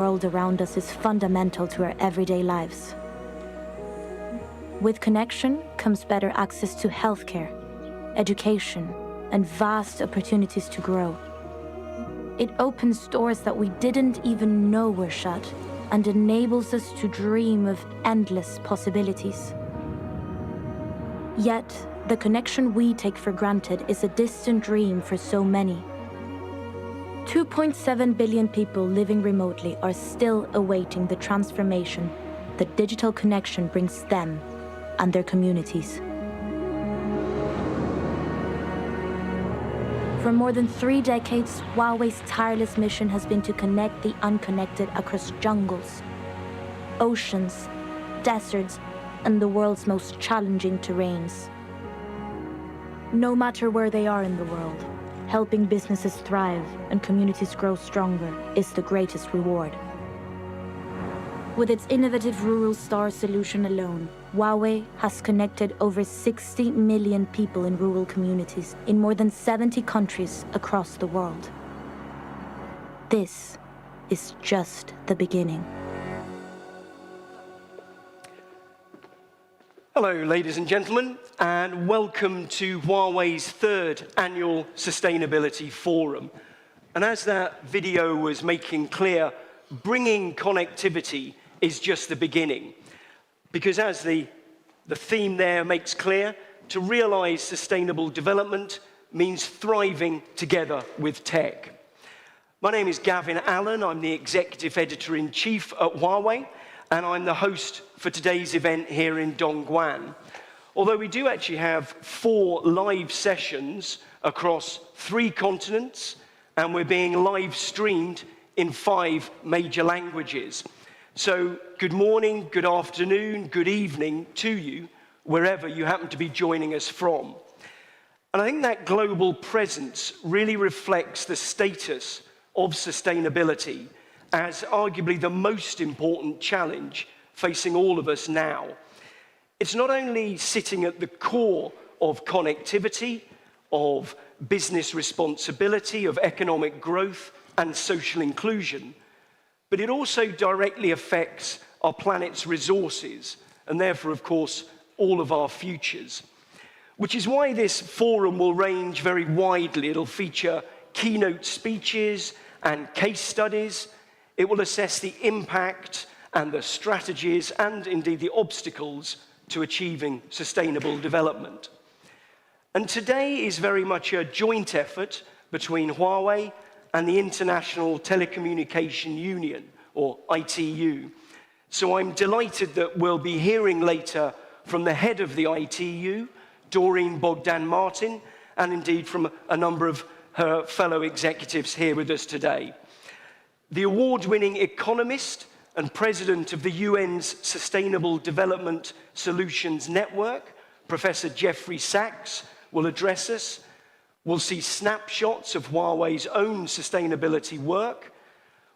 world around us is fundamental to our everyday lives. With connection comes better access to healthcare, education, and vast opportunities to grow. It opens doors that we didn't even know were shut and enables us to dream of endless possibilities. Yet, the connection we take for granted is a distant dream for so many. 2.7 billion people living remotely are still awaiting the transformation that digital connection brings them and their communities. For more than 3 decades, Huawei's tireless mission has been to connect the unconnected across jungles, oceans, deserts, and the world's most challenging terrains. No matter where they are in the world, helping businesses thrive and communities grow stronger is the greatest reward. With its innovative Rural Star solution alone, Huawei has connected over 60 million people in rural communities in more than 70 countries across the world. This is just the beginning. Hello, ladies and gentlemen, and welcome to Huawei's 3rd annual Sustainability Forum. And as that video was making clear, bringing connectivity is just the beginning. Because as the theme there makes clear, to realize sustainable development means thriving together with tech. My name is Gavin Allen. I'm the Executive Editor-in-Chief at Huawei, and I'm the host for today's event here in Dongguan. Although we do actually have 4 live sessions across 3 continents, and we're being live streamed in 5 major languages. So good morning, good afternoon, good evening to you, wherever you happen to be joining us from. And I think that global presence really reflects the status of sustainability as arguably the most important challenge facing all of us now. It's not only sitting at the core of connectivity, of business responsibility, of economic growth and social inclusion, but it also directly affects our planet's resources and therefore, of course, all of our futures. Which is why this forum will range very widely. It'll feature keynote speeches and case studies. It will assess the impact and the strategies and indeed the obstacles to achieving sustainable development. And today is very much a joint effort between Huawei and the International Telecommunication Union, or ITU. So I'm delighted that we'll be hearing later from the head of the ITU, Doreen Bogdan-Martin, and indeed from a number of her fellow executives here with us today. The award-winning economist and president of the UN's Sustainable Development Solutions Network, Professor Jeffrey Sachs, will address us. We'll see snapshots of Huawei's own sustainability work.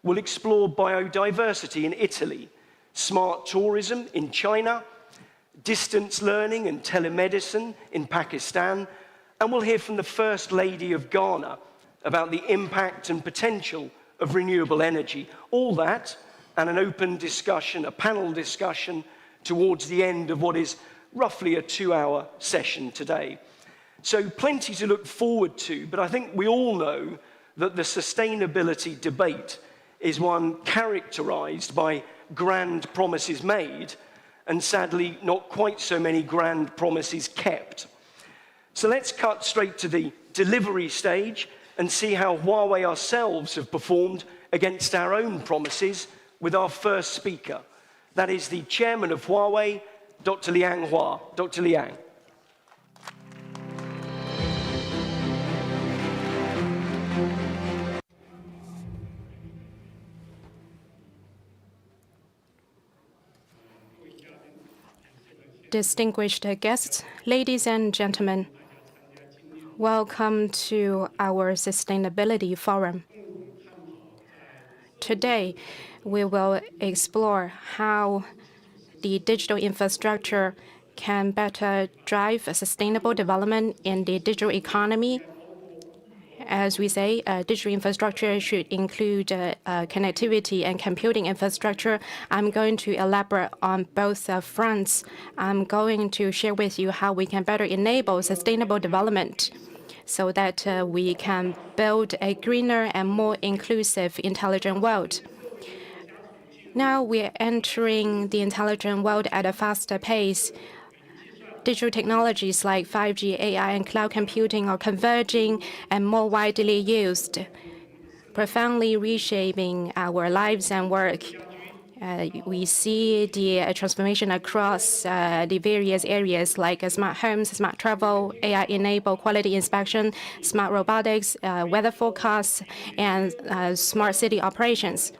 We'll explore biodiversity in Italy, smart tourism in China, distance learning and telemedicine in Pakistan, and we'll hear from the First Lady of Ghana about the impact and potential of renewable energy. All that and an open discussion, a panel discussion, towards the end of what is roughly a 2-hour session today. So plenty to look forward to, but I think we all know that the sustainability debate is one characterized by grand promises made, and sadly, not quite so many grand promises kept. So let's cut straight to the delivery stage and see how Huawei ourselves have performed against our own promises with our first speaker. That is the chairman of Huawei, Dr. Liang Hua. Dr. Liang. Distinguished guests, ladies and gentlemen, welcome to our Sustainability Forum. Today, we will explore how the digital infrastructure can better drive a sustainable development in the digital economy As we say, digital infrastructure should include connectivity and computing infrastructure. I'm going to elaborate on both fronts. I'm going to share with you how we can better enable sustainable development so that we can build a greener and more inclusive, intelligent world. Now we're entering the intelligent world at a faster pace. Digital technologies like 5G, AI, and cloud computing are converging and more widely used, profoundly reshaping our lives and work. We see the transformation across the various areas like smart homes, smart travel, AI-enabled quality inspection, smart robotics, weather forecasts, and smart city operations.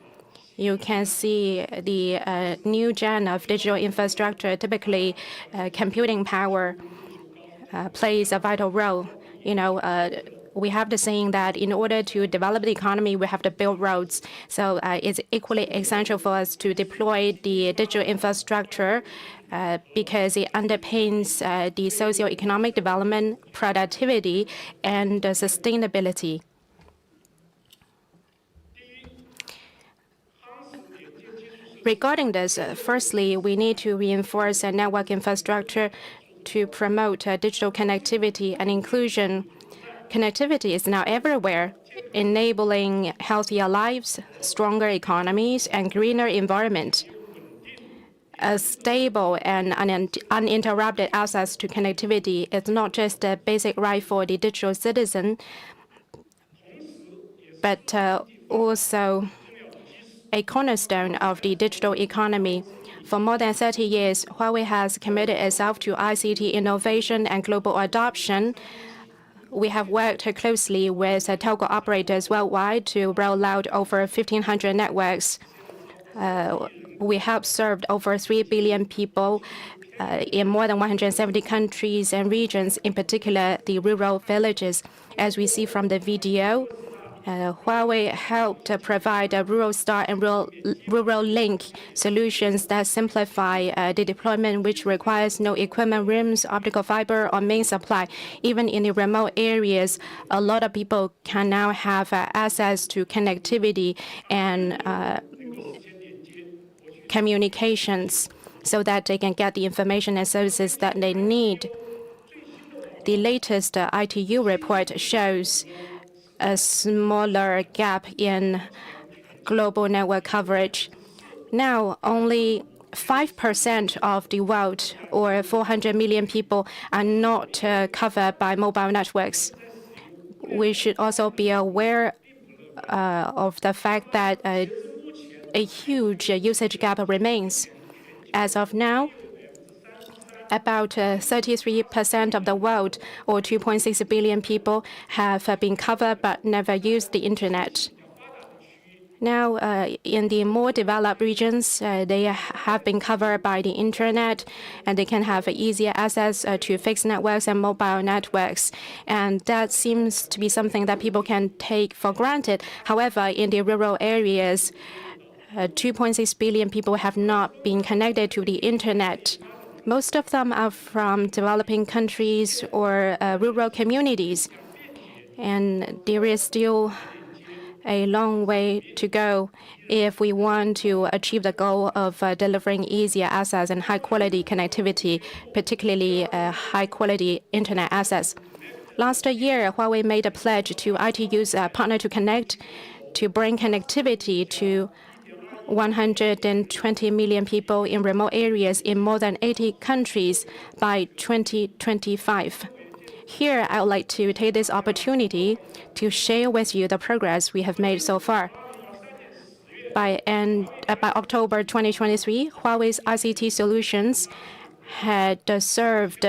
You can see the new gen of digital infrastructure. Typically, computing power plays a vital role. We have the saying that in order to develop the economy, we have to build roads. So it's equally essential for us to deploy the digital infrastructure because it underpins the socio-economic development, productivity, and sustainability. Regarding this, firstly, we need to reinforce a network infrastructure to promote digital connectivity and inclusion. Connectivity is now everywhere, enabling healthier lives, stronger economies, and greener environment. A stable and uninterrupted access to connectivity is not just a basic right for the digital citizen, but also a cornerstone of the digital economy. For more than 30 years, Huawei has committed itself to ICT innovation and global adoption. We have worked closely with telco operators worldwide to roll out over 1,500 networks. We have served over 3 billion people in more than 170 countries and regions, in particular the rural villages. As we see from the video, Huawei helped provide a Rural Star and Rural Link solutions that simplify the deployment, which requires no equipment rooms, optical fiber, or main supply. Even in the remote areas, a lot of people can now have access to connectivity and communications so that they can get the information and services that they need. The latest ITU report shows a smaller gap in global network coverage. Now, only 5% of the world, or 400 million people, are not covered by mobile networks. We should also be aware of the fact that a huge usage gap remains. As of now, about 33% of the world, or 2.6 billion people, have been covered but never used the internet. Now, in the more developed regions, they have been covered by the internet, and they can have easier access to fixed networks and mobile networks. And that seems to be something that people can take for granted. However, in the rural areas, 2.6 billion people have not been connected to the internet. Most of them are from developing countries or rural communities. And there is still a long way to go if we want to achieve the goal of delivering easier access and high-quality connectivity, particularly high-quality internet access. Last year, Huawei made a pledge to ITU's Partner to Connect to bring connectivity to 120 million people in remote areas in more than 80 countries by 2025. Here, I would like to take this opportunity to share with you the progress we have made so far. By October 2023, Huawei's ICT solutions had served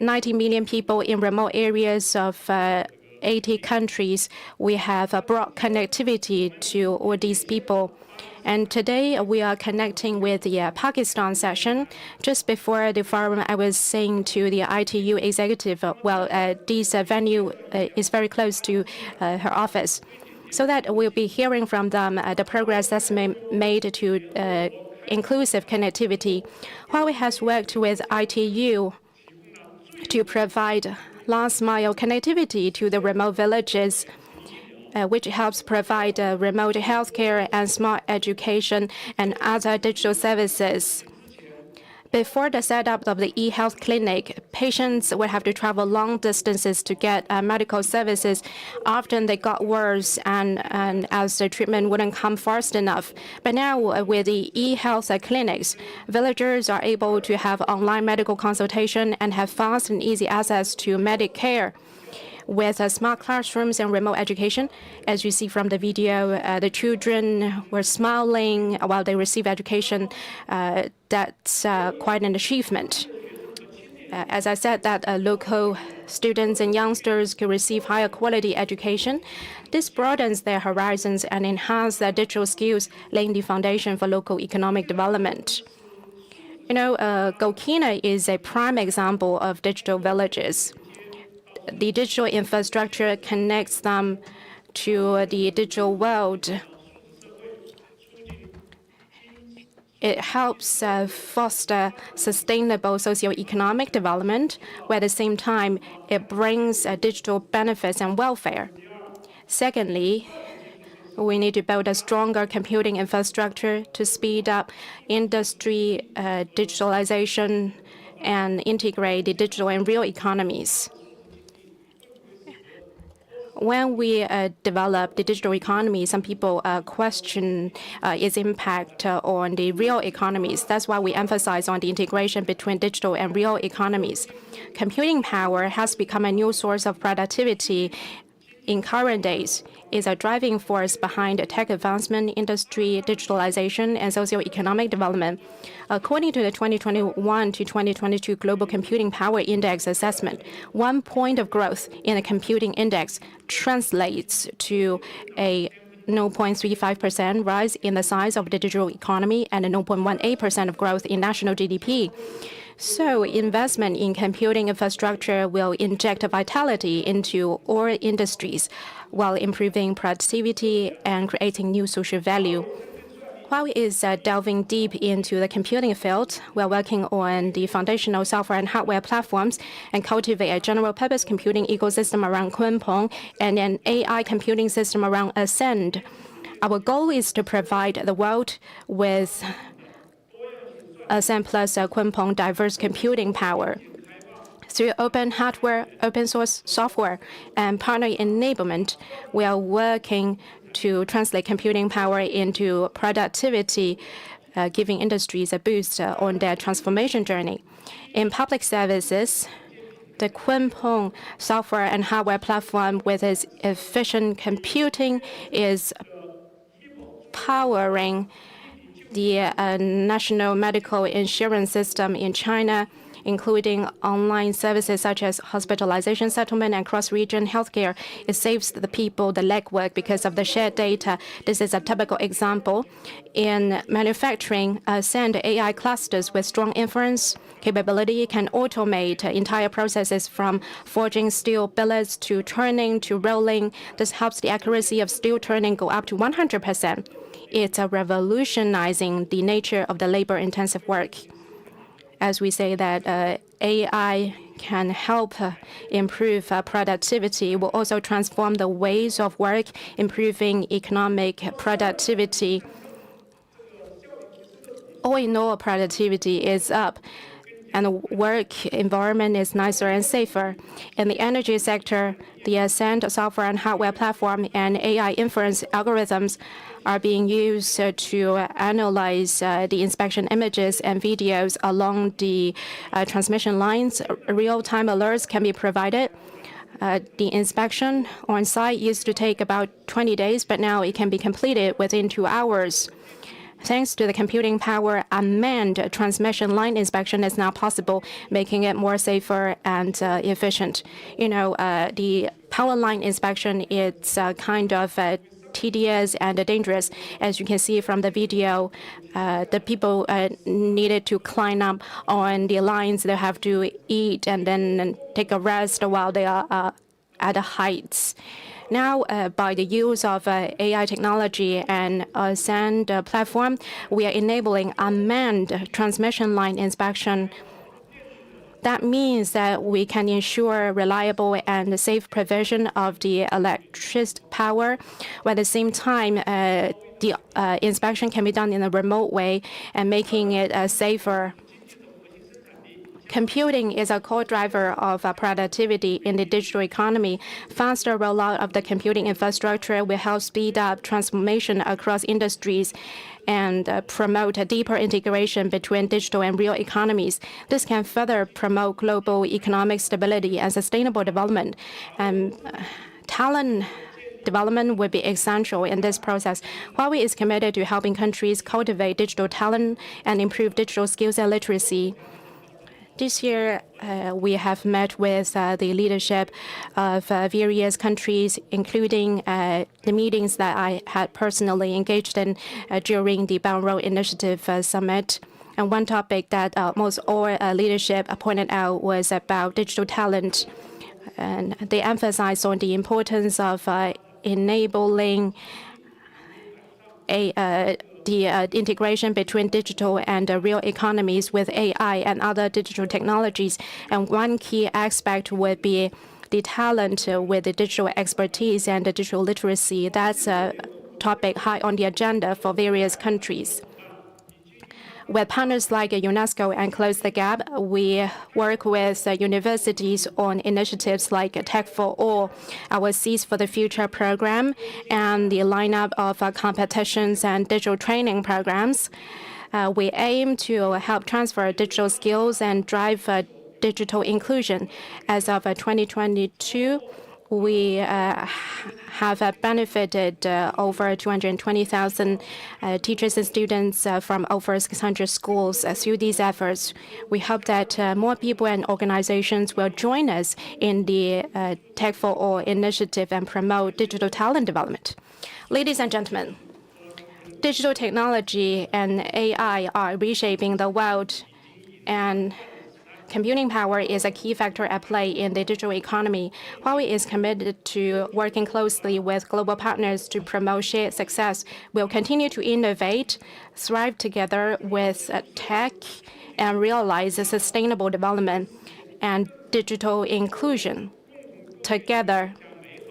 90 million people in remote areas of 80 countries. We have brought connectivity to all these people. And today we are connecting with the Pakistan session. Just before the forum, I was saying to the ITU executive, this venue is very close to her office, so that we'll be hearing from them the progress that's made to inclusive connectivity. Huawei has worked with ITU to provide last-mile connectivity to the remote villages, which helps provide remote healthcare and smart education and other digital services. Before the setup of the e-health clinic, patients would have to travel long distances to get medical services. Often they got worse, and as the treatment wouldn't come fast enough. But now with the e-health clinics, villagers are able to have online medical consultation and have fast and easy access to medical care. With smart classrooms and remote education, as you see from the video, the children were smiling while they receive education. That's quite an achievement. As I said, that local students and youngsters can receive higher quality education. This broadens their horizons and enhances their digital skills, laying the foundation for local economic development. Gokina is a prime example of digital villages. The digital infrastructure connects them to the digital world. It helps foster sustainable socio-economic development, while at the same time it brings digital benefits and welfare. Secondly, we need to build a stronger computing infrastructure to speed up industry digitalization and integrate the digital and real economies. When we develop the digital economy, some people question its impact on the real economies. That's why we emphasize on the integration between digital and real economies. Computing power has become a new source of productivity in current days. Is a driving force behind tech advancement, industry digitalization, and socio-economic development. According to the 2021 to 2022 Global Computing Power Index assessment, 1 point of growth in the computing index translates to a 0.35% rise in the size of the digital economy and a 0.18% of growth in national GDP. So investment in computing infrastructure will inject vitality into all industries while improving productivity and creating new social value. Huawei is delving deep into the computing field. We're working on the foundational software and hardware platforms and cultivate a general-purpose computing ecosystem around Kunpeng and an AI computing system around Ascend. Our goal is to provide the world with Ascend plus Kunpeng diverse computing power. Through open hardware, open source software, and partner enablement, we are working to translate computing power into productivity, giving industries a boost on their transformation journey. In public services, the Kunpeng software and hardware platform with its efficient computing is powering the national medical insurance system in China, including online services such as hospitalization settlement and cross-region healthcare. It saves the people the legwork because of the shared data. This is a typical example. In manufacturing, Ascend AI clusters with strong inference capability can automate entire processes from forging steel billets to turning to rolling. This helps the accuracy of steel turning go up to 100%. It's revolutionizing the nature of the labor-intensive work. As we say that AI can help improve productivity, will also transform the ways of work, improving economic productivity. All in all, productivity is up, and the work environment is nicer and safer. In the energy sector, the Ascend software and hardware platform and AI inference algorithms are being used to analyze the inspection images and videos along the transmission lines. Real-time alerts can be provided. The inspection on site used to take about 20 days, but now it can be completed within 2 hours. Thanks to the computing power, unmanned transmission line inspection is now possible, making it more safer and efficient. The power line inspection is kind of tedious and dangerous. As you can see from the video, the people needed to climb up on the lines. They have to eat and then take a rest while they are at the heights. Now, by the use of AI technology and Ascend platform, we are enabling unmanned transmission line inspection That means that we can ensure reliable and safe provision of the electricity power, while at the same time the inspection can be done in a remote way and making it safer. Computing is a core driver of productivity in the digital economy. Faster rollout of the computing infrastructure will help speed up transformation across industries and promote a deeper integration between digital and real economies. This can further promote global economic stability and sustainable development. Talent development will be essential in this process. Huawei is committed to helping countries cultivate digital talent and improve digital skills and literacy. This year, we have met with the leadership of various countries, including the meetings that I had personally engaged in during the Belt and Road Initiative Summit. And one topic that almost all leadership pointed out was about digital talent. And they emphasized on the importance of enabling the integration between digital and real economies with AI and other digital technologies. And one key aspect would be the talent with the digital expertise and the digital literacy. That's a topic high on the agenda for various countries. With partners like UNESCO and Close the Gap, we work with universities on initiatives like Tech for All, our Seeds for the Future program, and the lineup of competitions and digital training programs. We aim to help transfer digital skills and drive digital inclusion. As of 2022, we have benefited over 220,000 teachers and students from over 600 schools through these efforts. We hope that more people and organizations will join us in the Tech for All initiative and promote digital talent development. Ladies and gentlemen, digital technology and AI are reshaping the world, and computing power is a key factor at play in the digital economy. Huawei is committed to working closely with global partners to promote shared success. We'll continue to innovate, thrive together with tech, and realize sustainable development and digital inclusion. Together,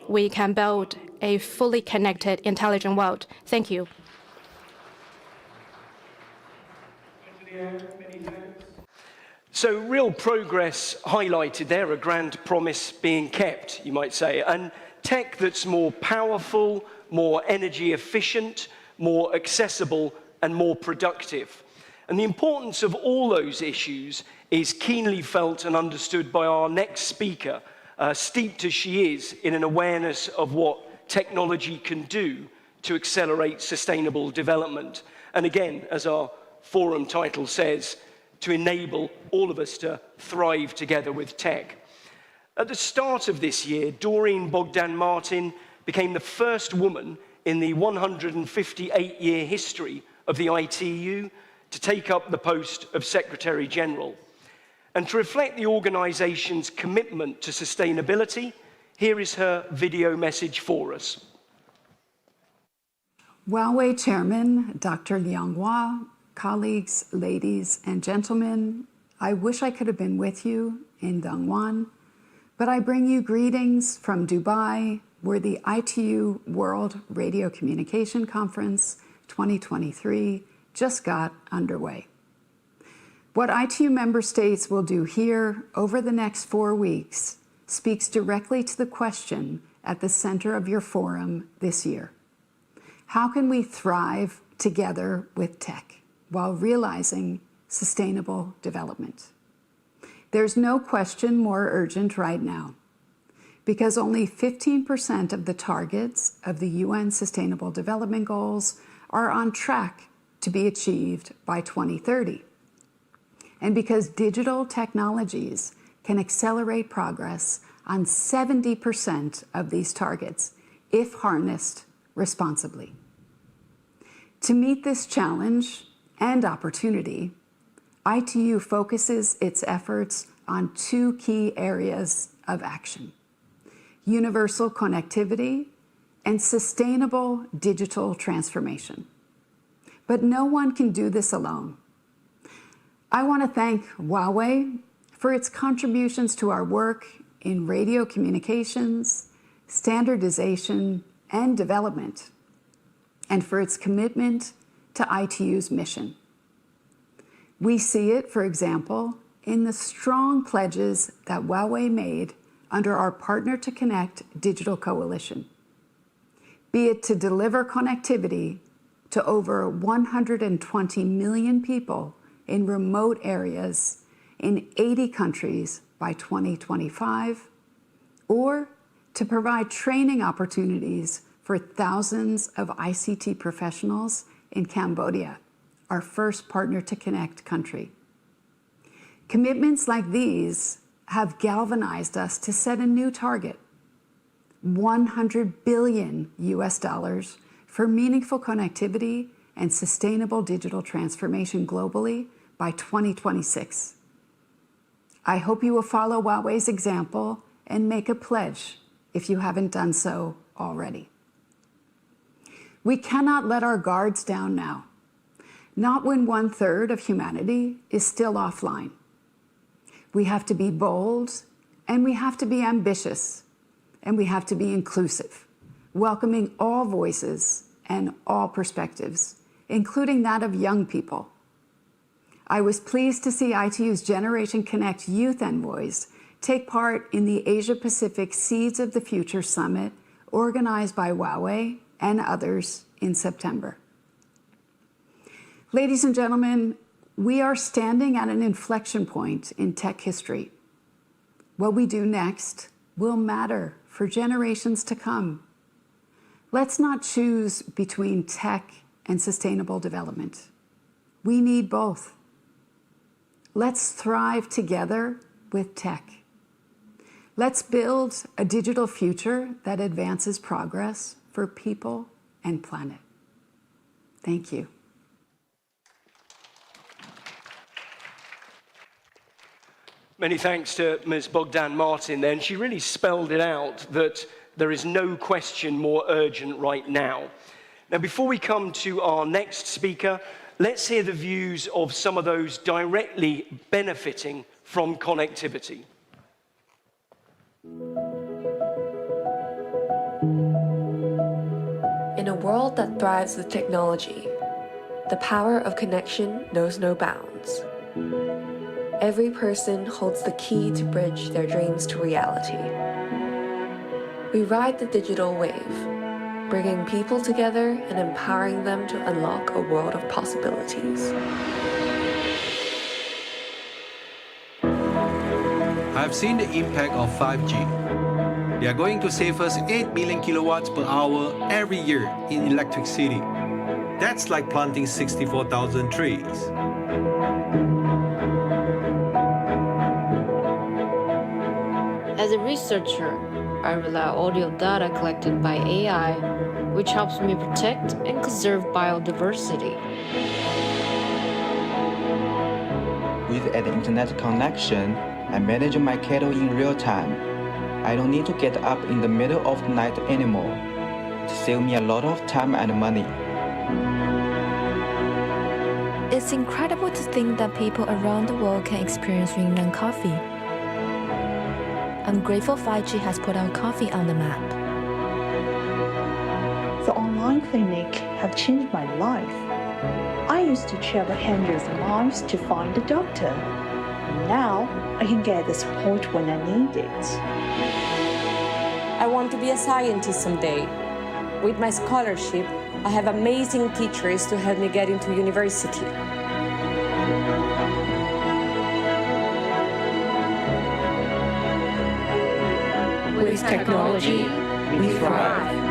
we can build a fully connected, intelligent world. Thank you. So real progress highlighted there, a grand promise being kept, you might say, and tech that's more powerful, more energy efficient, more accessible, and more productive. And the importance of all those issues is keenly felt and understood by our next speaker, steeped as she is in an awareness of what technology can do to accelerate sustainable development. And again, as our forum title says, to enable all of us to thrive together with tech. At the start of this year, Doreen Bogdan-Martin became the first woman in the 158-year history of the ITU to take up the post of Secretary General. And to reflect the organization's commitment to sustainability, here is her video message for us. Huawei Chairman Dr. Liang Hua, colleagues, ladies and gentlemen, I wish I could have been with you in Dongguan, but I bring you greetings from Dubai, where the ITU World Radio Communication Conference 2023 just got underway. What ITU member states will do here over the next 4 weeks speaks directly to the question at the center of your forum this year. How can we thrive together with tech while realizing sustainable development? There's no question more urgent right now, because only 15% of the targets of the UN Sustainable Development Goals are on track to be achieved by 2030. And because digital technologies can accelerate progress on 70% of these targets if harnessed responsibly. To meet this challenge and opportunity, ITU focuses its efforts on 2 key areas of action: universal connectivity and sustainable digital transformation. But no one can do this alone. I want to thank Huawei for its contributions to our work in radio communications, standardization, and development, and for its commitment to ITU's mission. We see it, for example, in the strong pledges that Huawei made under our Partner to Connect digital coalition, be it to deliver connectivity to over 120 million people in remote areas in 80 countries by 2025, or to provide training opportunities for thousands of ICT professionals in Cambodia, our first Partner to Connect country. Commitments like these have galvanized us to set a new target, $100 billion for meaningful connectivity and sustainable digital transformation globally by 2026. I hope you will follow Huawei's example and make a pledge if you haven't done so already. We cannot let our guards down now, not when 1/3 of humanity is still offline. We have to be bold, and we have to be ambitious, and we have to be inclusive, welcoming all voices and all perspectives, including that of young people. I was pleased to see ITU's Generation Connect youth envoys take part in the Asia-Pacific Seeds of the Future Summit organized by Huawei and others in September. Ladies and gentlemen, we are standing at an inflection point in tech history. What we do next will matter for generations to come. Let's not choose between tech and sustainable development. We need both. Let's thrive together with tech. Let's build a digital future that advances progress for people and planet. Thank you. Many thanks to Ms. Bogdan Martin then. She really spelled it out that there is no question more urgent right now. Now, before we come to our next speaker, let's hear the views of some of those directly benefiting from connectivity. In a world that thrives with technology, the power of connection knows no bounds. Every person holds the key to bridge their dreams to reality. We ride the digital wave, bringing people together and empowering them to unlock a world of possibilities. I've seen the impact of 5G. They are going to save us 8 billion kilowatts per hour every year in electricity. That's like planting 64,000 trees. As a researcher, I rely on audio data collected by AI, which helps me protect and conserve biodiversity. With an internet connection, I manage my cattle in real time. I don't need to get up in the middle of the night anymore. It saves me a lot of time and money. It's incredible to think that people around the world can experience Yunnan coffee. I'm grateful 5G has put our coffee on the map. The online clinic have changed my life. I used to travel hundreds of miles to find a doctor. Now, I can get the support when I need it. I want to be a scientist someday. With my scholarship, I have amazing teachers to help me get into university. With technology, we thrive.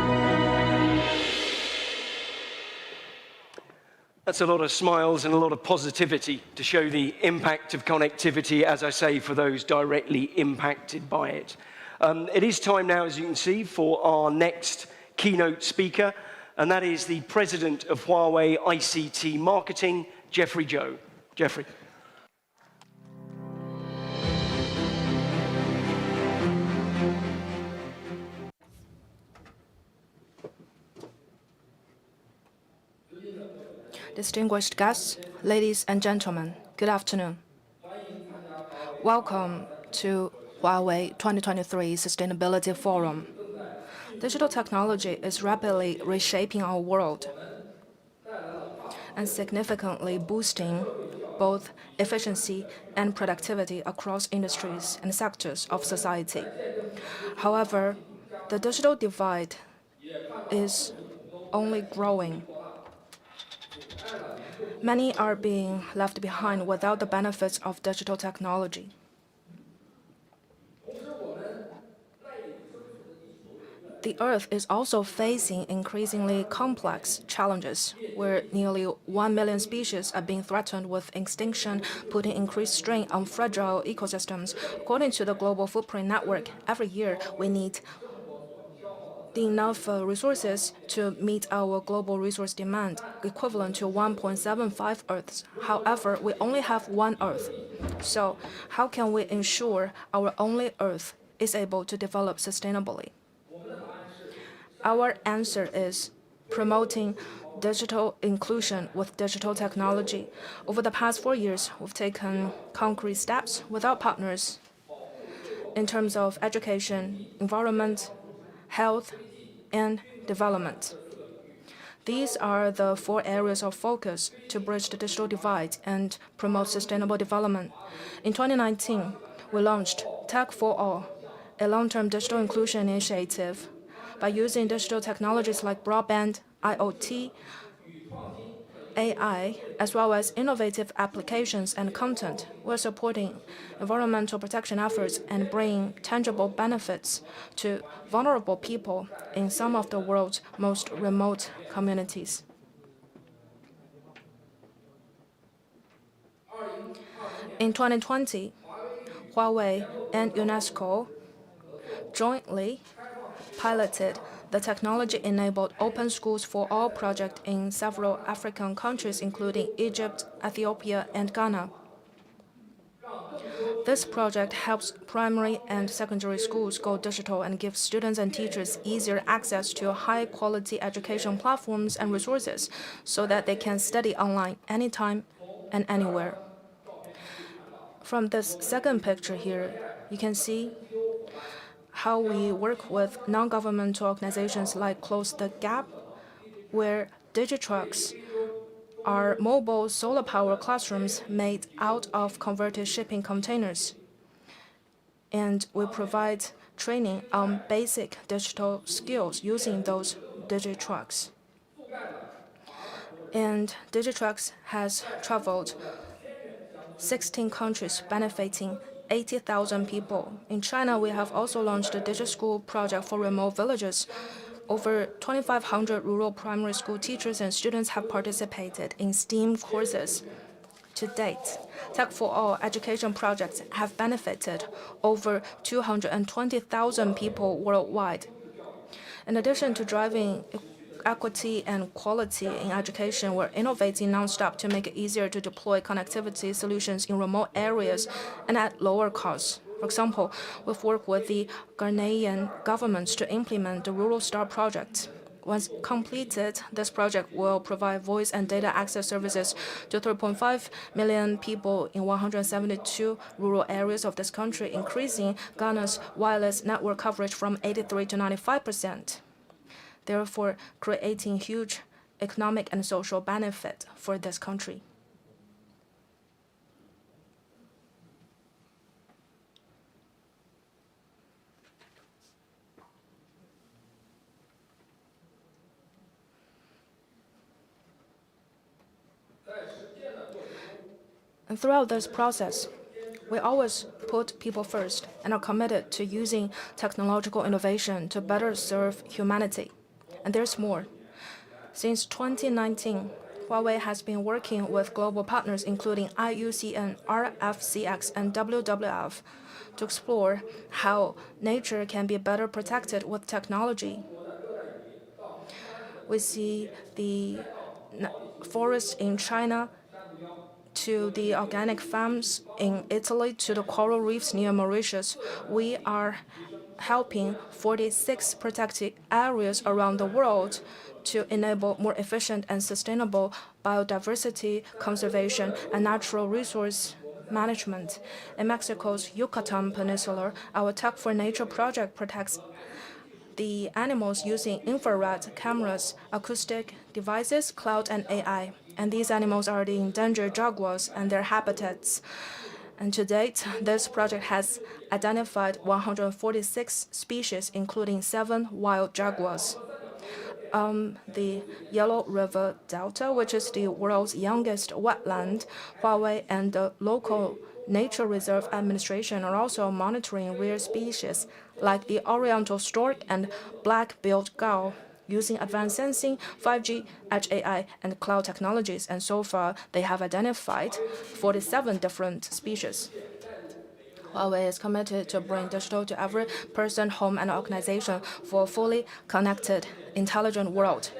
That's a lot of smiles and a lot of positivity to show the impact of connectivity, as I say, for those directly impacted by it. It is time now, as you can see, for our next keynote speaker, and that is the President of Huawei ICT Marketing, Jeffrey Zhou. Jeffrey. Distinguished guests, ladies and gentlemen, good afternoon. Welcome to Huawei 2023 Sustainability Forum. Digital technology is rapidly reshaping our world and significantly boosting both efficiency and productivity across industries and sectors of society. However, the digital divide is only growing. Many are being left behind without the benefits of digital technology. The Earth is also facing increasingly complex challenges, where nearly 1 million species are being threatened with extinction, putting increased strain on fragile ecosystems. According to the Global Footprint Network, every year we need enough resources to meet our global resource demand, equivalent to 1.75 Earths. However, we only have one Earth. So, how can we ensure our only Earth is able to develop sustainably? Our answer is promoting digital inclusion with digital technology. Over the past 4 years, we've taken concrete steps with our partners in terms of education, environment, health, and development. These are the 4 areas of focus to bridge the digital divide and promote sustainable development. In 2019, we launched Tech for All, a long-term digital inclusion initiative. By using digital technologies like broadband, IoT, AI, as well as innovative applications and content, we're supporting environmental protection efforts and bringing tangible benefits to vulnerable people in some of the world's most remote communities. In 2020, Huawei and UNESCO jointly piloted the technology-enabled Open Schools for All project in several African countries, including Egypt, Ethiopia, and Ghana. This project helps primary and secondary schools go digital and gives students and teachers easier access to high-quality education platforms and resources so that they can study online anytime and anywhere. From this second picture here, you can see how we work with non-governmental organizations like Close the Gap, where DigiTrucks are mobile solar power classrooms made out of converted shipping containers. And we provide training on basic digital skills using those DigiTrucks. And DigiTrucks has traveled 16 countries, benefiting 80,000 people. In China, we have also launched a digital school project for remote villages. Over 2,500 rural primary school teachers and students have participated in STEAM courses. To date, Tech for All education projects have benefited over 220,000 people worldwide. In addition to driving equity and quality in education, we're innovating nonstop to make it easier to deploy connectivity solutions in remote areas and at lower costs. For example, we've worked with the Ghanaian government to implement the Rural Star project. Once completed, this project will provide voice and data access services to 3.5 million people in 172 rural areas of this country, increasing Ghana's wireless network coverage from 83% to 95%. Therefore, creating huge economic and social benefit for this country. And throughout this process, we always put people first and are committed to using technological innovation to better serve humanity. And there's more. Since 2019, Huawei has been working with global partners including IUCN, RFCX, and WWF to explore how nature can be better protected with technology. We see the forests in China, to the organic farms in Italy, to the coral reefs near Mauritius. We are helping 46 protected areas around the world to enable more efficient and sustainable biodiversity conservation and natural resource management. In Mexico's Yucatan Peninsula, our Tech for Nature project protects the animals using infrared cameras, acoustic devices, cloud, and AI. And these animals are the endangered jaguars and their habitats. And to date, this project has identified 146 species, including 7 wild jaguars. The Yellow River Delta, which is the world's youngest wetland, Huawei and the local Nature Reserve Administration are also monitoring rare species like the Oriental stork and black-billed gull using advanced sensing, 5G, edge AI, and cloud technologies. And so far, they have identified 47 different species. Huawei is committed to bring digital to every person, home, and organization for a fully connected, intelligent world.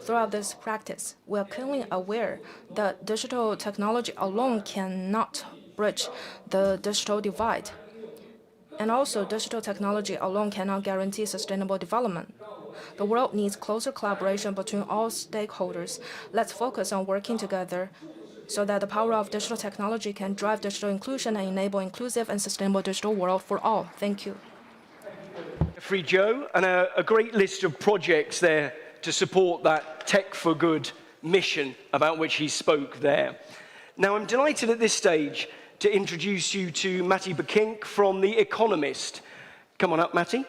Throughout this practice, we are keenly aware that digital technology alone cannot bridge the digital divide. And also, digital technology alone cannot guarantee sustainable development. The world needs closer collaboration between all stakeholders. Let's focus on working together so that the power of digital technology can drive digital inclusion and enable inclusive and sustainable digital world for all. Thank you. Free Joe, and a great list of projects there to support that Tech for Good mission about which he spoke there. Now, I'm delighted at this stage to introduce you to Matti Bekink from The Economist. Come on up, Matti.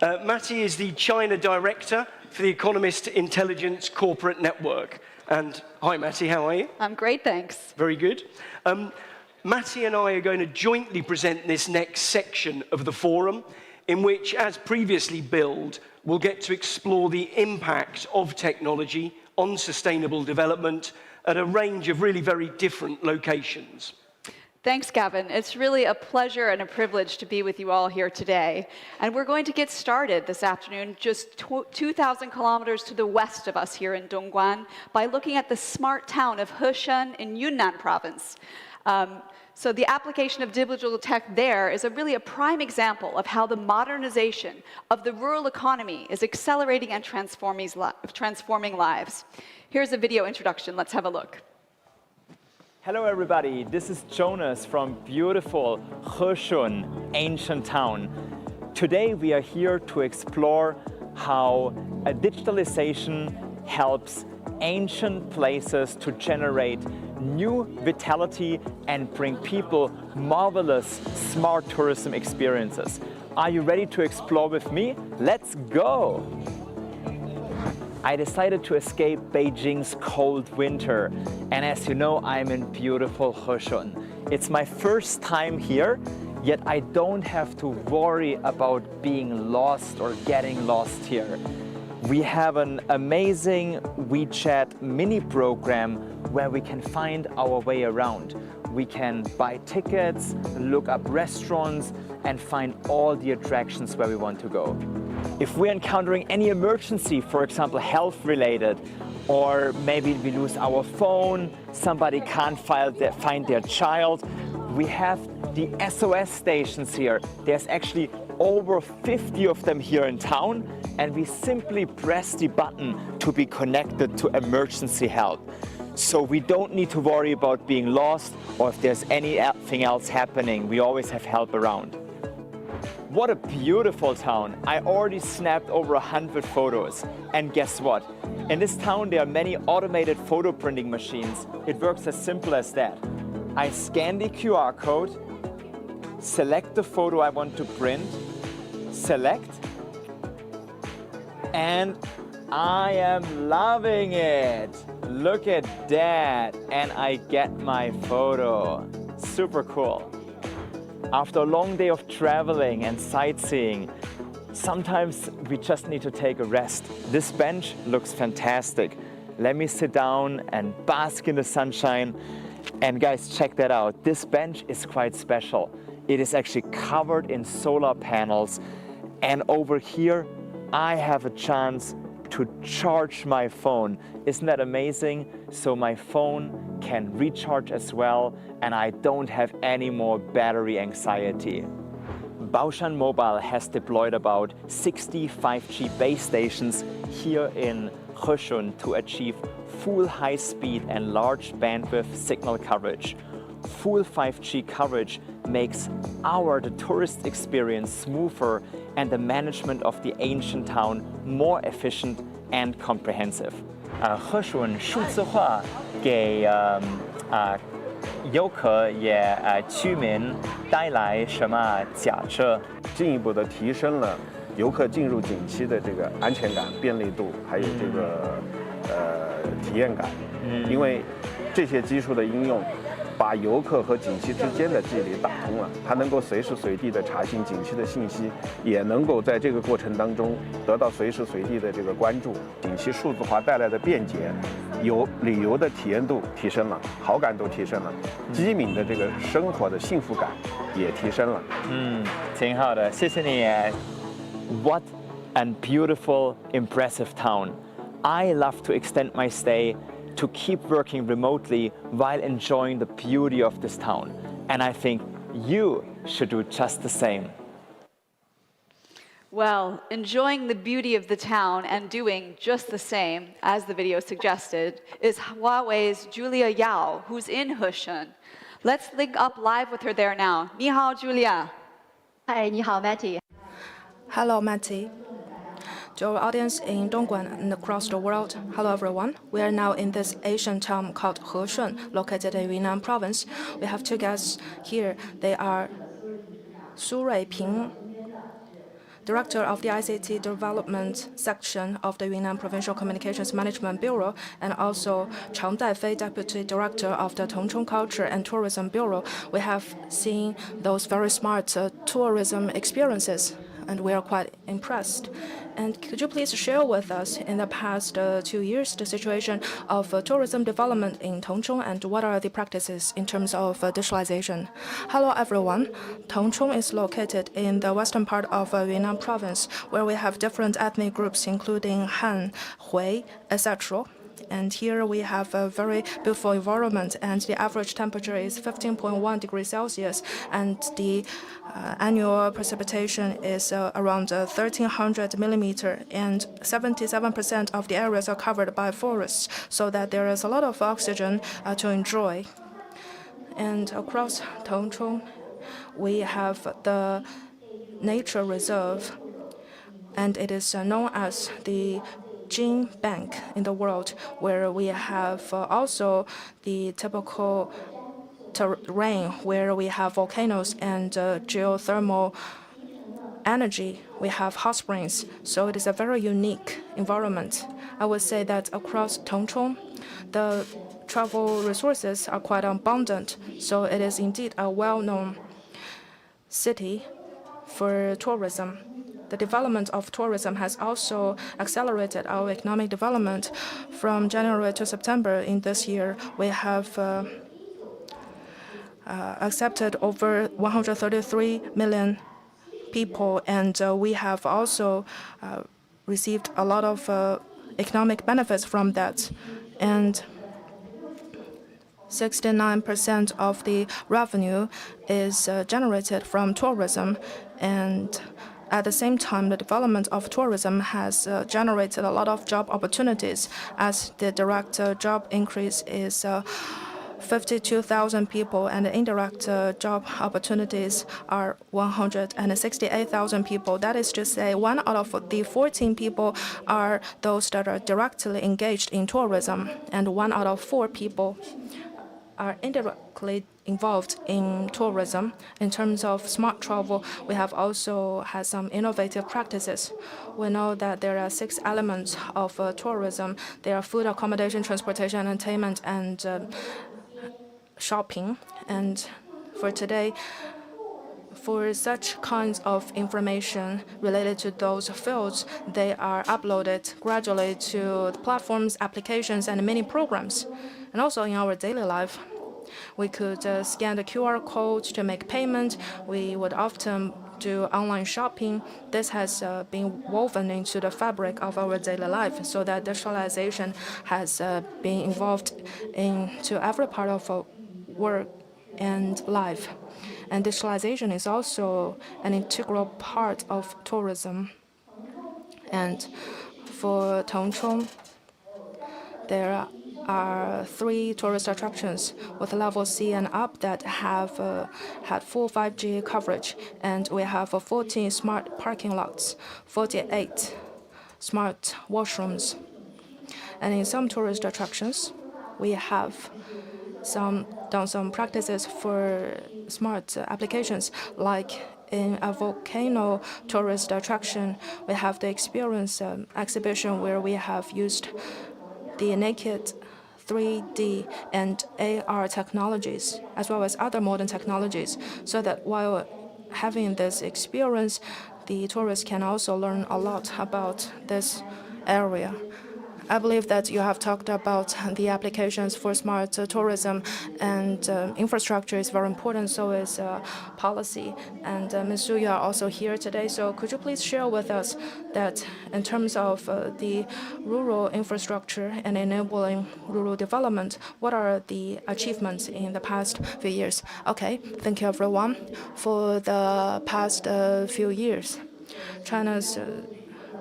Matti is the China Director for The Economist Intelligence Corporate Network. And hi, Matti, how are you? I'm great, thanks. Very good. Matti and I are going to jointly present this next section of the forum, in which, as previously billed, we'll get to explore the impact of technology on sustainable development at a range of really very different locations. Thanks, Gavin. It's really a pleasure and a privilege to be with you all here today. And we're going to get started this afternoon just 2,000 kilometers to the west of us here in Dongguan by looking at the smart town of Heshun in Yunnan province. So the application of digital tech there is really a prime example of how the modernization of the rural economy is accelerating and transforming lives. Here's a video introduction. Let's have a look. Hello everybody, this is Jonas from beautiful Heshun, ancient town. Today we are here to explore how a digitalization helps ancient places to generate new vitality and bring people marvelous smart tourism experiences. Are you ready to explore with me? Let's go! I decided to escape Beijing's cold winter, and as you know, I'm in beautiful Heshun. It's my first time here, yet I don't have to worry about being lost or getting lost here. We have an amazing WeChat mini program where we can find our way around. We can buy tickets, look up restaurants, and find all the attractions where we want to go. If we're encountering any emergency, for example, health-related, or maybe we lose our phone, somebody can't find their child, we have the SOS stations here. There's actually over 50 of them here in town, and we simply press the button to be connected to emergency help. So we don't need to worry about being lost or if there's anything else happening. We always have help around. What a beautiful town. I already snapped over 100 photos. And guess what? In this town, there are many automated photo printing machines. It works as simple as that. I scan the QR code, select the photo I want to print, select, and I am loving it. Look at that. And I get my photo. Super cool. After a long day of traveling and sightseeing, sometimes we just need to take a rest. This bench looks fantastic. Let me sit down and bask in the sunshine. And guys, check that out. This bench is quite special. It is actually covered in solar panels. And over here, I have a chance to charge my phone. Isn't that amazing? So my phone can recharge as well, and I don't have any more battery anxiety. Baoshan Mobile has deployed about 60 5G base stations here in Heshun to achieve full high-speed and large bandwidth signal coverage. full 5G coverage makes the tourist experience smoother and the management of the ancient town more efficient and comprehensive. 和顺数字化给游客也居民带来什么价值？进一步的提升了游客进入景区的这个安全感、便利度，还有这个体验感。因为这些技术的应用，把游客和景区之间的距离打通了，它能够随时随地的查询景区的信息，也能够在这个过程当中得到随时随地的这个关注。景区数字化带来的便捷，旅游的体验度提升了，好感度提升了，居民的这个生活的幸福感也提升了。挺好的，谢谢你。What an beautiful, impressive town. I love to extend my stay to keep working remotely while enjoying the beauty of this town. And I think you should do just the same. Well, enjoying the beauty of the town and doing just the same, as the video suggested, is Huawei's Julia Yao, who's in Hushun. Let's link up live with her there now. 你好, Julia. Hi, 你好, Matty. Hello, Matty. To our audience in Dongguan and across the world, hello everyone. We are now in this Asian town called Hushun, located in Yunnan province. We have two guests here. They are Su Ruiping, Director of the ICT Development Section of the Yunnan Provincial Communications Management Bureau, and also Chang Daifei, Deputy Director of the Tongchong Culture and Tourism Bureau. We have seen those very smart tourism experiences, and we are quite impressed. And could you please share with us, in the past 2 years, the situation of tourism development in Tongchong, and what are the practices in terms of digitalization? Hello, everyone. Tongchong is located in the western part of Yunnan province, where we have different ethnic groups, including Han, Hui, etc. And here we have a very beautiful environment, and the average temperature is 15.1 degrees Celsius, and the annual precipitation is around 1,300 millimeter, and 77% of the areas are covered by forests, so that there is a lot of oxygen to enjoy. And across Tongchong, we have the nature reserve, and it is known as the Gene Bank in the world, where we have also the typical terrain where we have volcanoes and geothermal energy. We have hot springs, so it is a very unique environment. I would say that across Tongchong, the travel resources are quite abundant, so it is indeed a well-known city for tourism. The development of tourism has also accelerated our economic development. From January to September in this year, we have accepted over 133 million people, and we have also received a lot of economic benefits from that. And 69% of the revenue is generated from tourism, and at the same time, the development of tourism has generated a lot of job opportunities, as the direct job increase is 52,000 people, and the indirect job opportunities are 168,000 people. That is to say, 1 out of the 14 people are those that are directly engaged in tourism, and 1 out of 4 people are indirectly involved in tourism. In terms of smart travel, we have also had some innovative practices. We know that there are 6 elements of tourism. There are food, accommodation, transportation, entertainment, and shopping. And for today, for such kinds of information related to those fields, they are uploaded gradually to the platforms, applications, and many programs. And also in our daily life, we could scan the QR code to make payment. We would often do online shopping. This has been woven into the fabric of our daily life, so that digitalization has been involved into every part of our work and life. And digitalization is also an integral part of tourism. And for Tongchong, there are 3 tourist attractions with level C and up that have had full 5G coverage, and we have 14 smart parking lots, 48 smart washrooms. And in some tourist attractions, we have done some practices for smart applications, like in a volcano tourist attraction, we have the experience exhibition where we have used the naked 3D and AR technologies, as well as other modern technologies, so that while having this experience, the tourists can also learn a lot about this area. I believe that you have talked about the applications for smart tourism, and infrastructure is very important, so is policy. And Ms. Su, you are also here today, so could you please share with us that in terms of the rural infrastructure and enabling rural development, what are the achievements in the past few years? Okay, thank you everyone. For the past few years, China's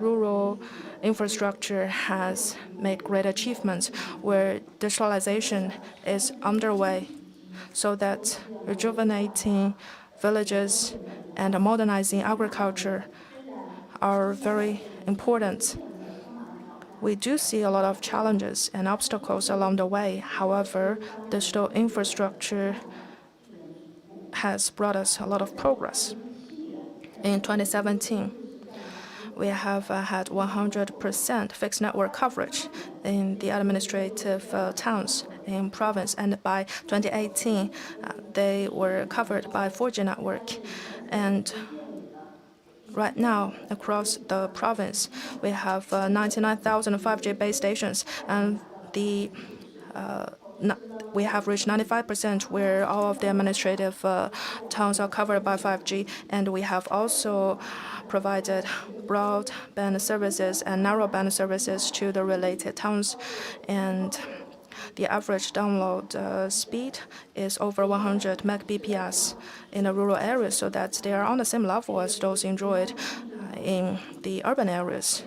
rural infrastructure has made great achievements where digitalization is underway, so that rejuvenating villages and modernizing agriculture are very important. We do see a lot of challenges and obstacles along the way. However, digital infrastructure has brought us a lot of progress. In 2017, we have had 100% fixed network coverage in the administrative towns in province, and by 2018, they were covered by 4G network. And right now, across the province, we have 99,000 5G base stations, and we have reached 95% where all of the administrative towns are covered by 5G, and we have also provided broadband services and narrowband services to the related towns, and the average download speed is over 100 Mbps in the rural areas, so that they are on the same level as those enjoyed in the urban areas.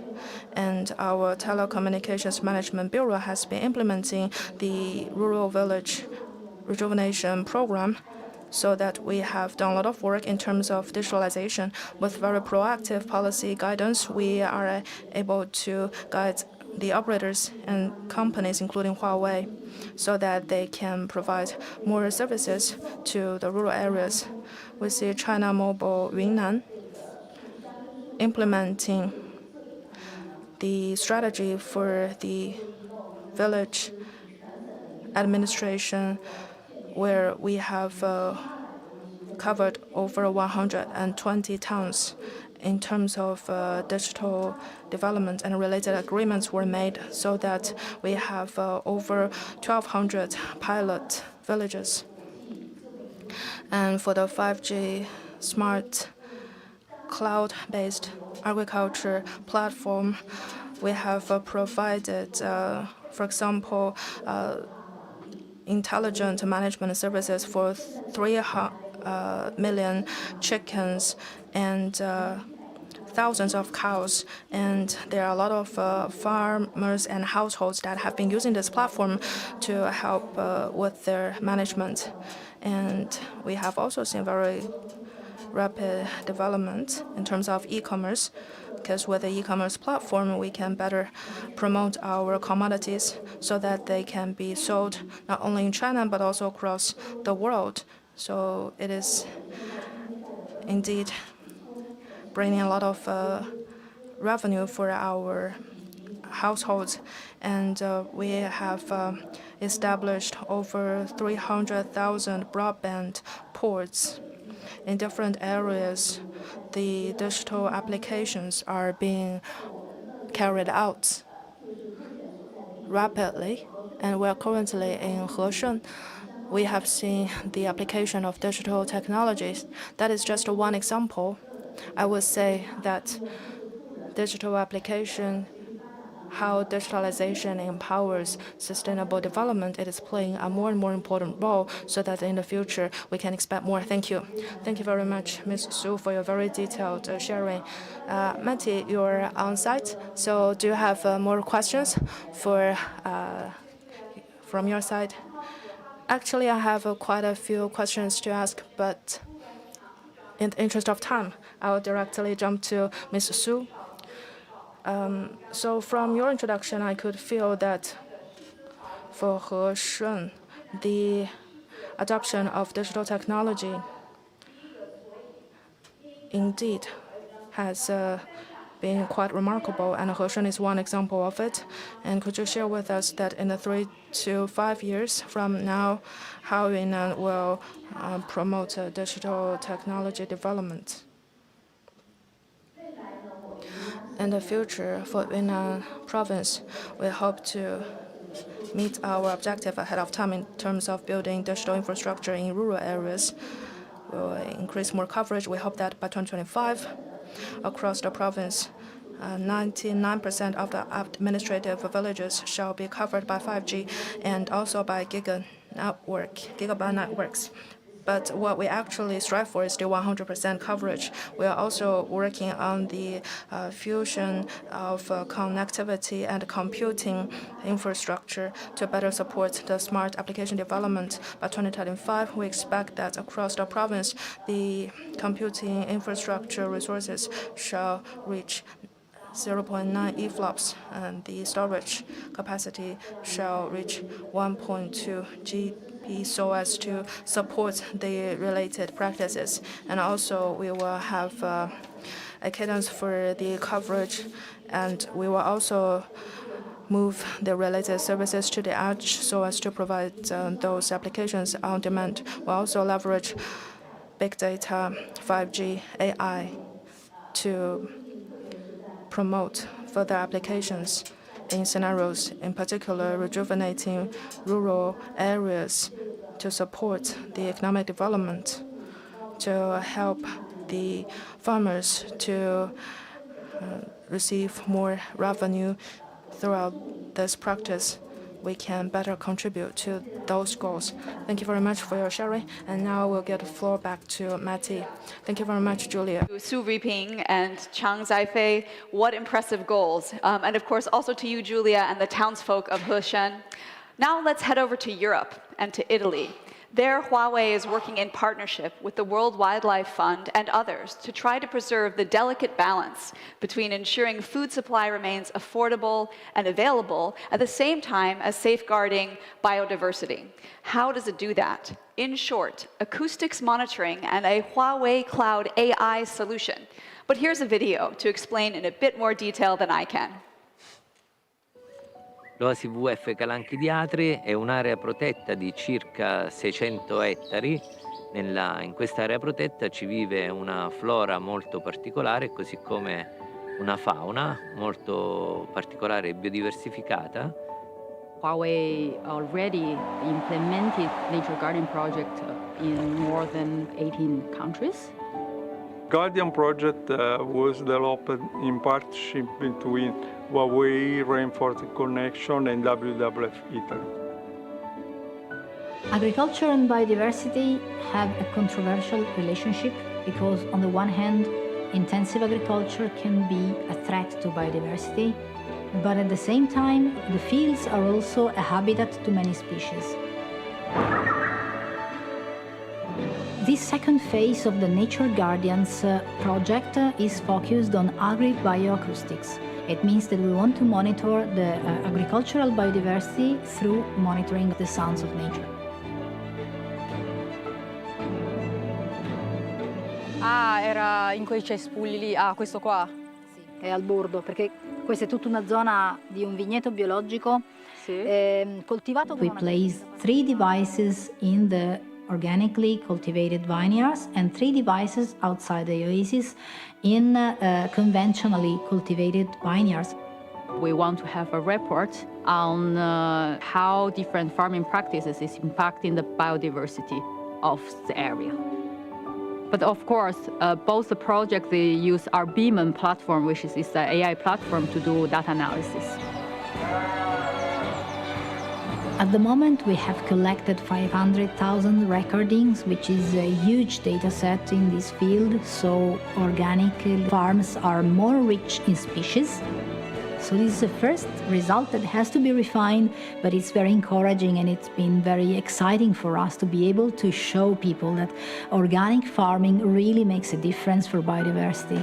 And our Telecommunications Management Bureau has been implementing the Rural Village Rejuvenation Program, so that we have done a lot of work in terms of digitalization. With very proactive policy guidance, we are able to guide the operators and companies, including Huawei, so that they can provide more services to the rural areas. We see China Mobile Yunnan implementing the strategy for the village administration, where we have covered over 120 towns in terms of digital development, and related agreements were made, so that we have over 1,200 pilot villages. And for the 5G smart cloud-based agriculture platform, we have provided, for example, intelligent management services for 3 million chickens and thousands of cows. And there are a lot of farmers and households that have been using this platform to help with their management. And we have also seen very rapid development in terms of e-commerce, because with the e-commerce platform, we can better promote our commodities so that they can be sold not only in China but also across the world. So it is indeed bringing a lot of revenue for our households. And we have established over 300,000 broadband ports. In different areas, the digital applications are being carried out rapidly, and we are currently in Heshun. We have seen the application of digital technologies. That is just one example. I would say that digital application, how digitalization empowers sustainable development, it is playing a more and more important role, so that in the future we can expect more. Thank you. Thank you very much, Ms. Su, for your very detailed sharing. Matty, you're on site, so do you have more questions for from your side. Actually, I have quite a few questions to ask, but in the interest of time, I will directly jump to Ms. Su. So from your introduction, I could feel that for Heshun, the adoption of digital technology indeed has been quite remarkable, and Heshun is one example of it. And could you share with us that in the 3 to 5 years from now, how Yunnan will promote digital technology development? In the future, for Yunnan province, we hope to meet our objective ahead of time in terms of building digital infrastructure in rural areas. We'll increase more coverage. We hope that by 2025, across the province, 99% of the administrative villages shall be covered by 5G and also by gigabyte networks. But what we actually strive for is the 100% coverage. We are also working on the fusion of connectivity and computing infrastructure to better support the smart application development. By 2025, we expect that across the province, the computing infrastructure resources shall reach 0.9 EFLOPS, and the storage capacity shall reach 1.2 GB so as to support the related practices. And also, we will have a cadence for the coverage, and we will also move the related services to the edge so as to provide those applications on demand. We'll also leverage big data, 5G, AI to promote further applications in scenarios, in particular rejuvenating rural areas to support the economic development, to help the farmers to receive more revenue. Throughout this practice, we can better contribute to those goals. Thank you very much for your sharing. And now we'll get the floor back to Matty. Thank you very much, Julia. Su Riping and Chang Zaifei, what impressive goals. And of course, also to you, Julia, and the townsfolk of Heshun. Now let's head over to Europe and to Italy. There, Huawei is working in partnership with the World Wildlife Fund and others to try to preserve the delicate balance between ensuring food supply remains affordable and available at the same time as safeguarding biodiversity. How does it do that? In short, acoustics monitoring and a Huawei Cloud AI solution. But here's a video to explain in a bit more detail than I can. L'oasi VF Calanchi di Atri è un'area protetta di circa 600 ettari. In questa area protetta ci vive una flora molto particolare, così come una fauna molto particolare e biodiversificata. Huawei already implemented Nature Garden project in more than 18 countries. Guardian project was developed in partnership between Huawei, Rainforest Connection and WWF Italy. Agriculture and biodiversity have a controversial relationship because on the one hand, intensive agriculture can be a threat to biodiversity, but at the same time, the fields are also a habitat to many species. This second phase of the Nature Guardians project is focused on agri-bioacoustics. It means that we want to monitor the agricultural biodiversity through monitoring the sounds of nature. Ah, era in quei cespugli lì. Ah, questo qua? Sì, è al bordo, perché questa è tutta una zona di un vigneto biologico coltivato con una... We place 3 devices in the organically cultivated vineyards and 3 devices outside the oasis in conventionally cultivated vineyards. We want to have a report on how different farming practices is impacting the biodiversity of the area. But of course, both the projects they use our Beeman platform, which is the AI platform to do data analysis. At the moment, we have collected 500,000 recordings, which is a huge data set in this field, so organic farms are more rich in species. So this is the first result that has to be refined, but it's very encouraging, and it's been very exciting for us to be able to show people that organic farming really makes a difference for biodiversity.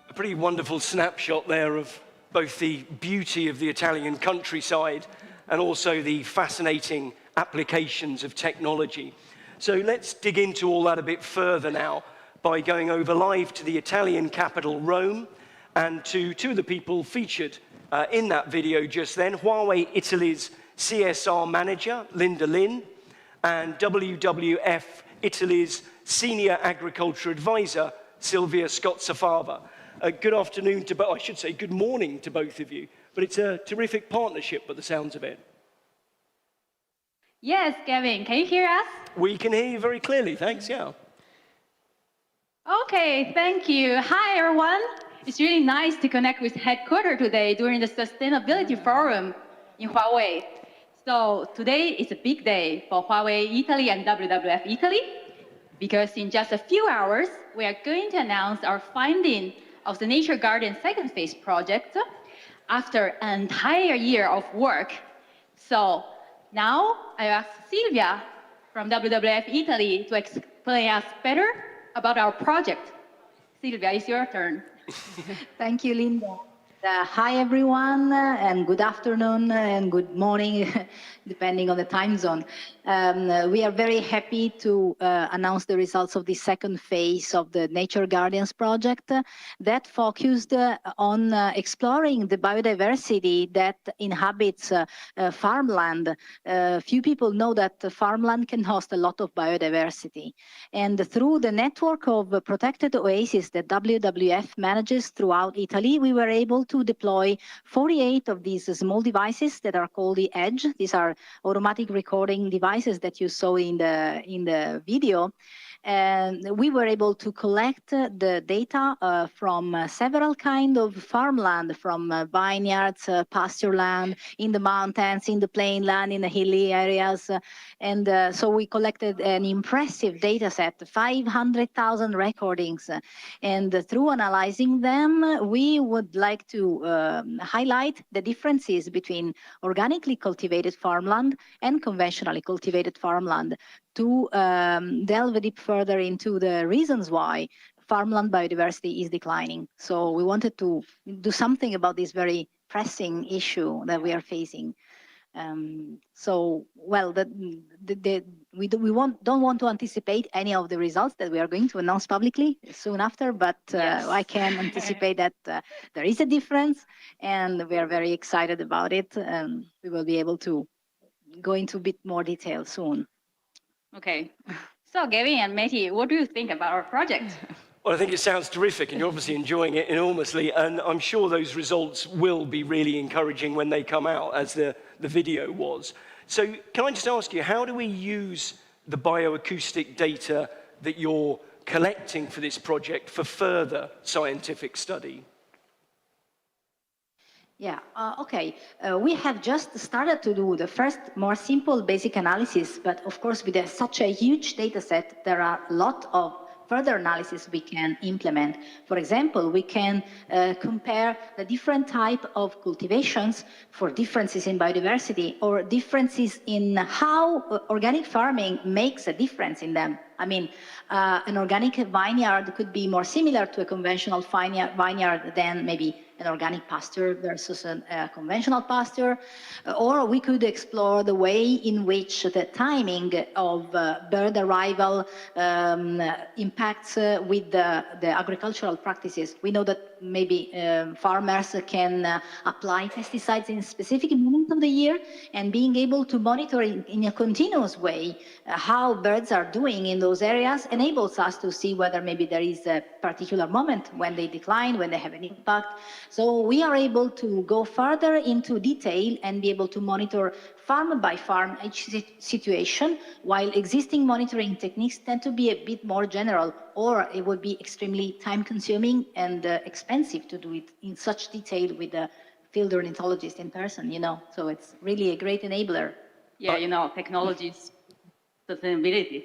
A pretty wonderful snapshot there of both the beauty of the Italian countryside and also the fascinating applications of technology. So let's dig into all that a bit further now by going over live to the Italian capital, Rome, and to two of the people featured in that video just then, Huawei Italy's CSR manager, Linda Lin, and WWF Italy's senior agriculture advisor, Silvia Scozzafava. Good afternoon to both, I should say good morning to both of you, but it's a terrific partnership by the sounds of it. Yes, Gavin, can you hear us? We can hear you very clearly, thanks, yeah. Okay, thank you. Hi, everyone. It's really nice to connect with headquarters today during the Sustainability Forum in Huawei. So today is a big day for Huawei Italy and WWF Italy, because in just a few hours, we are going to announce our finding of the Nature Garden second phase project after an entire year of work. So now I ask Silvia from WWF Italy to explain us better about our project. Silvia, it's your turn. Thank you, Linda. Hi, everyone, and good afternoon and good morning, depending on the time zone. We are very happy to announce the results of the second phase of the Nature Guardians project that focused on exploring the biodiversity that inhabits farmland. Few people know that farmland can host a lot of biodiversity. And through the network of protected oases that WWF manages throughout Italy, we were able to deploy 48 of these small devices that are called the Edge. These are automatic recording devices that you saw in the video. And we were able to collect the data from several kinds of farmland, from vineyards, pasture land, in the mountains, in the plain land, in the hilly areas. And so we collected an impressive data set, 500,000 recordings. And through analyzing them, we would like to highlight the differences between organically cultivated farmland and conventionally cultivated farmland, to delve a bit further into the reasons why farmland biodiversity is declining. So we wanted to do something about this very pressing issue that we are facing. Well, we don't want to anticipate any of the results that we are going to announce publicly soon after, but yes. I can anticipate that there is a difference, and we are very excited about it, and we will be able to go into a bit more detail soon. Okay, so Gavin and Matty, what do you think about our project? Well, I think it sounds terrific, and you're obviously enjoying it enormously, and I'm sure those results will be really encouraging when they come out, as the video was. So can I just ask you, how do we use the bioacoustic data that you're collecting for this project for further scientific study? Yeah, okay. We have just started to do the first more simple basic analysis, but of course with such a huge data set, there are a lot of further analysis we can implement. For example, we can compare the different type of cultivations for differences in biodiversity, or differences in how organic farming makes a difference in them. I mean, an organic vineyard could be more similar to a conventional vineyard than maybe an organic pasture versus a conventional pasture. Or we could explore the way in which the timing of bird arrival impacts with the agricultural practices. We know that maybe farmers can apply pesticides in specific moments of the year, and being able to monitor in a continuous way how birds are doing in those areas enables us to see whether maybe there is a particular moment when they decline, when they have an impact. So we are able to go further into detail and be able to monitor farm by farm each situation, while existing monitoring techniques tend to be a bit more general, or it would be extremely time-consuming and expensive to do it in such detail with a field ornithologist in person, you know. So it's really a great enabler. Yeah, you know, technologies, sustainability.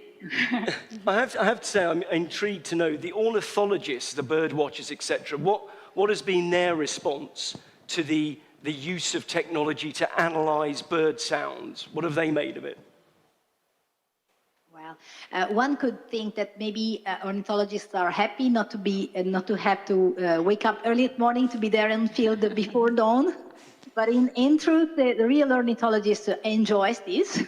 I have to say, I'm intrigued to know the ornithologists, the bird watchers, etc. What has been their response to the use of technology to analyze bird sounds? What have they made of it? Well, one could think that maybe ornithologists are happy not to have to wake up early in the morning to be there in the field before dawn. But in truth, the real ornithologist enjoys this.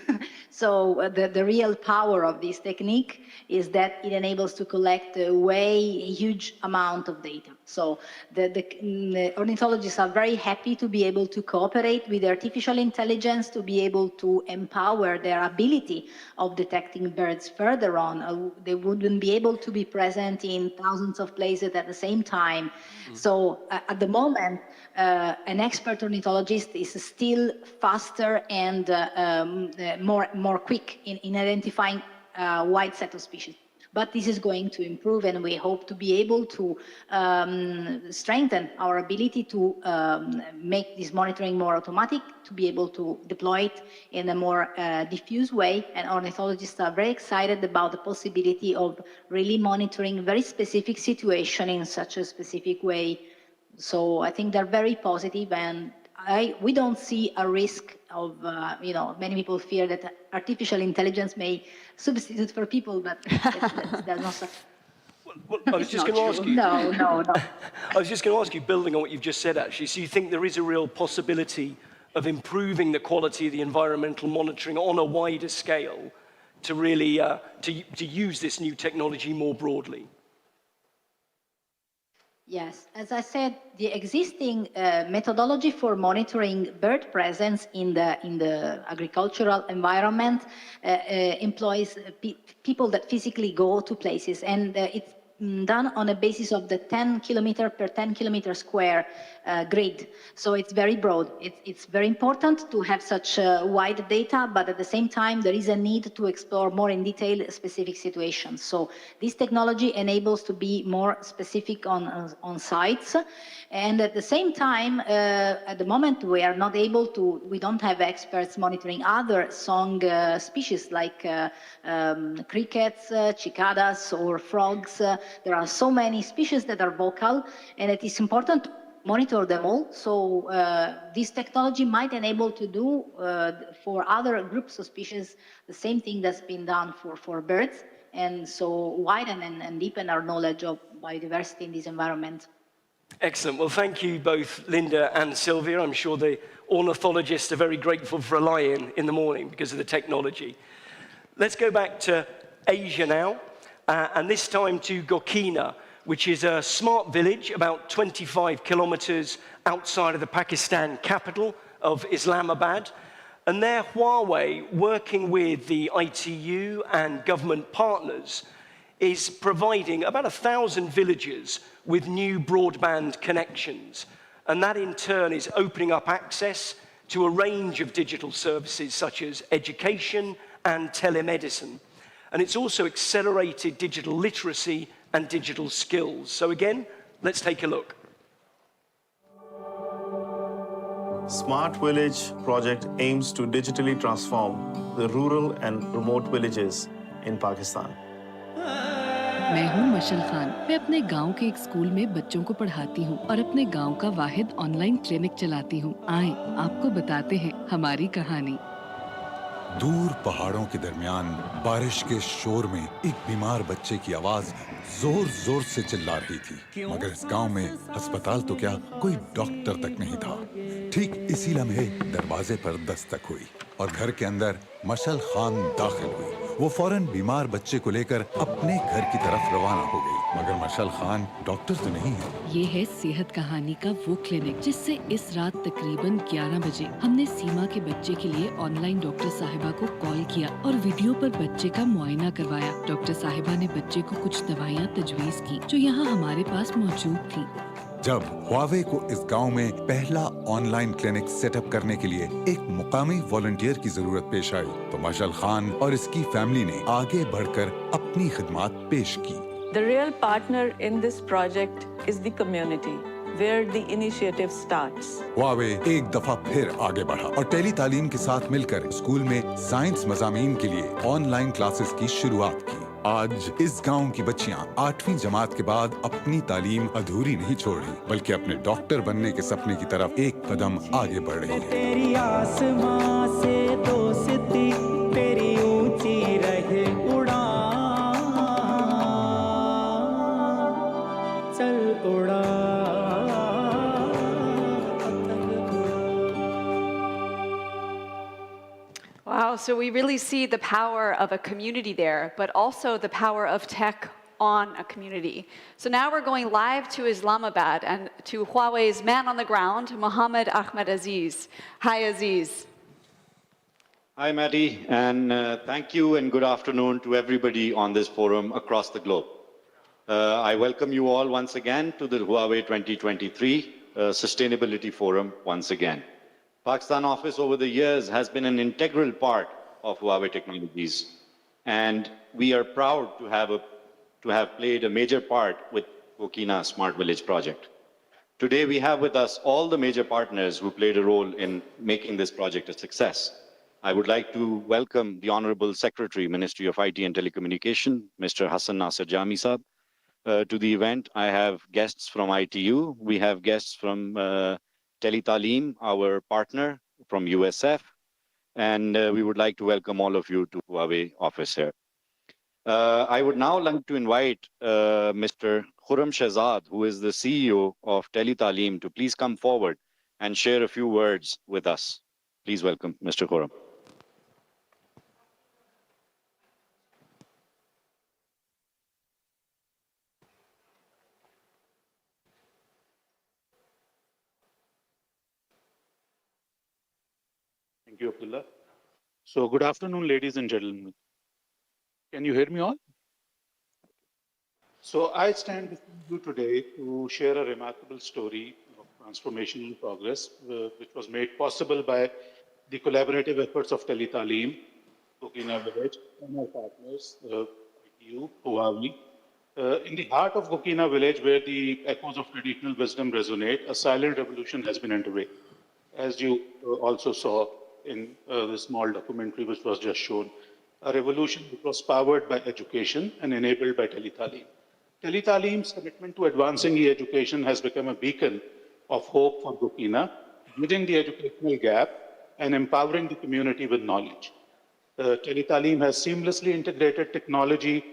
So the real power of this technique is that it enables to collect a huge amount of data. So the ornithologists are very happy to be able to cooperate with artificial intelligence, to be able to empower their ability of detecting birds further on. They wouldn't be able to be present in thousands of places at the same time. So at the moment, an expert ornithologist is still faster and more quick in identifying a wide set of species. But this is going to improve, and we hope to be able to strengthen our ability to make this monitoring more automatic, to be able to deploy it in a more diffuse way. And ornithologists are very excited about the possibility of really monitoring very specific situation in such a specific way. So I think they're very positive, and we don't see a risk of, many people fear that artificial intelligence may substitute for people, but that's not so. Well, I was just going to ask you. No. I was just going to ask you, building on what you've just said, actually. So you think there is a real possibility of improving the quality of the environmental monitoring on a wider scale to really to use this new technology more broadly? Yes, as I said, the existing methodology for monitoring bird presence in the agricultural environment employs people that physically go to places, and it's done on a basis of the 10 kilometer per 10 kilometer square grid. So it's very broad. It's very important to have such wide data, but at the same time, there is a need to explore more in detail specific situations. So this technology enables to be more specific on sites. And at the same time, at the moment, we are not able to, we don't have experts monitoring other song species like crickets, cicadas, or frogs. There are so many species that are vocal, and it is important to monitor them all. So this technology might enable to do for other groups of species the same thing that's been done for birds, and so widen and deepen our knowledge of biodiversity in this environment. Excellent. Well, thank you both, Linda and Sylvia. I'm sure the ornithologists are very grateful for a lie-in in the morning because of the technology. Let's go back to Asia now, and this time to Gokina, which is a smart village about 25 kilometers outside of the Pakistan capital of Islamabad. And there, Huawei, working with the ITU and government partners, is providing about 1,000 villagers with new broadband connections. And that in turn is opening up access to a range of digital services such as education and telemedicine. And it's also accelerated digital literacy and digital skills. So again, let's take a look. Smart Village project aims to digitally transform the rural and remote villages in Pakistan. मैं हूं मशल खान। मैं अपने गांव के एक school में बच्चों को पढ़ाती हूं और अपने गांव का वाहिद ऑनलाइन क्लिनिक चलाती हूं। आए आपको बताते हैं हमारी कहानी। दूर पहाड़ों के दरमियान बारिश के शोर में एक बीमार बच्चे की आवाज जोर जोर से चिल्ला रही थी, मगर इस गांव में अस्पताल तो क्या कोई डॉक्टर तक नहीं था। ठीक इसी लम्हे दरवाजे पर दस्तक हुई और घर के अंदर मशल खान दाखिल हुई। वो फौरन बीमार बच्चे को लेकर अपने घर की तरफ रवाना हो गई, मगर मशल खान डॉक्टर तो नहीं है। ये है सेहत कहानी का वो क्लिनिक जिससे इस रात तकरीबन 11 बजे हमने सीमा के बच्चे के लिए ऑनलाइन डॉक्टर साहिबा को कॉल किया और वीडियो पर बच्चे का मुआयना करवाया। डॉक्टर साहिबा ने बच्चे को कुछ दवाइयाँ तजवीज की जो यहाँ हमारे पास मौजूद थी। जब Huawei को इस गांव में पहला ऑनलाइन क्लिनिक सेटअप करने के लिए एक मुकामी वॉलंटियर की जरूरत पेश आई, तो मशल खान और इसकी फैमिली ने आगे बढ़कर अपनी खिदमत पेश की। The real partner in this project is the community. where the initiative starts. Huawei एक दफा फिर आगे बढ़ा और टेली तालीम के साथ मिलकर स्कूल में साइंस मज़ामीन के लिए ऑनलाइन क्लासेस की शुरुआत की। आज इस गांव की बच्चियां 8वीं जमात के बाद अपनी तालीम अधूरी नहीं छोड़ रही, बल्कि अपने डॉक्टर बनने के सपने की तरफ एक कदम आगे बढ़ रही है। तेरी आसमां से दोस्ती, तेरी ऊंची रहे उड़ान, चल उड़ा। Wow, so we really see the power of a community there, but also the power of tech on a community. So now we're going live to Islamabad and to Huawei's man on the ground, Mohammed Ahmed Aziz. Hi, Aziz. Hi, Maddie, and thank you and good afternoon to everybody on this forum across the globe. I welcome you all once again to the Huawei 2023 Sustainability Forum once again. Pakistan office over the years has been an integral part of Huawei Technologies, and we are proud to have played a major part with Gokina Smart Village project. Today we have with us all the major partners who played a role in making this project a success. I would like to welcome the Honorable Secretary, Ministry of IT and Telecommunication, Mr. Hassan Nasser Jami Saab, to the event. I have guests from ITU. We have guests from Teletalim, our partner from USF, and we would like to welcome all of you to Huawei office here. I would now like to invite Mr. Khurram Shahzad, who is the CEO of Teletalim, to please come forward and share a few words with us. Please welcome Mr. Khurram. Thank you, Abdullah. So good afternoon, ladies and gentlemen. Can you hear me all? So I stand before you today to share a remarkable story of transformation in progress, which was made possible by the collaborative efforts of Teletalim, Gokina Village, and our partners, ITU, Huawei. In the heart of Gokina Village, where the echoes of traditional wisdom resonate, a silent revolution has been underway, as you also saw in the small documentary which was just shown, a revolution which was powered by education and enabled by Teletalim. Teletalim's commitment to advancing e-education has become a beacon of hope for Gokina, bridging the educational gap and empowering the community with knowledge. Teletalim has seamlessly integrated technology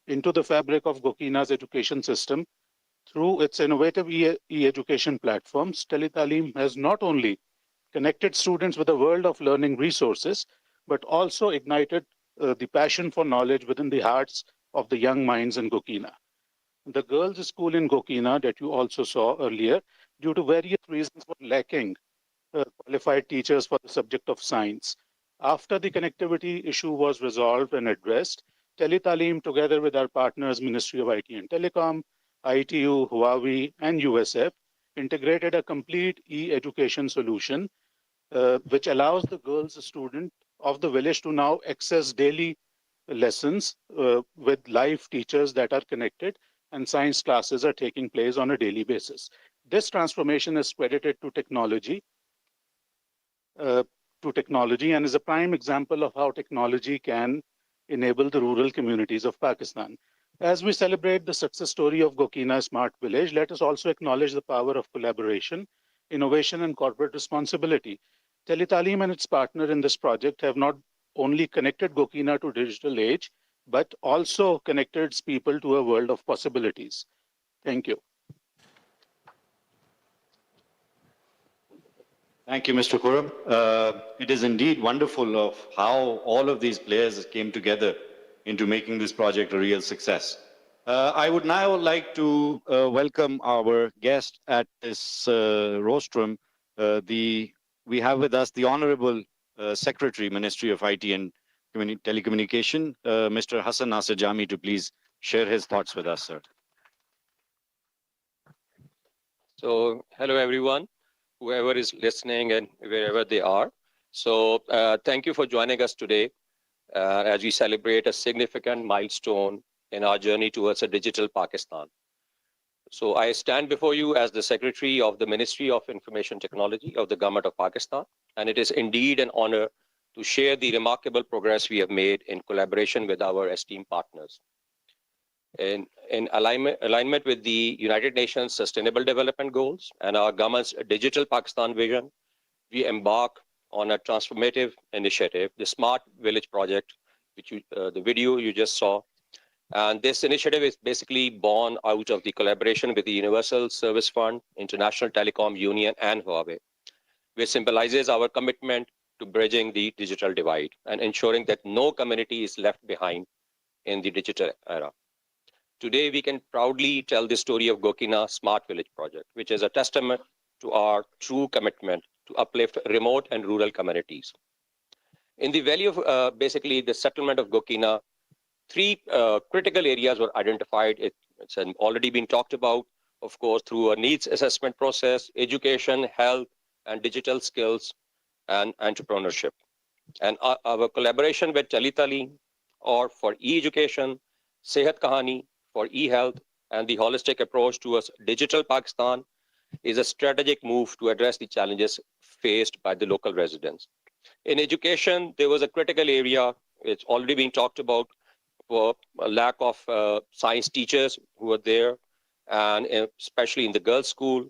into the fabric of Gokina's education system. Through its innovative e-education platforms, Teletalim has not only connected students with a world of learning resources, but also ignited the passion for knowledge within the hearts of the young minds in Gokina. The girls' school in Gokina that you also saw earlier, due to various reasons, were lacking qualified teachers for the subject of science. After the connectivity issue was resolved and addressed, Teletalim, together with our partners, Ministry of IT and Telecom, ITU, Huawei, and USF, integrated a complete e-education solution which allows the girls student of the village to now access daily lessons with live teachers that are connected, and science classes are taking place on a daily basis. This transformation is credited to technology and is a prime example of how technology can enable the rural communities of Pakistan. As we celebrate the success story of Gokina Smart Village, let us also acknowledge the power of collaboration, innovation, and corporate responsibility. Teletalim and its partner in this project have not only connected Gokina to digital age, but also connected its people to a world of possibilities. Thank you. Thank you, Mr. Khurram. It is indeed wonderful of how all of these players came together into making this project a real success. I would now like to welcome our guest at this rostrum. We have with us the Honorable Secretary, Ministry of IT and Telecommunication, Mr. Hassan Nasser Jami, to please share his thoughts with us, sir. So, hello everyone, whoever is listening and wherever they are. So, thank you for joining us today as we celebrate a significant milestone in our journey towards a digital Pakistan. So I stand before you as the Secretary of the Ministry of Information Technology of the Government of Pakistan, and it is indeed an honor to share the remarkable progress we have made in collaboration with our esteemed partners. In alignment with the United Nations Sustainable Development Goals and our government's Digital Pakistan vision, we embark on a transformative initiative, the Smart Village Project, which the video you just saw. And this initiative is basically born out of the collaboration with the Universal Service Fund, International Telecom Union, and Huawei, which symbolizes our commitment to bridging the digital divide and ensuring that no community is left behind in the digital era. Today, we can proudly tell the story of Gokina Smart Village Project, which is a testament to our true commitment to uplift remote and rural communities. In the valley of basically the settlement of Gokina, three critical areas were identified. It's already been talked about, of course, through a needs assessment process, education, health, and digital skills, and entrepreneurship. And our collaboration with Talitalim, or for e-education, Sehat Kahani for e-health, and the holistic approach towards digital Pakistan is a strategic move to address the challenges faced by the local residents. In education, there was a critical area, it's already been talked about, for a lack of science teachers who were there, and especially in the girls' school.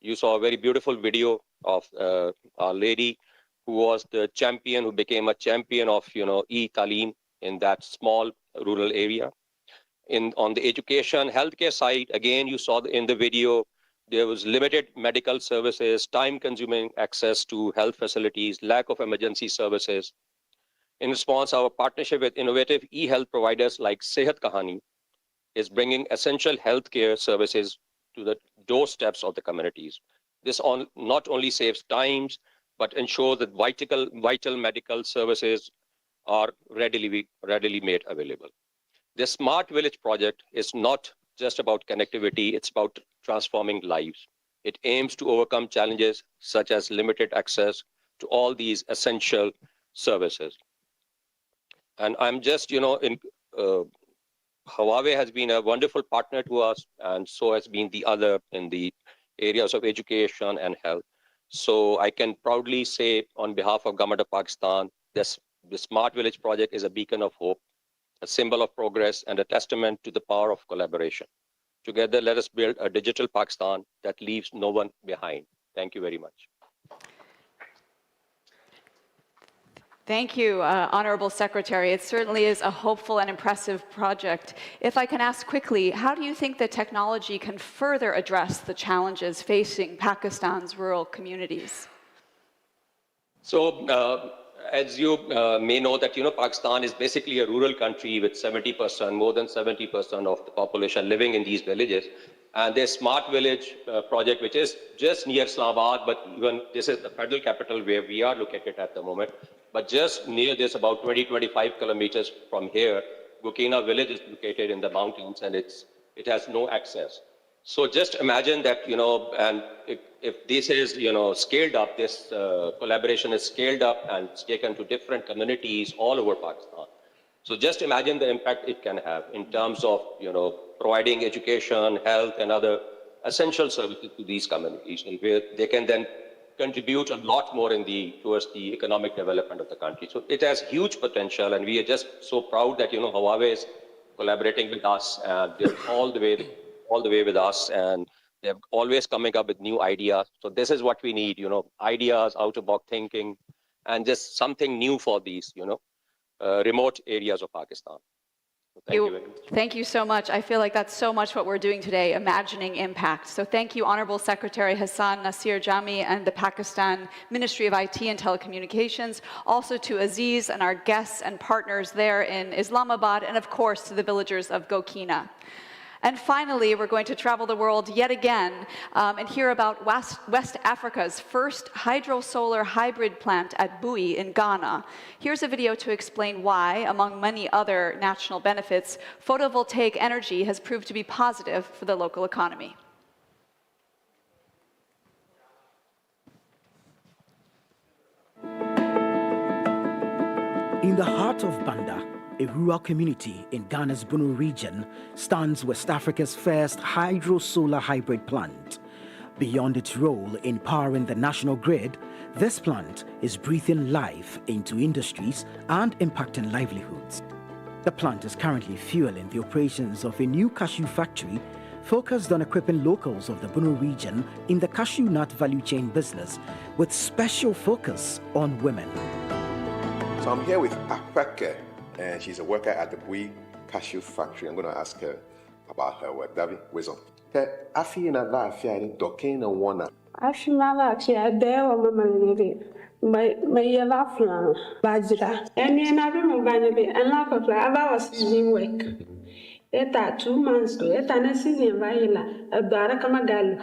You saw a very beautiful video of our lady who was the champion, who became a champion of e-Talim in that small rural area. On the education, healthcare side, again, you saw in the video, there was limited medical services, time-consuming access to health facilities, lack of emergency services. In response, our partnership with innovative e-health providers like Sehat Kahani is bringing essential healthcare services to the doorsteps of the communities. This not only saves times, but ensures that vital medical services are readily made available. The Smart Village project is not just about connectivity, it's about transforming lives. It aims to overcome challenges such as limited access to all these essential services. And I'm just, Huawei has been a wonderful partner to us, and so has been the other in the areas of education and health. So I can proudly say on behalf of Government of Pakistan, the Smart Village project is a beacon of hope, a symbol of progress, and a testament to the power of collaboration. Together, let us build a digital Pakistan that leaves no one behind. Thank you very much. Thank you, Honorable Secretary. It certainly is a hopeful and impressive project. If I can ask quickly, how do you think that technology can further address the challenges facing Pakistan's rural communities? So, as you may know that, Pakistan is basically a rural country with 70%, more than 70% of the population living in these villages. And there's Smart Village project, which is just near Islamabad, but even this is the federal capital where we are located at the moment. But just near this, about 20-25 kilometers from here, Gokina village is located in the mountains, and it has no access. So just imagine that, and if this is, scaled up, this collaboration is scaled up and taken to different communities all over Pakistan. So just imagine the impact it can have in terms of, providing education, health, and other essential services to these communities, and where they can then contribute a lot more towards the economic development of the country. So it has huge potential, and we are just so proud that, Huawei is collaborating with us, and they're all the way with us, and they're always coming up with new ideas. So this is what we need, ideas, out-of-box thinking, and just something new for these, remote areas of Pakistan. So thank you very much. Thank you so much. I feel like that's so much what we're doing today, imagining impact. So thank you, Honorable Secretary Hassan Nasir Jami and the Pakistan Ministry of IT and Telecommunications, also to Aziz and our guests and partners there in Islamabad, and of course to the villagers of Gokina. And finally, we're going to travel the world yet again and hear about West Africa's first hydro-solar hybrid plant at Bui in Ghana. Here's a video to explain why, among many other national benefits, photovoltaic energy has proved to be positive for the local economy. In the heart of Banda, a rural community in Ghana's Bunu region, stands West Africa's first hydro-solar hybrid plant. Beyond its role in powering the national grid, this plant is breathing life into industries and impacting livelihoods. The plant is currently fueling the operations of a new cashew factory focused on equipping locals of the Bunu region in the cashew nut value chain business with special focus on women. So I'm here with Apeke, and she's a worker at the Bui cashew factory. I'm going to ask her about her work. David, wisdom. Afi na la afi ani dokin na wana. Afi na la afi ade o mama ni ma ye la flan bajira. Eni na bi mo banya bi en la ko aba was season work. Eta 2 months to eta na season ba yela adara kama gal.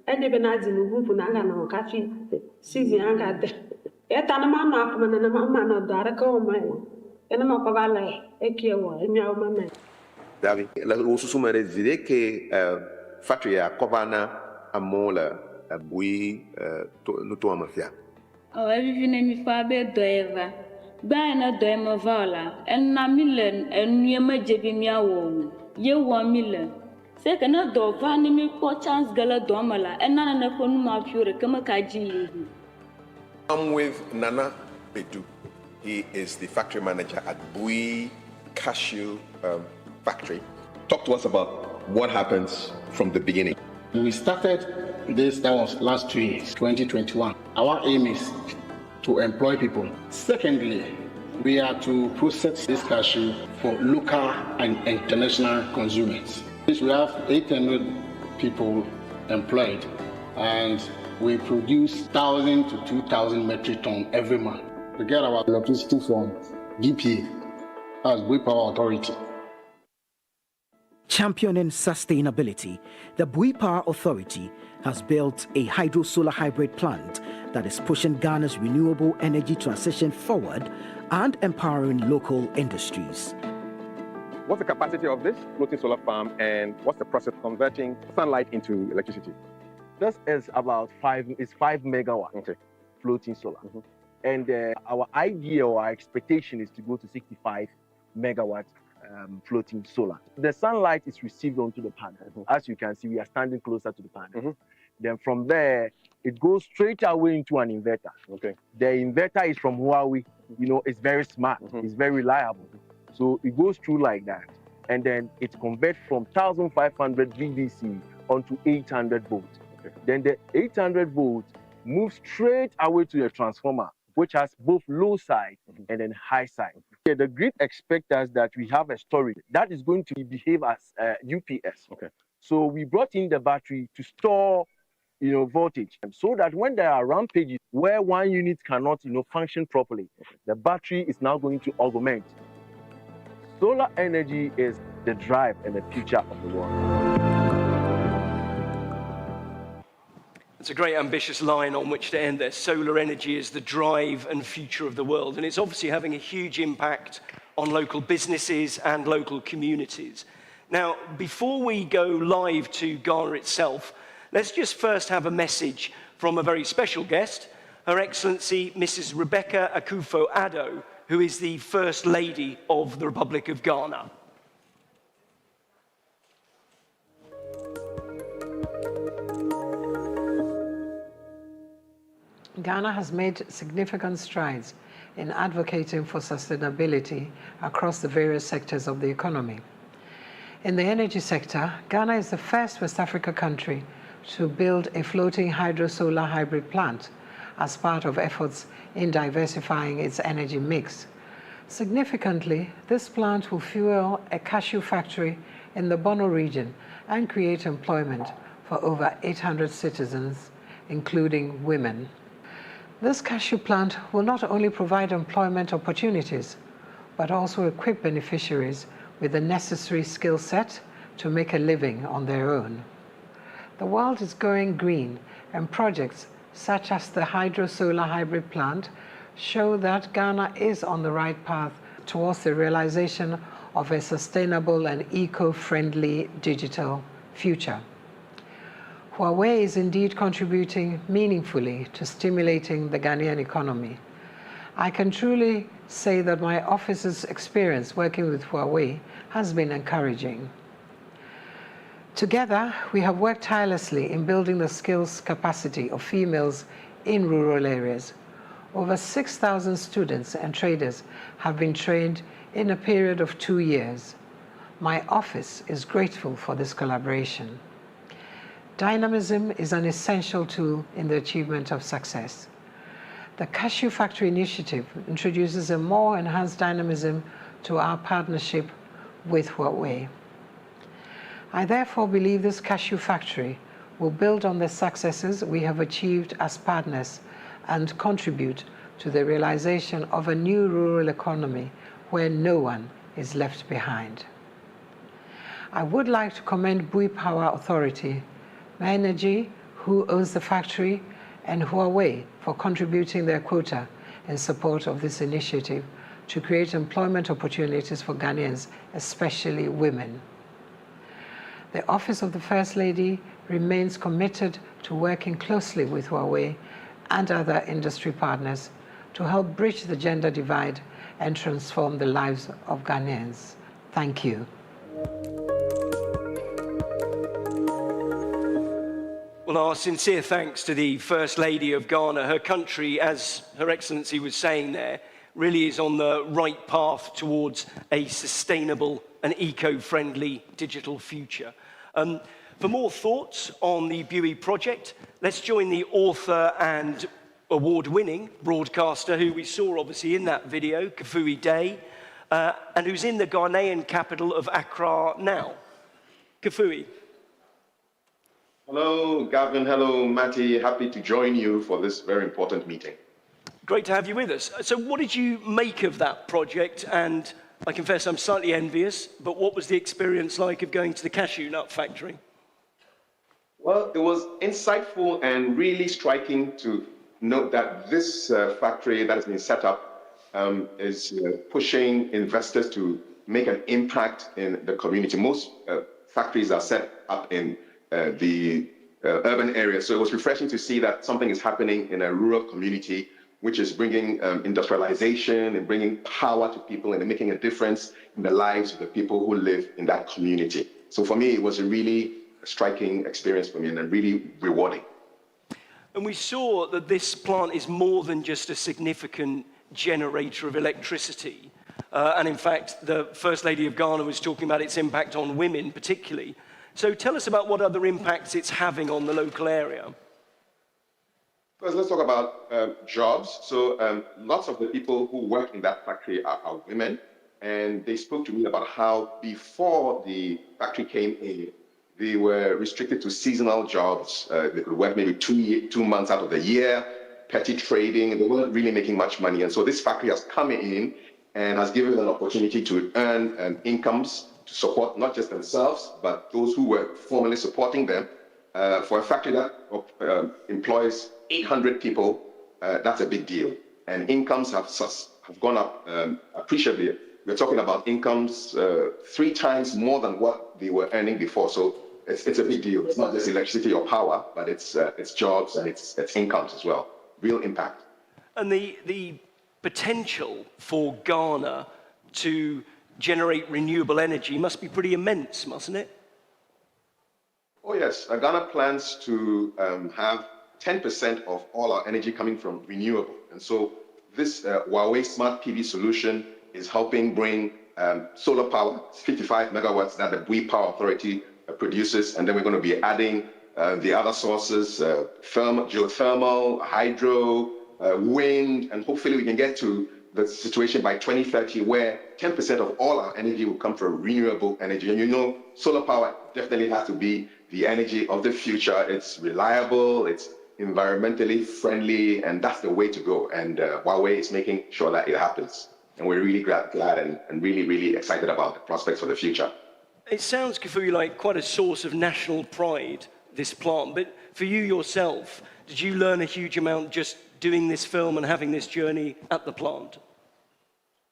Ede be na di no group na ga na kafi season anga de. Eta na mama ko na mama na adara ko ma. Ena ma ko bala e ke wo emi o mama. David, la ususu me dire que factory a kovana amola Bui no to amafia. Oh, everything mi fa be doeva. Ba na doema vala. En na milen en yema jebi mi awo. Ye 1 million. Se kana do va ni mi ko chance gala do mala. En na na ko nu ma pure kama ka ji. I'm with Nana Bedu. He is the factory manager at Bui Cashew factory. Talk to us about what happens from the beginning. We started this, that was last 2 years, 2021. Our aim is to employ people. Secondly, we are to process this cashew for local and international consumers. We have 800 people employed, and we produce 1,000 to 2,000 metric tons every month. We get our electricity from DPA, as Bui Power Authority. Championing sustainability, the Bui Power Authority has built a hydro-solar hybrid plant that is pushing Ghana's renewable energy transition forward and empowering local industries. What's the capacity of this floating solar farm, and what's the process of converting sunlight into electricity? This is about 5 megawatts floating solar. And our idea or our expectation is to go to 65 megawatts floating solar. The sunlight is received onto the panel. As you can see, we are standing closer to the panel. Then from there, it goes straight away into an inverter. The inverter is from Huawei. You know, it's very smart. It's very reliable. So it goes through like that. And then it converts from 1,500 VDC onto 800 volts. Then the 800 volts moves straight away to the transformer, which has both low side and then high side. The grid expects us that we have a storage that is going to behave as UPS. So we brought in the battery to store, voltage, so that when there are rampages where one unit cannot, function properly, the battery is now going to augment. Solar energy is the drive and the future of the world. It's a great ambitious line on which to end there. Solar energy is the drive and future of the world, and it's obviously having a huge impact on local businesses and local communities. Now, before we go live to Ghana itself, let's just first have a message from a very special guest, Her Excellency Mrs. Rebecca Akufo-Addo, who is the First Lady of the Republic of Ghana. Ghana has made significant strides in advocating for sustainability across the various sectors of the economy. In the energy sector, Ghana is the first West Africa country to build a floating hydro-solar hybrid plant as part of efforts in diversifying its energy mix. Significantly, this plant will fuel a cashew factory in the Bono region and create employment for over 800 citizens, including women. This cashew plant will not only provide employment opportunities, but also equip beneficiaries with the necessary skill set to make a living on their own. The world is going green, and projects such as the hydro-solar hybrid plant show that Ghana is on the right path towards the realization of a sustainable and eco-friendly digital future. Huawei is indeed contributing meaningfully to stimulating the Ghanaian economy. I can truly say that my office's experience working with Huawei has been encouraging. Together, we have worked tirelessly in building the skills capacity of females in rural areas. Over 6,000 students and traders have been trained in a period of 2 years. My office is grateful for this collaboration. Dynamism is an essential tool in the achievement of success. The Cashew Factory initiative introduces a more enhanced dynamism to our partnership with Huawei. I therefore believe this Cashew Factory will build on the successes we have achieved as partners and contribute to the realization of a new rural economy where no one is left behind. I would like to commend Bui Power Authority, Energy, who owns the factory, and Huawei for contributing their quota in support of this initiative to create employment opportunities for Ghanaians, especially women. The Office of the First Lady remains committed to working closely with Huawei and other industry partners to help bridge the gender divide and transform the lives of Ghanaians. Thank you. Well, our sincere thanks to the First Lady of Ghana. Her country, as Her Excellency was saying there, really is on the right path towards a sustainable and eco-friendly digital future. For more thoughts on the BUI project, let's join the author and award-winning broadcaster who we saw obviously in that video, Kafui Day, and who's in the Ghanaian capital of Accra now. Kafui. Hello, Gavin. Hello, Matty. Happy to join you for this very important meeting. Great to have you with us. So what did you make of that project? And I confess I'm slightly envious, but what was the experience like of going to the cashew nut factory? Well, it was insightful and really striking to note that this factory that has been set up is pushing investors to make an impact in the community. Most factories are set up in the urban area, so it was refreshing to see that something is happening in a rural community, which is bringing industrialization and bringing power to people and making a difference in the lives of the people who live in that community. So for me, it was a really striking experience for me and really rewarding. And we saw that this plant is more than just a significant generator of electricity. And in fact, the First Lady of Ghana was talking about its impact on women particularly. So tell us about what other impacts it's having on the local area. First, let's talk about jobs. So lots of the people who work in that factory are women. And they spoke to me about how before the factory came in, they were restricted to seasonal jobs. They could work maybe 2 months out of the year, petty trading, and they weren't really making much money. And so this factory has come in and has given them an opportunity to earn incomes to support not just themselves, but those who were formerly supporting them. For a factory that employs 800 people, that's a big deal. And incomes have gone up appreciably. We're talking about incomes 3 times more than what they were earning before. So it's a big deal. It's not just electricity or power, but it's jobs and it's incomes as well. Real impact. And the potential for Ghana to generate renewable energy must be pretty immense, mustn't it? Oh yes, Ghana plans to have 10% of all our energy coming from renewable. And so this Huawei Smart PV solution is helping bring solar power, 55 megawatts that the Bui Power Authority produces. And then we're going to be adding the other sources, geothermal, hydro, wind, and hopefully we can get to the situation by 2030 where 10% of all our energy will come from renewable energy. And you know, solar power definitely has to be the energy of the future. It's reliable, it's environmentally friendly, and that's the way to go. And Huawei is making sure that it happens. And we're really glad and really, really excited about the prospects for the future. It sounds, Kafui, like quite a source of national pride, this plant. But for you yourself, did you learn a huge amount just doing this film and having this journey at the plant?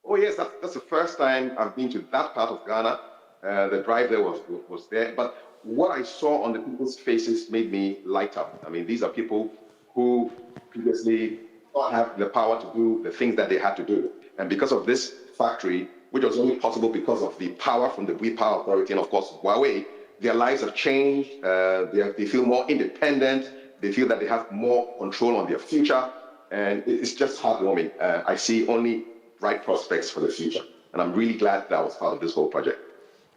Oh yes, that's the first time I've been to that part of Ghana. The drive there was there. But what I saw on the people's faces made me light up. I mean, these are people who previously not have the power to do the things that they had to do. And because of this factory, which was only possible because of the power from the We Power Authority and, of course, Huawei, their lives have changed. They feel more independent. They feel that they have more control on their future. And it's just heartwarming. I see only bright prospects for the future. And I'm really glad that I was part of this whole project.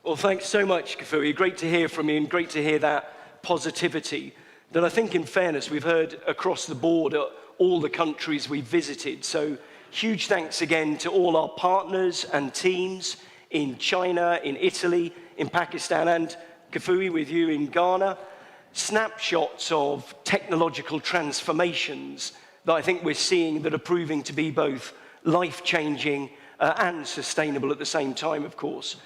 Well, thanks so much, Kafui. Great to hear from you and great to hear that positivity that I think, in fairness, we've heard across the board at all the countries we've visited. So huge thanks again to all our partners and teams in China, in Italy, in Pakistan, and Kafui with you in Ghana. Snapshots of technological transformations that I think we're seeing that are proving to be both life-changing and sustainable at the same time, of course.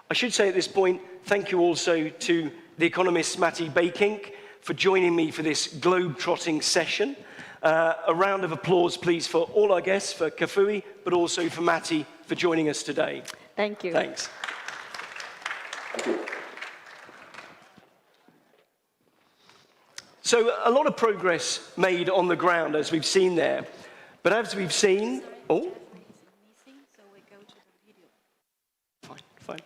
I should say at this point, thank you also to the economist Matti Bakink for joining me for this globe-trotting session. A round of applause, please, for all our guests, for Kafui, but also for Matti for joining us today. Thank you. Thanks. So a lot of progress made on the ground, as we've seen there. But as we've seen, Fine.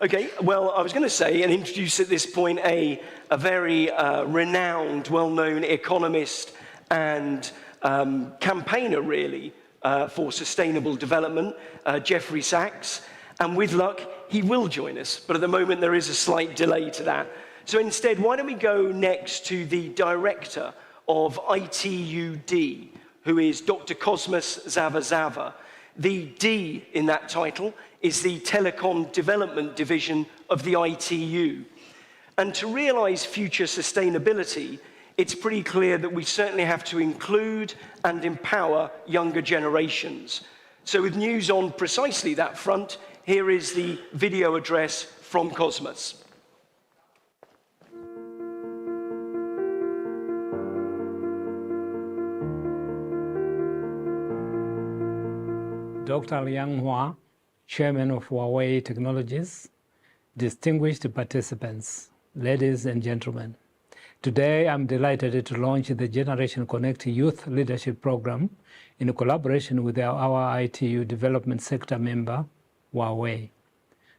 Okay, well, I was going to say and introduce at this point a very renowned, well-known economist and campaigner, really, for sustainable development, Jeffrey Sachs. And with luck, he will join us. But at the moment, there is a slight delay to that. So instead, why don't we go next to the director of ITUD, who is Dr. Cosmas Zavazava. The D in that title is the Telecom Development Division of the ITU. And to realize future sustainability, it's pretty clear that we certainly have to include and empower younger generations. So with news on precisely that front, here is the video address from Cosmas. Dr. Liang Hua, Chairman of Huawei Technologies, distinguished participants, ladies and gentlemen. Today, I'm delighted to launch the Generation Connect Youth Leadership Program in collaboration with our ITU development sector member, Huawei.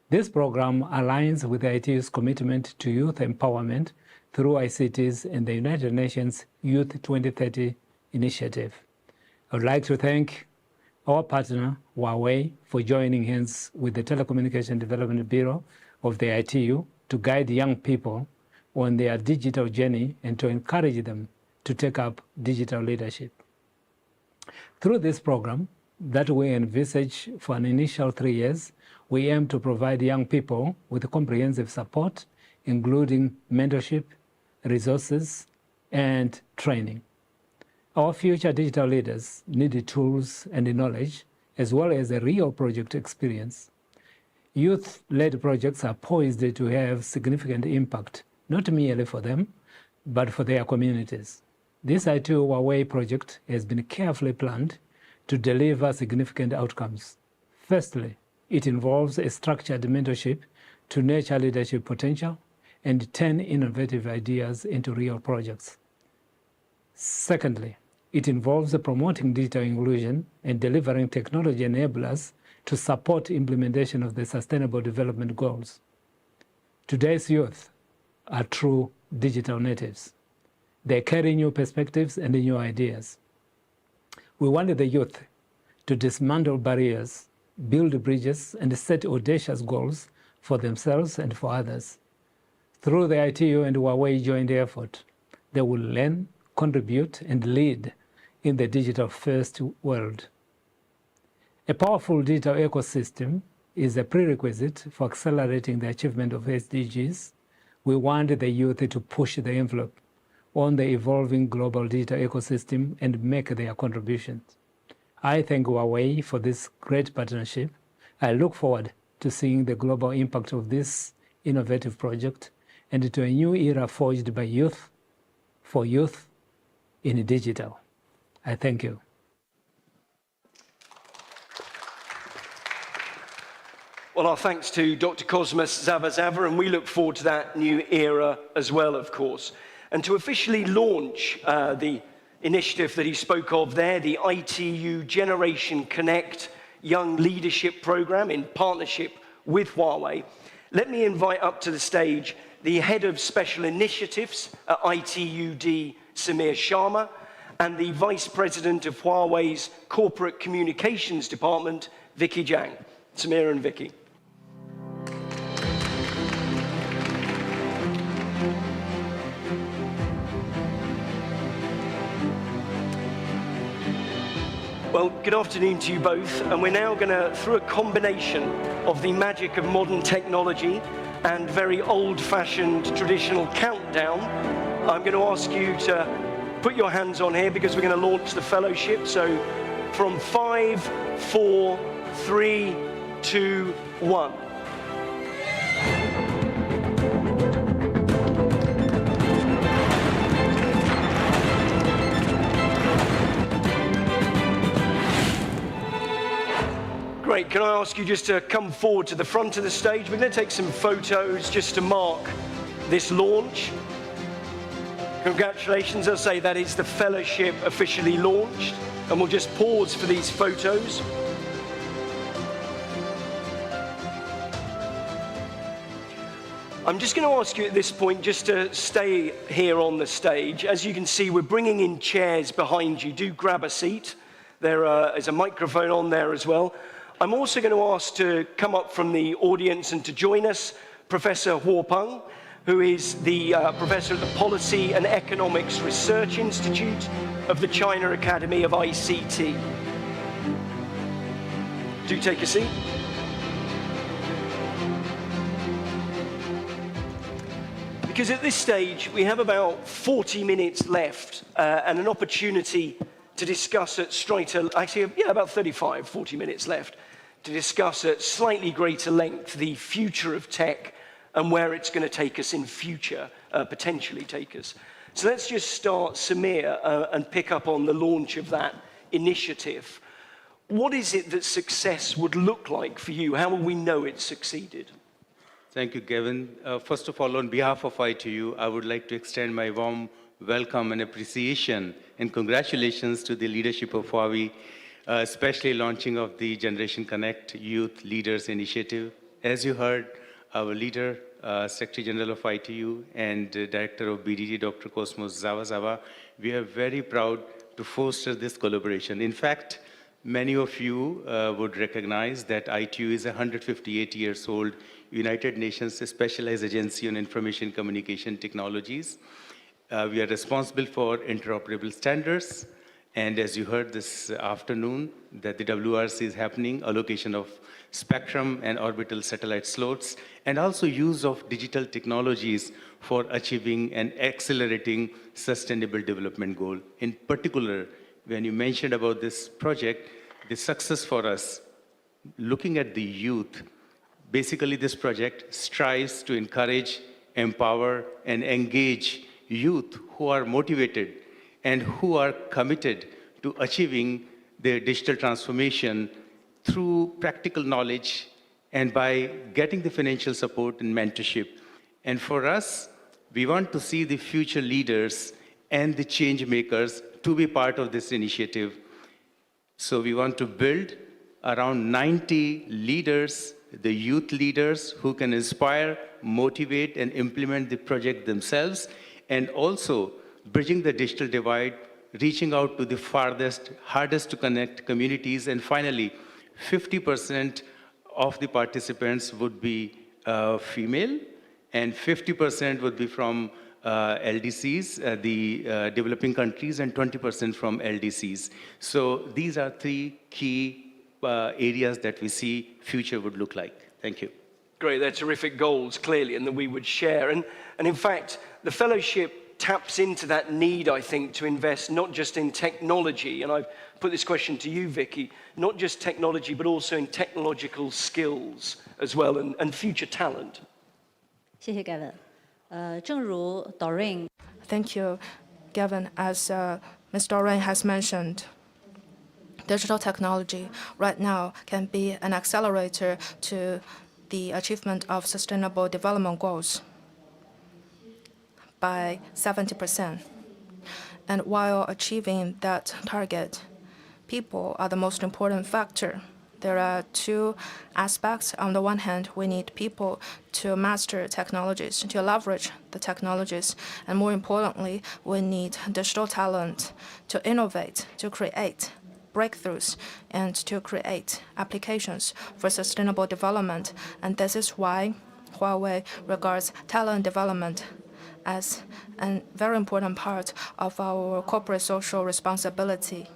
This program aligns with the ITU's commitment to youth empowerment through ICTs and the United Nations Youth 2030 initiative. I would like to thank our partner, Huawei, for joining hands with the Telecommunication Development Bureau of the ITU to guide young people on their digital journey and to encourage them to take up digital leadership. Through this program that we envisage for an initial 3 years, we aim to provide young people with comprehensive support, including mentorship, resources, and training. Our future digital leaders need the tools and the knowledge, as well as a real project experience. Youth-led projects are poised to have significant impact, not merely for them, but for their communities. This ITU Huawei project has been carefully planned to deliver significant outcomes. Firstly, it involves a structured mentorship to nurture leadership potential and turn innovative ideas into real projects. Secondly, it involves promoting digital inclusion and delivering technology enablers to support implementation of the Sustainable Development Goals. Today's youth are true digital natives. They carry new perspectives and new ideas. We want the youth to dismantle barriers, build bridges, and set audacious goals for themselves and for others. Through the ITU and Huawei joint effort, they will learn, contribute, and lead in the digital-first world. A powerful digital ecosystem is a prerequisite for accelerating the achievement of SDGs. We want the youth to push the envelope on the evolving global digital ecosystem and make their contributions. I thank Huawei for this great partnership. I look forward to seeing the global impact of this innovative project and to a new era forged by youth, for youth in digital. I thank you. Well, our thanks to Dr. Cosmas Zavazava, and we look forward to that new era as well, of course. And to officially launch the initiative that he spoke of there, the ITU Generation Connect Young Leadership Program in partnership with Huawei. Let me invite up to the stage the Head of Special Initiatives at ITUD, Samir Sharma, and the Vice President of Huawei's Corporate Communications Department, Vicky Zhang. Samir and Vicky. Well, good afternoon to you both, and we're now going to, through a combination of the magic of modern technology and very old-fashioned traditional countdown, I'm going to ask you to put your hands on here because we're going to launch the fellowship. So from 5, 4, 3, 2, 1. Great, can I ask you just to come forward to the front of the stage? We're going to take some photos just to mark this launch. Congratulations, I'll say that is the fellowship officially launched, and we'll just pause for these photos. I'm just going to ask you at this point just to stay here on the stage. As you can see, we're bringing in chairs behind you. Do grab a seat. There is a microphone on there as well. I'm also going to ask to come up from the audience and to join us Professor Huo Peng, who is the professor at the Policy and Economics Research Institute of the China Academy of ICT. Do take a seat. Because at this stage, we have about 40 minutes left and an opportunity to discuss at about 35, 40 minutes left, to discuss at slightly greater length the future of tech and where it's going to take us in future, potentially take us. So let's just start, Samir, and pick up on the launch of that initiative. What is it that success would look like for you? How will we know it's succeeded? Thank you, Gavin. First of all, on behalf of ITU, I would like to extend my warm welcome and appreciation and congratulations to the leadership of Huawei, especially launching of the Generation Connect Youth Leaders Initiative. As you heard, our leader, Secretary General of ITU and Director of BDT, Dr. Cosmos Zawa, we are very proud to foster this collaboration. In fact, many of you would recognize that ITU is a 158 years old United Nations Specialized Agency on Information Communication Technologies. We are responsible for interoperable standards. And as you heard this afternoon, that the WRC is happening, allocation of spectrum and orbital satellite slots, and also use of digital technologies for achieving and accelerating sustainable development goal. In particular, when you mentioned about this project, the success for us, looking at the youth, basically this project strives to encourage, empower, and engage youth who are motivated and who are committed to achieving their digital transformation through practical knowledge and by getting the financial support and mentorship. And for us, we want to see the future leaders and the change makers to be part of this initiative. So we want to build around 90 leaders, the youth leaders who can inspire, motivate, and implement the project themselves, and also bridging the digital divide, reaching out to the farthest, hardest to connect communities, and finally, 50% of the participants would be female, and 50% would be from LDCs, the developing countries, and 20% from LDCs. So these are three key areas that we see future would look like. Thank you. Great, they're terrific goals, clearly, and that we would share. And in fact, the fellowship taps into that need, I think, to invest not just in technology, and I've put this question to you, Vicky, not just technology, but also in technological skills as well, and future talent. 谢谢 Gavin. 正如 Doreen. Thank you, Gavin. As Ms. Doreen has mentioned, digital technology right now can be an accelerator to the achievement of sustainable development goals by 70%. And while achieving that target, people are the most important factor. There are two aspects. On the one hand, we need people to master technologies, to leverage the technologies. And more importantly, we need digital talent to innovate, to create breakthroughs, and to create applications for sustainable development. And this is why Huawei regards talent development as a very important part of our corporate social responsibility.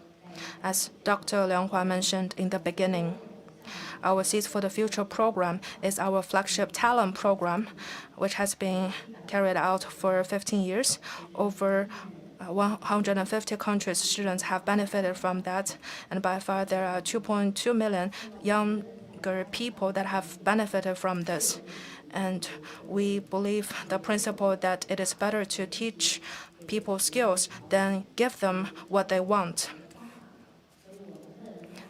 As Dr. Liang Hua mentioned in the beginning, our Seeds for the Future program is our flagship talent program, which has been carried out for 15 years. Over 150 countries' students have benefited from that, and by far there are 2.2 million younger people that have benefited from this. And we believe the principle that it is better to teach people skills than give them what they want.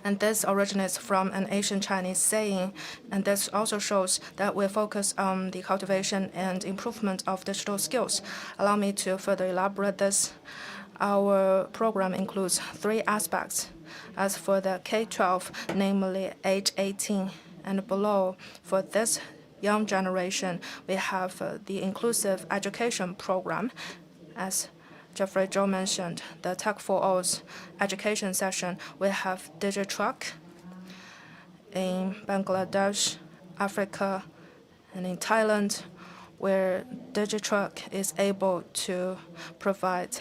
And this originates from an ancient Chinese saying, and this also shows that we focus on the cultivation and improvement of digital skills. Allow me to further elaborate this. Our program includes 3 aspects. As for the K-12, namely age 18 and below, for this young generation, we have the inclusive education program. As Jeffrey Zhou mentioned, the Tech for All's education session, we have DigiTruck in Bangladesh, Africa, and in Thailand, where DigiTruck is able to provide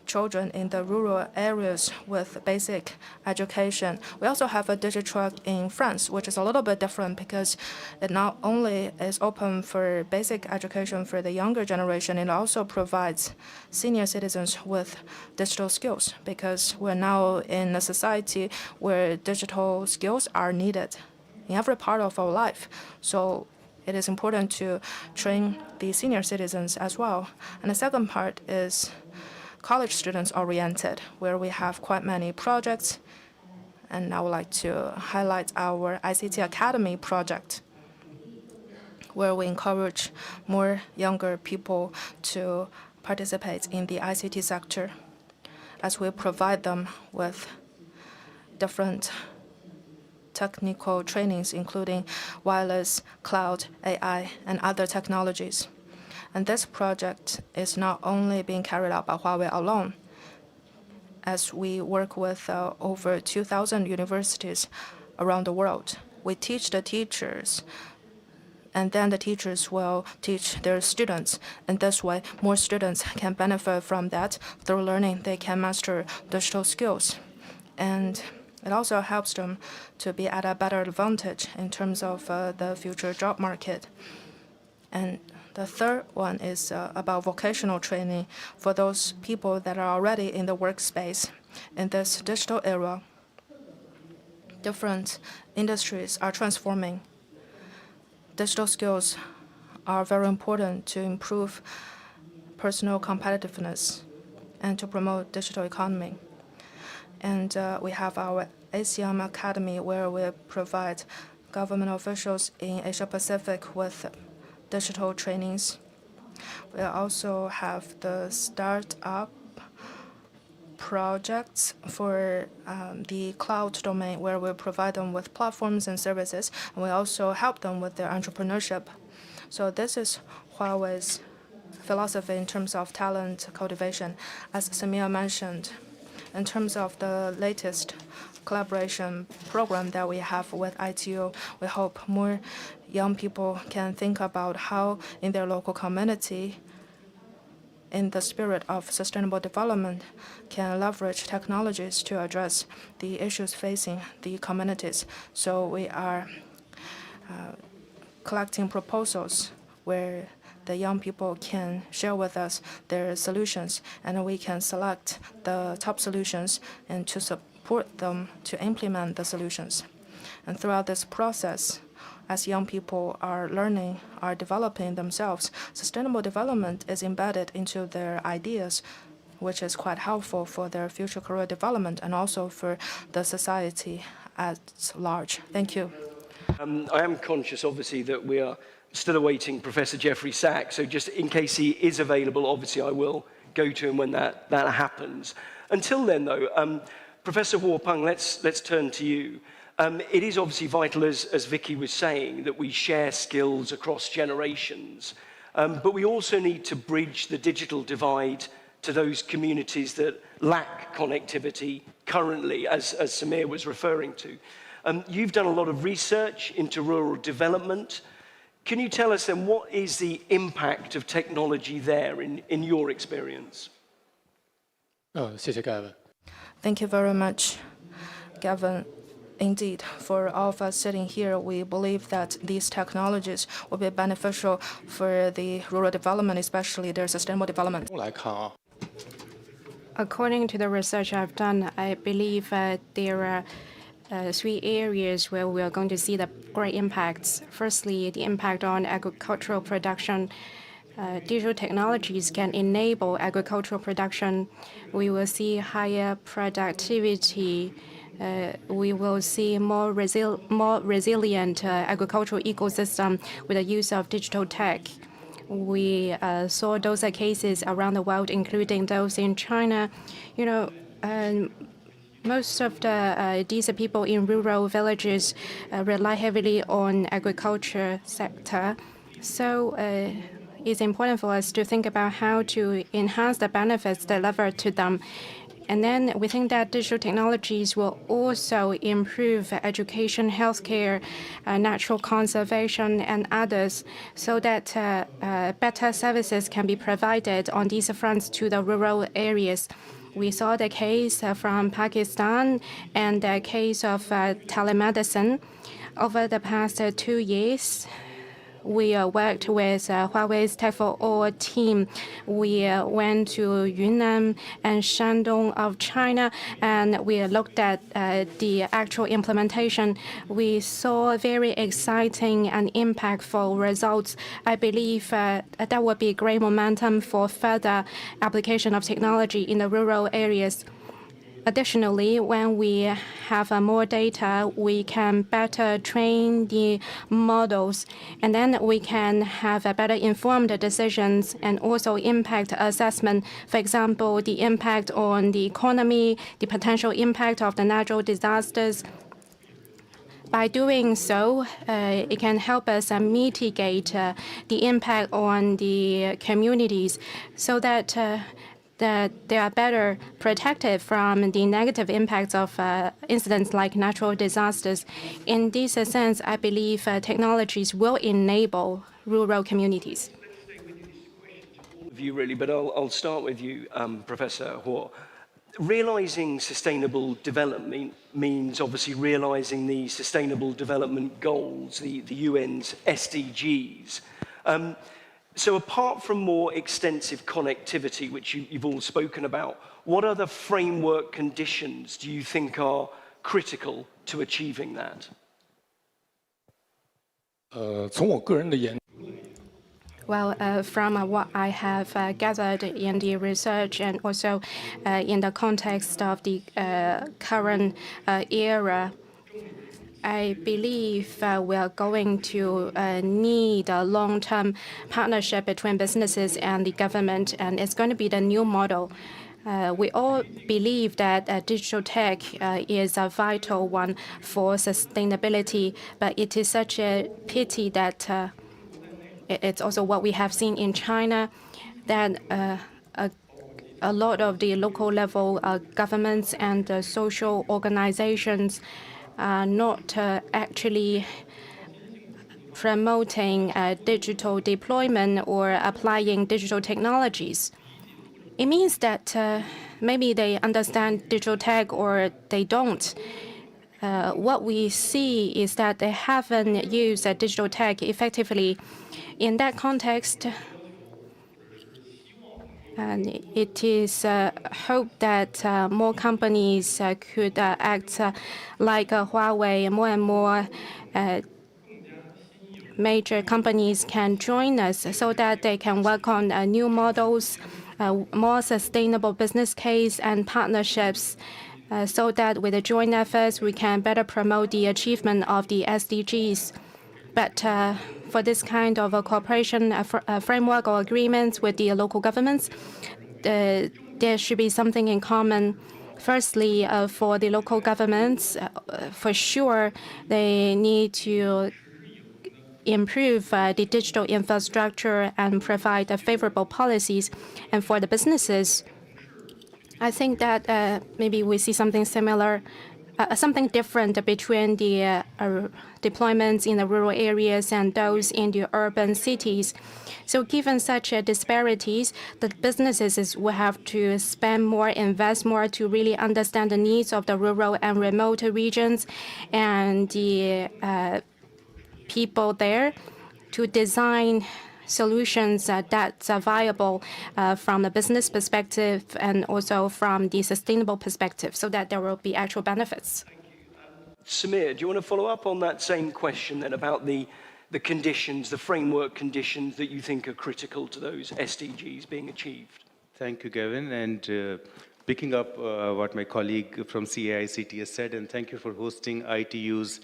children in the rural areas with basic education. We also have a DigiTruck in France, which is a little bit different because it not only is open for basic education for the younger generation, it also provides senior citizens with digital skills, because we're now in a society where digital skills are needed in every part of our life. So it is important to train the senior citizens as well. And the second part is college students oriented, where we have quite many projects. And I would like to highlight our ICT Academy project, where we encourage more younger people to participate in the ICT sector, as we provide them with different technical trainings, including wireless, cloud, AI, and other technologies. And this project is not only being carried out by Huawei alone, as we work with over 2,000 universities around the world. We teach the teachers, and then the teachers will teach their students. And this way, more students can benefit from that. Through learning, they can master digital skills. And it also helps them to be at a better advantage in terms of the future job market. And the third one is about vocational training for those people that are already in the workspace. In this digital era, different industries are transforming. Digital skills are very important to improve personal competitiveness and to promote digital economy. And we have our ASEAN Academy, where we provide government officials in Asia Pacific with digital trainings. We also have the startup projects for the cloud domain, where we provide them with platforms and services, and we also help them with their entrepreneurship. So this is Huawei's philosophy in terms of talent cultivation. As Samir mentioned, in terms of the latest collaboration program that we have with ITU, we hope more young people can think about how in their local community, in the spirit of sustainable development, can leverage technologies to address the issues facing the communities. So we are collecting proposals where the young people can share with us their solutions, and we can select the top solutions and to support them to implement the solutions. And throughout this process, as young people are learning, are developing themselves, sustainable development is embedded into their ideas, which is quite helpful for their future career development and also for the society at large. Thank you. I am conscious, obviously, that we are still awaiting Professor Jeffrey Sachs, so just in case he is available, obviously I will go to him when that happens. Until then, though, Professor Huo Peng, let's turn to you. It is obviously vital, as Vicky was saying, that we share skills across generations. But we also need to bridge the digital divide to those communities that lack connectivity currently, as Samir was referring to. You've done a lot of research into rural development. Can you tell us then what is the impact of technology there in your experience? Thank you very much, Gavin. Indeed, for all of us sitting here, we believe that these technologies will be beneficial for the rural development, especially their sustainable development. According to the research I've done, I believe there are 3 areas where we are going to see the great impacts. Firstly, the impact on agricultural production. Digital technologies can enable agricultural production. We will see higher productivity. We will see more resilient agricultural ecosystem with the use of digital tech. We saw those cases around the world, including those in China. You know, most of these people in rural villages rely heavily on agriculture sector. So it's important for us to think about how to enhance the benefits delivered to them. And then we think that digital technologies will also improve education, healthcare, natural conservation, and others, so that better services can be provided on these fronts to the rural areas. We saw the case from Pakistan and the case of telemedicine. Over the past 2 years, we worked with Huawei's Tech for All team. We went to Yunnan and Shandong of China, and we looked at the actual implementation. We saw very exciting and impactful results. I believe that will be great momentum for further application of technology in the rural areas. Additionally, when we have more data, we can better train the models, and then we can have better informed decisions and also impact assessment. For example, the impact on the economy, the potential impact of the natural disasters. By doing so, it can help us mitigate the impact on the communities so that they are better protected from the negative impacts of incidents like natural disasters. In this sense, I believe technologies will enable rural communities. You really, but I'll start with you, Professor Huo. Realizing sustainable development means obviously realizing the Sustainable Development Goals, the UN's SDGs. So apart from more extensive connectivity, which you've all spoken about, what other framework conditions do you think are critical to achieving that? Well, from what I have gathered in the research and also in the context of the current era, I believe we are going to need a long-term partnership between businesses and the government, and it's going to be the new model. We all believe that digital tech is a vital one for sustainability, but it is such a pity that it's also what we have seen in China, that a lot of the local level governments and social organizations are not actually promoting digital deployment or applying digital technologies. It means that maybe they understand digital tech or they don't. What we see is that they haven't used digital tech effectively. In that context, and it is hoped that more companies could act like Huawei. More and more major companies can join us so that they can work on new models, more sustainable business case and partnerships, so that with the joint efforts we can better promote the achievement of the SDGs. But for this kind of a cooperation framework or agreements with the local governments, there should be something in common. Firstly, for the local governments, for sure, they need to improve the digital infrastructure and provide favorable policies. And for the businesses, I think that maybe we see something similar, something different between the deployments in the rural areas and those in the urban cities. So given such disparities, the businesses will have to spend more, invest more to really understand the needs of the rural and remote regions and the people there to design solutions that are viable from the business perspective and also from the sustainable perspective so that there will be actual benefits. Samir, do you want to follow up on that same question then about the conditions, the framework conditions that you think are critical to those SDGs being achieved? Thank you, Gavin. And picking up what my colleague from CAICT has said, and thank you for hosting ITU's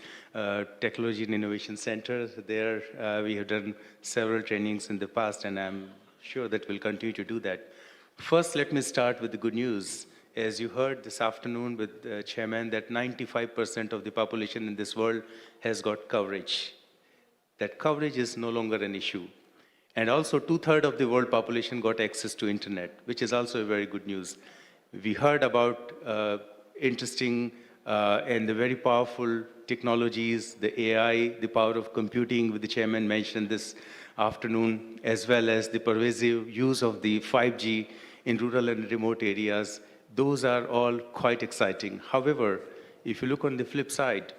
Technology and Innovation Center. There we have done several trainings in the past, and I'm sure that we'll continue to do that. First, let me start with the good news. As you heard this afternoon with the chairman, that 95% of the population in this world has got coverage. That coverage is no longer an issue. And also 2/3 of the world population got access to internet, which is also a very good news. We heard about interesting and the very powerful technologies, the AI, the power of computing, which the chairman mentioned this afternoon, as well as the pervasive use of the 5G in rural and remote areas. Those are all quite exciting. However, if you look on the flip side,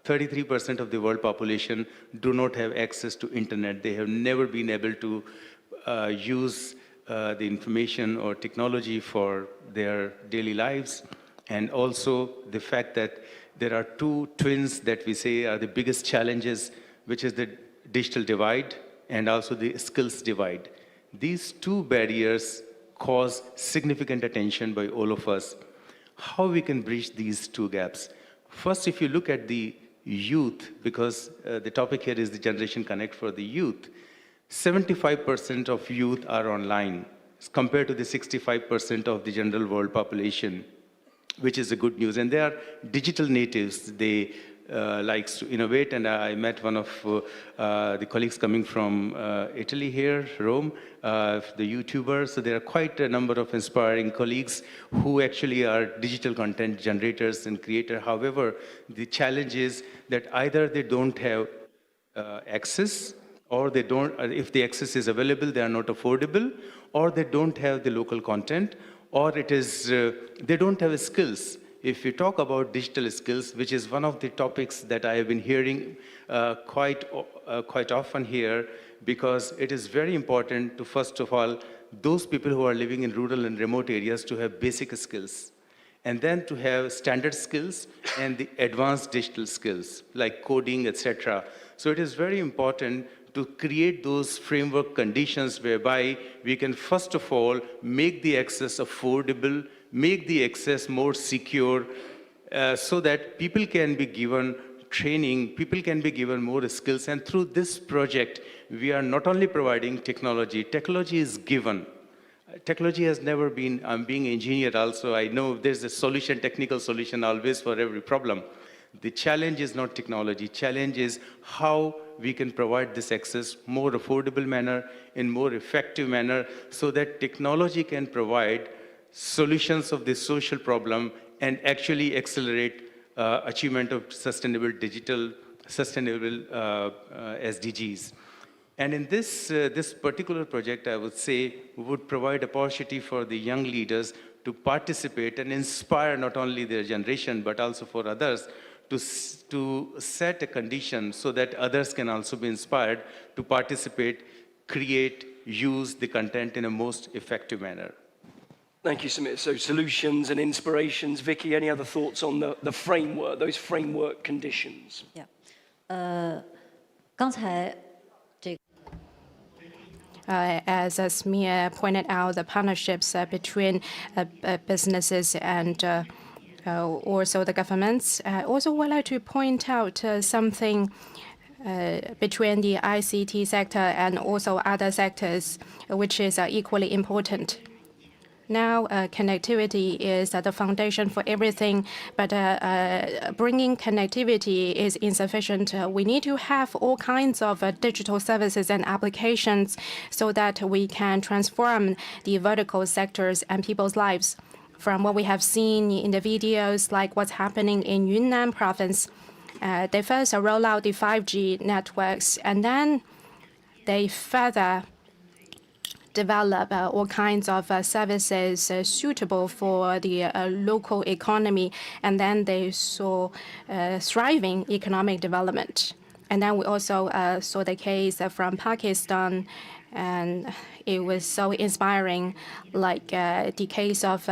33% of the world population do not have access to internet. They have never been able to use the information or technology for their daily lives. And also the fact that there are two twins that we say are the biggest challenges, which is the digital divide and also the skills divide. These two barriers cause significant attention by all of us. How we can bridge these two gaps? First, if you look at the youth, because the topic here is the Generation Connect for the youth, 75% of youth are online compared to the 65% of the general world population, which is a good news. And they are digital natives. They likes to innovate. And I met one of the colleagues coming from Italy here, Rome, the YouTubers. So there are quite a number of inspiring colleagues who actually are digital content generators and creators. However, the challenge is that either they don't have access, or they don't, if the access is available, they are not affordable, or they don't have the local content, or it is, they don't have skills. If we talk about digital skills, which is one of the topics that I have been hearing quite often here, because it is very important to, first of all, those people who are living in rural and remote areas to have basic skills, and then to have standard skills and the advanced digital skills, like coding, etc. So it is very important to create those framework conditions whereby we can, first of all, make the access affordable, make the access more secure, so that people can be given training, people can be given more skills. And through this project, we are not only providing technology. Technology is given. Technology has never been, I'm being an engineer also, I know there's a solution, technical solution always for every problem. The challenge is not technology. Challenge is how we can provide this access more affordable manner, in more effective manner, so that technology can provide solutions of this social problem and actually accelerate achievement of sustainable SDGs. And in this particular project, I would say, would provide opportunity for the young leaders to participate and inspire not only their generation, but also for others, to set a condition so that others can also be inspired to participate, create, use the content in a most effective manner. Thank you, Samir. So solutions and inspirations. Vicky, any other thoughts on the framework, those framework conditions? Yeah. As Smia pointed out, the partnerships between businesses and also the governments. Also would like to point out something between the ICT sector and also other sectors, which is equally important. Now, connectivity is the foundation for everything, but bringing connectivity is insufficient. We need to have all kinds of digital services and applications so that we can transform the vertical sectors and people's lives. From what we have seen in the videos, like what's happening in Yunnan province, they first roll out the 5G networks, and then they further develop all kinds of services suitable for the local economy, and then they saw thriving economic development. And then we also saw the case from Pakistan, and it was so inspiring, like the case of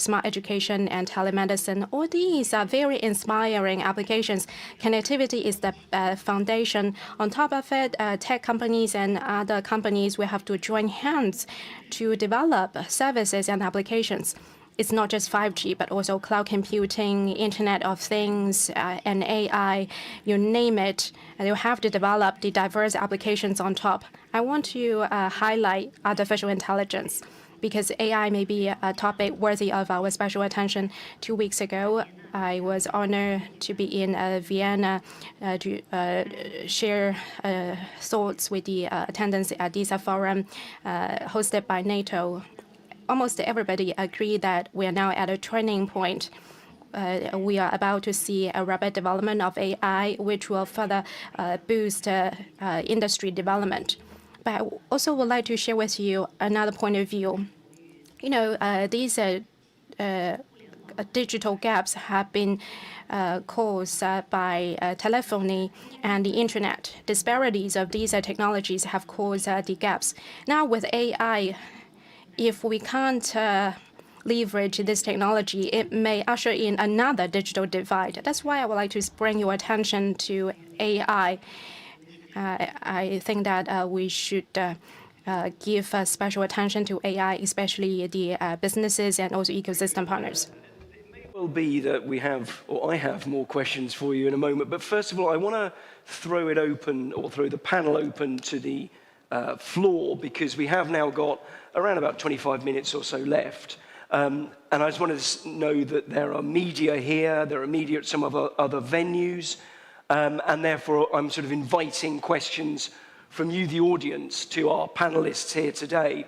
smart education and telemedicine. All these are very inspiring applications. Connectivity is the foundation. On top of it, tech companies and other companies will have to join hands to develop services and applications. It's not just 5G, but also cloud computing, Internet of Things, and AI, you name it. And you have to develop the diverse applications on top. I want to highlight artificial intelligence because AI may be a topic worthy of our special attention. 2 weeks ago, I was honored to be in Vienna to share thoughts with the attendants at this forum hosted by NATO. Almost everybody agree that we are now at a turning point. We are about to see a rapid development of AI, which will further boost industry development. But I also would like to share with you another point of view. You know, these digital gaps have been caused by telephony and the internet. Disparities of these technologies have caused the gaps. Now with AI, if we can't leverage this technology, it may usher in another digital divide. That's why I would like to bring your attention to AI. I think that we should give special attention to AI, especially the businesses and also ecosystem partners. It may well be that we have, or I have, more questions for you in a moment. But first of all, I want to throw it open, or throw the panel open to the floor, because we have now got around about 25 minutes or so left. And I just wanted to know that there are media here, there are media at some of our other venues, and therefore I'm sort of inviting questions from you, the audience, to our panelists here today.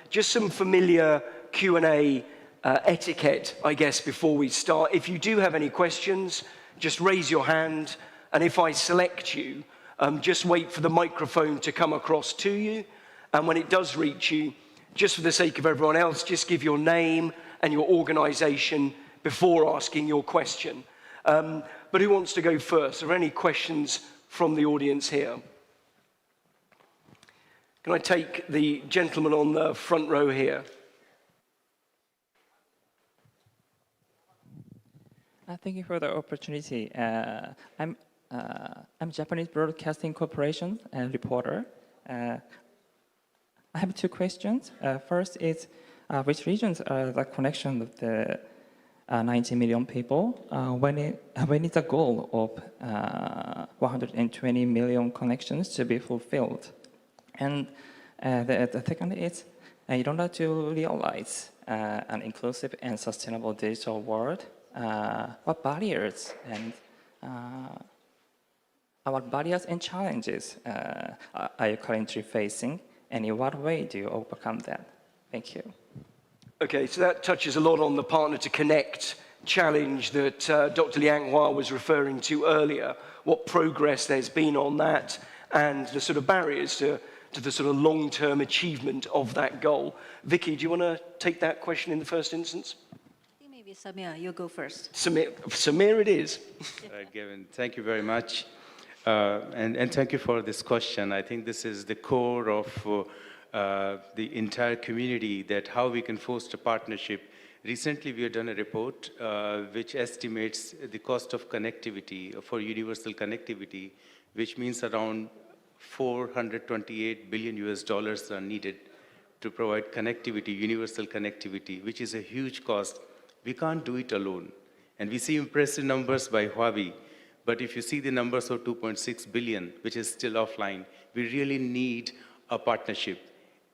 Just some familiar Q&A etiquette, I guess, before we start. If you do have any questions, just raise your hand, and if I select you, just wait for the microphone to come across to you. And when it does reach you, just for the sake of everyone else, just give your name and your organization before asking your question. But who wants to go first? Are there any questions from the audience here? Can I take the gentleman on the front row here? Thank you for the opportunity. I'm Japanese Broadcasting Corporation reporter. I have two questions. First is, which regions are the connection of the 90 million people? When is the goal of 120 million connections to be fulfilled? And the second is, in order to realize an inclusive and sustainable digital world, what barriers and challenges are you currently facing, and in what way do you overcome that? Thank you. Okay, so that touches a lot on the Partner to Connect challenge that Dr. Liang Hua was referring to earlier, what progress there's been on that, and the sort of barriers to the sort of long-term achievement of that goal. Vicky, do you want to take that question in the first instance? I think maybe Samir, you go first. Samir it is. Gavin, thank you very much. And thank you for this question. I think this is the core of the entire community, that how we can foster partnership. Recently, we have done a report which estimates the cost of connectivity for universal connectivity, which means around $428 billion are needed to provide connectivity, universal connectivity, which is a huge cost. We can't do it alone. And we see impressive numbers by Huawei, But if you see the numbers of 2.6 billion, which is still offline, we really need a partnership.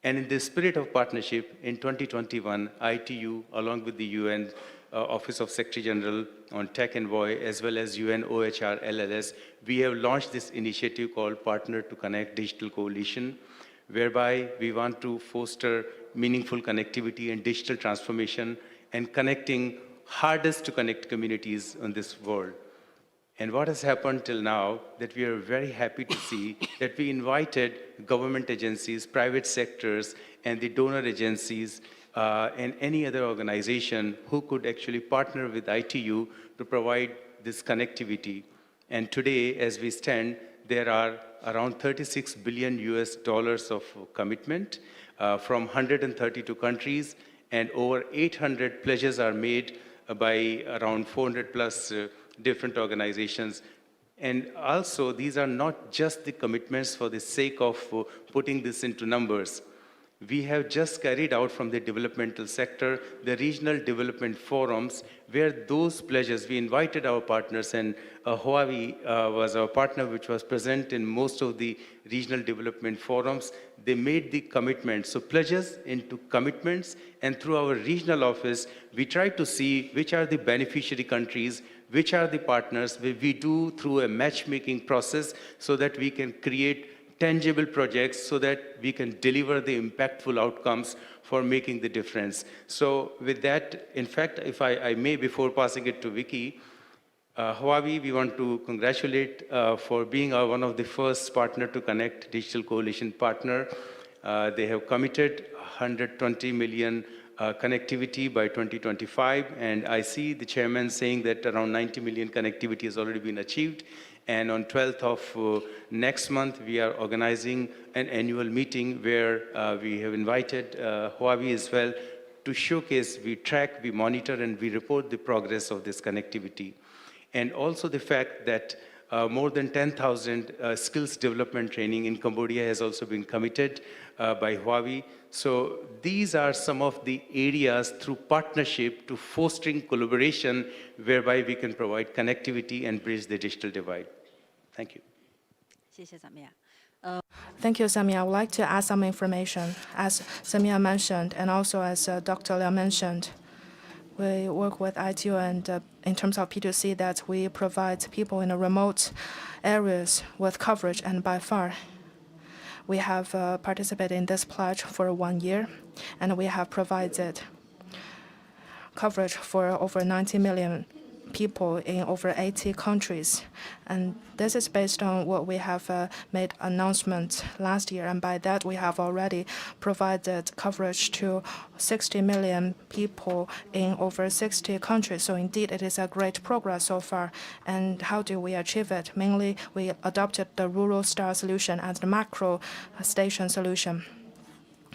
And in the spirit of partnership, in 2021, ITU, along with the UN Office of Secretary General on Tech Envoy, as well as UN OHR LLS, we have launched this initiative called Partner to Connect Digital Coalition, whereby we want to foster meaningful connectivity and digital transformation and connecting hardest to connect communities in this world. And what has happened till now, that we are very happy to see that we invited government agencies, private sectors, and the donor agencies, and any other organization who could actually partner with ITU to provide this connectivity. And today, as we stand, there are around $36 billion of commitment from 132 countries, and over 800 pledges are made by around 400 plus different organizations. And also, these are not just the commitments for the sake of putting this into numbers. We have just carried out from the developmental sector the regional development forums, where those pledges, we invited our partners, and Huawei was our partner, which was present in most of the regional development forums. They made the commitments, so pledges into commitments, and through our regional office, we try to see which are the beneficiary countries, which are the partners, where we do through a matchmaking process so that we can create tangible projects so that we can deliver the impactful outcomes for making the difference. So with that, in fact, if I may, before passing it to Vicky, Huawei, we want to congratulate for being one of the first partner to connect digital coalition partner. They have committed 120 million connectivity by 2025, and I see the chairman saying that around 90 million connectivity has already been achieved. And on 12th of next month, we are organizing an annual meeting where we have invited Huawei as well to showcase, we track, we monitor, and we report the progress of this connectivity. And also the fact that more than 10,000 skills development training in Cambodia has also been committed by Huawei. So these are some of the areas through partnership to fostering collaboration whereby we can provide connectivity and bridge the digital divide. Thank you. Thank you, Samia. I would like to add some information. As Samia mentioned, and also as Dr. Liao mentioned, we work with ITU, and in terms of P2C, that we provide people in the remote areas with coverage, and by far, we have participated in this pledge for 1 year, and we have provided coverage for over 90 million people in over 80 countries. And this is based on what we have made announcement last year, and by that we have already provided coverage to 60 million people in over 60 countries. So indeed, it is a great progress so far. And how do we achieve it? Mainly, we adopted the rural star solution as the macro station solution.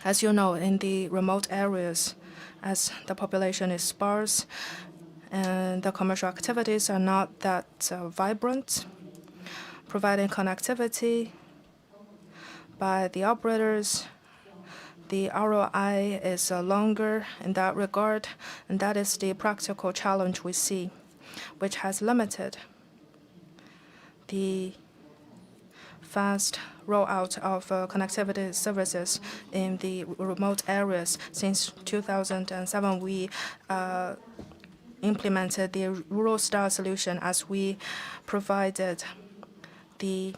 As you know, in the remote areas, as the population is sparse, and the commercial activities are not that vibrant, providing connectivity by the operators, the ROI is longer in that regard, and that is the practical challenge we see, which has limited the fast rollout of connectivity services in the remote areas. Since 2007, we implemented the Rural Star solution, as we provided the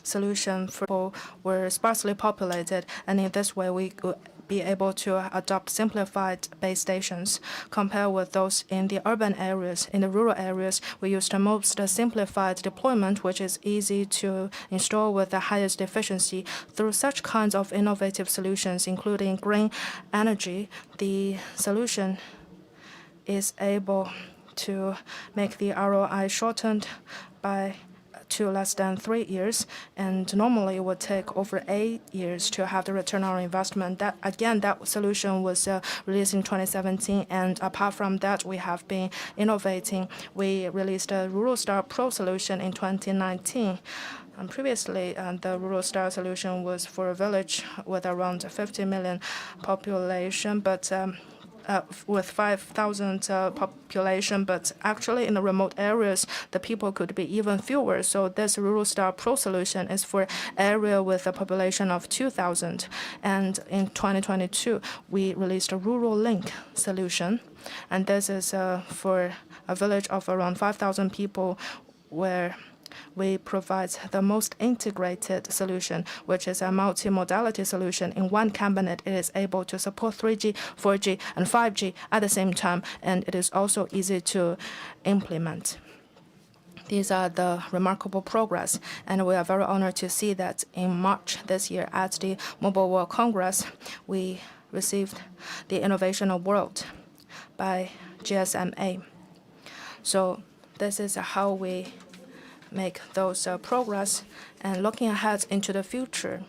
solution for people who were sparsely populated, and in this way we could be able to adopt simplified base stations compared with those in the urban areas. In the rural areas, we use the most simplified deployment, which is easy to install with the highest efficiency. Through such kinds of innovative solutions, including green energy, the solution is able to make the ROI shortened to less than 3 years, and normally it would take over 8 years to have the return on investment. That solution was released in 2017, and apart from that, we have been innovating. We released a Rural Star Pro solution in 2019. Previously, the Rural Star solution was for a village with around 50 million population, but with 5,000 population, but actually in the remote areas, the people could be even fewer. So this Rural Star Pro solution is for area with a population of 2,000. And in 2022, we released a Rural Link solution. And this is for a village of around 5,000 people where we provide the most integrated solution, which is a multimodality solution. In one cabinet, it is able to support 3G, 4G, and 5G at the same time, and it is also easy to implement. These are the remarkable progress, and we are very honored to see that in March this year at the Mobile World Congress, we received the Innovation Award by GSMA. So this is how we make those progress. And looking ahead into the future,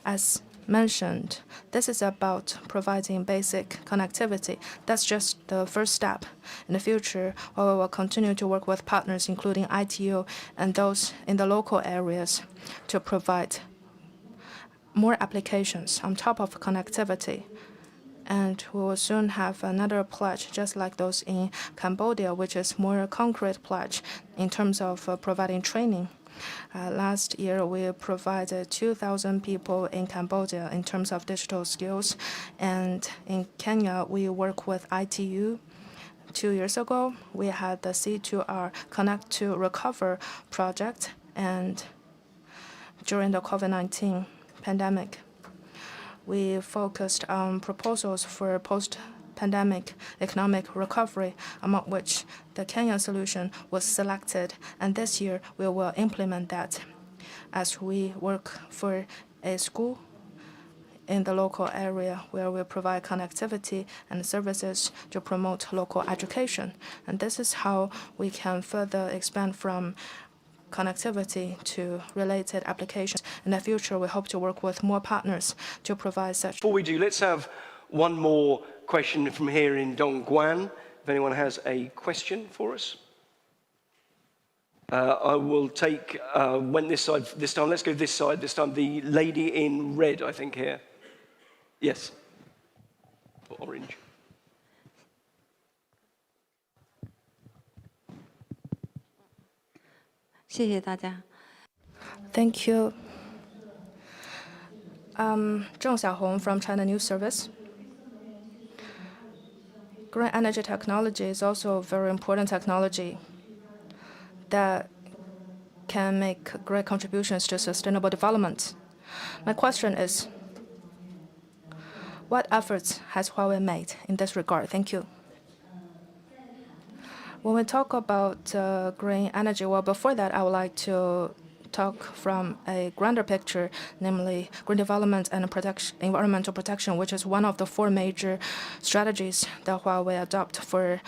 as mentioned, this is about providing basic connectivity. That's just the first step. In the future, we will continue to work with partners, including ITU and those in the local areas, to provide more applications on top of connectivity. And we will soon have another pledge, just like those in Cambodia, which is more concrete pledge in terms of providing training. Last year, we provided 2,000 people in Cambodia in terms of digital skills. And in Kenya, we work with ITU. 2 years ago, we had the C2R Connect to Recover project. And during the COVID-19 pandemic, we focused on proposals for post-pandemic economic recovery, among which the Kenya solution was selected. And this year, we will implement that as we work for a school in the local area where we provide connectivity and services to promote local education. And this is how we can further expand from connectivity to related applications. In the future, we hope to work with more partners to provide such. Before we do, let's have one more question from here in Dongguan. If anyone has a question for us. I will take, went this side this time. Let's go this side this time. The lady in red, I think, here. Yes. Or orange. Thank you. Zheng Xiaohong from China News Service. Green energy technology is also a very important technology that can make great contributions to sustainable development. My question is, what efforts has Huawei made in this regard? Thank you. When we talk about green energy, well, before that, I would like to talk from a grander picture, namely green development and environmental protection, which is one of the 4 major strategies that Huawei adopt for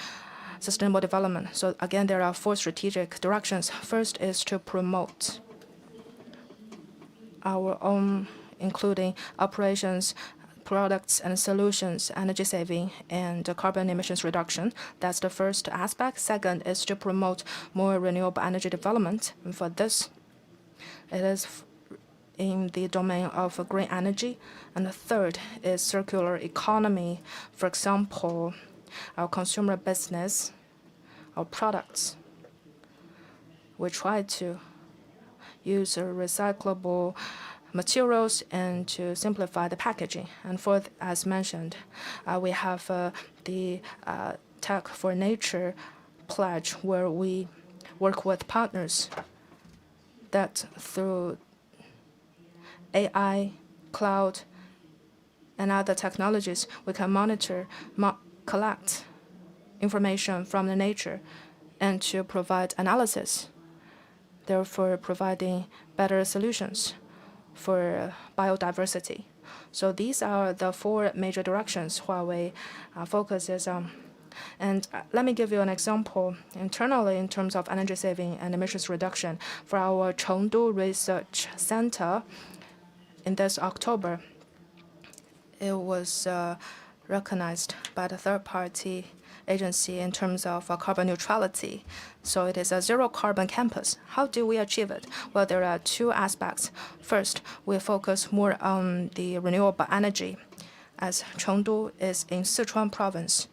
sustainable development. So again, there are 4 strategic directions. First is to promote our own, including operations, products and solutions, energy saving, and carbon emissions reduction. That's the first aspect. Second is to promote more renewable energy development. And for this, it is in the domain of green energy. And the third is circular economy. For example, our consumer business, our products, we try to use recyclable materials and to simplify the packaging. And fourth, as mentioned, we have the Tech for Nature pledge, where we work with partners that through AI, cloud, and other technologies, we can monitor, collect information from the nature and to provide analysis, therefore providing better solutions for biodiversity. So these are the 4 major directions Huawei focuses on. And let me give you an example. Internally, in terms of energy saving and emissions reduction, for our Chengdu Research Center, in this October, it was recognized by the third-party agency in terms of carbon neutrality. So it is a zero-carbon campus. How do we achieve it? Well, there are 2 aspects. First, we focus more on the renewable energy. as Chengdu is in Sichuan province,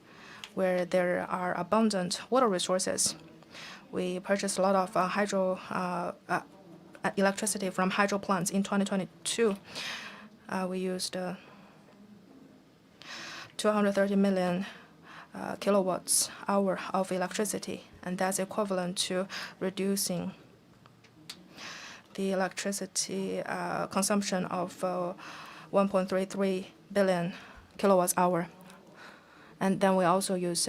where there are abundant water resources. We purchased a lot of electricity from hydro plants in 2022. We used 230 million kilowatts hour of electricity, and that's equivalent to reducing the electricity consumption of 1.33 billion kilowatts hour. And then we also use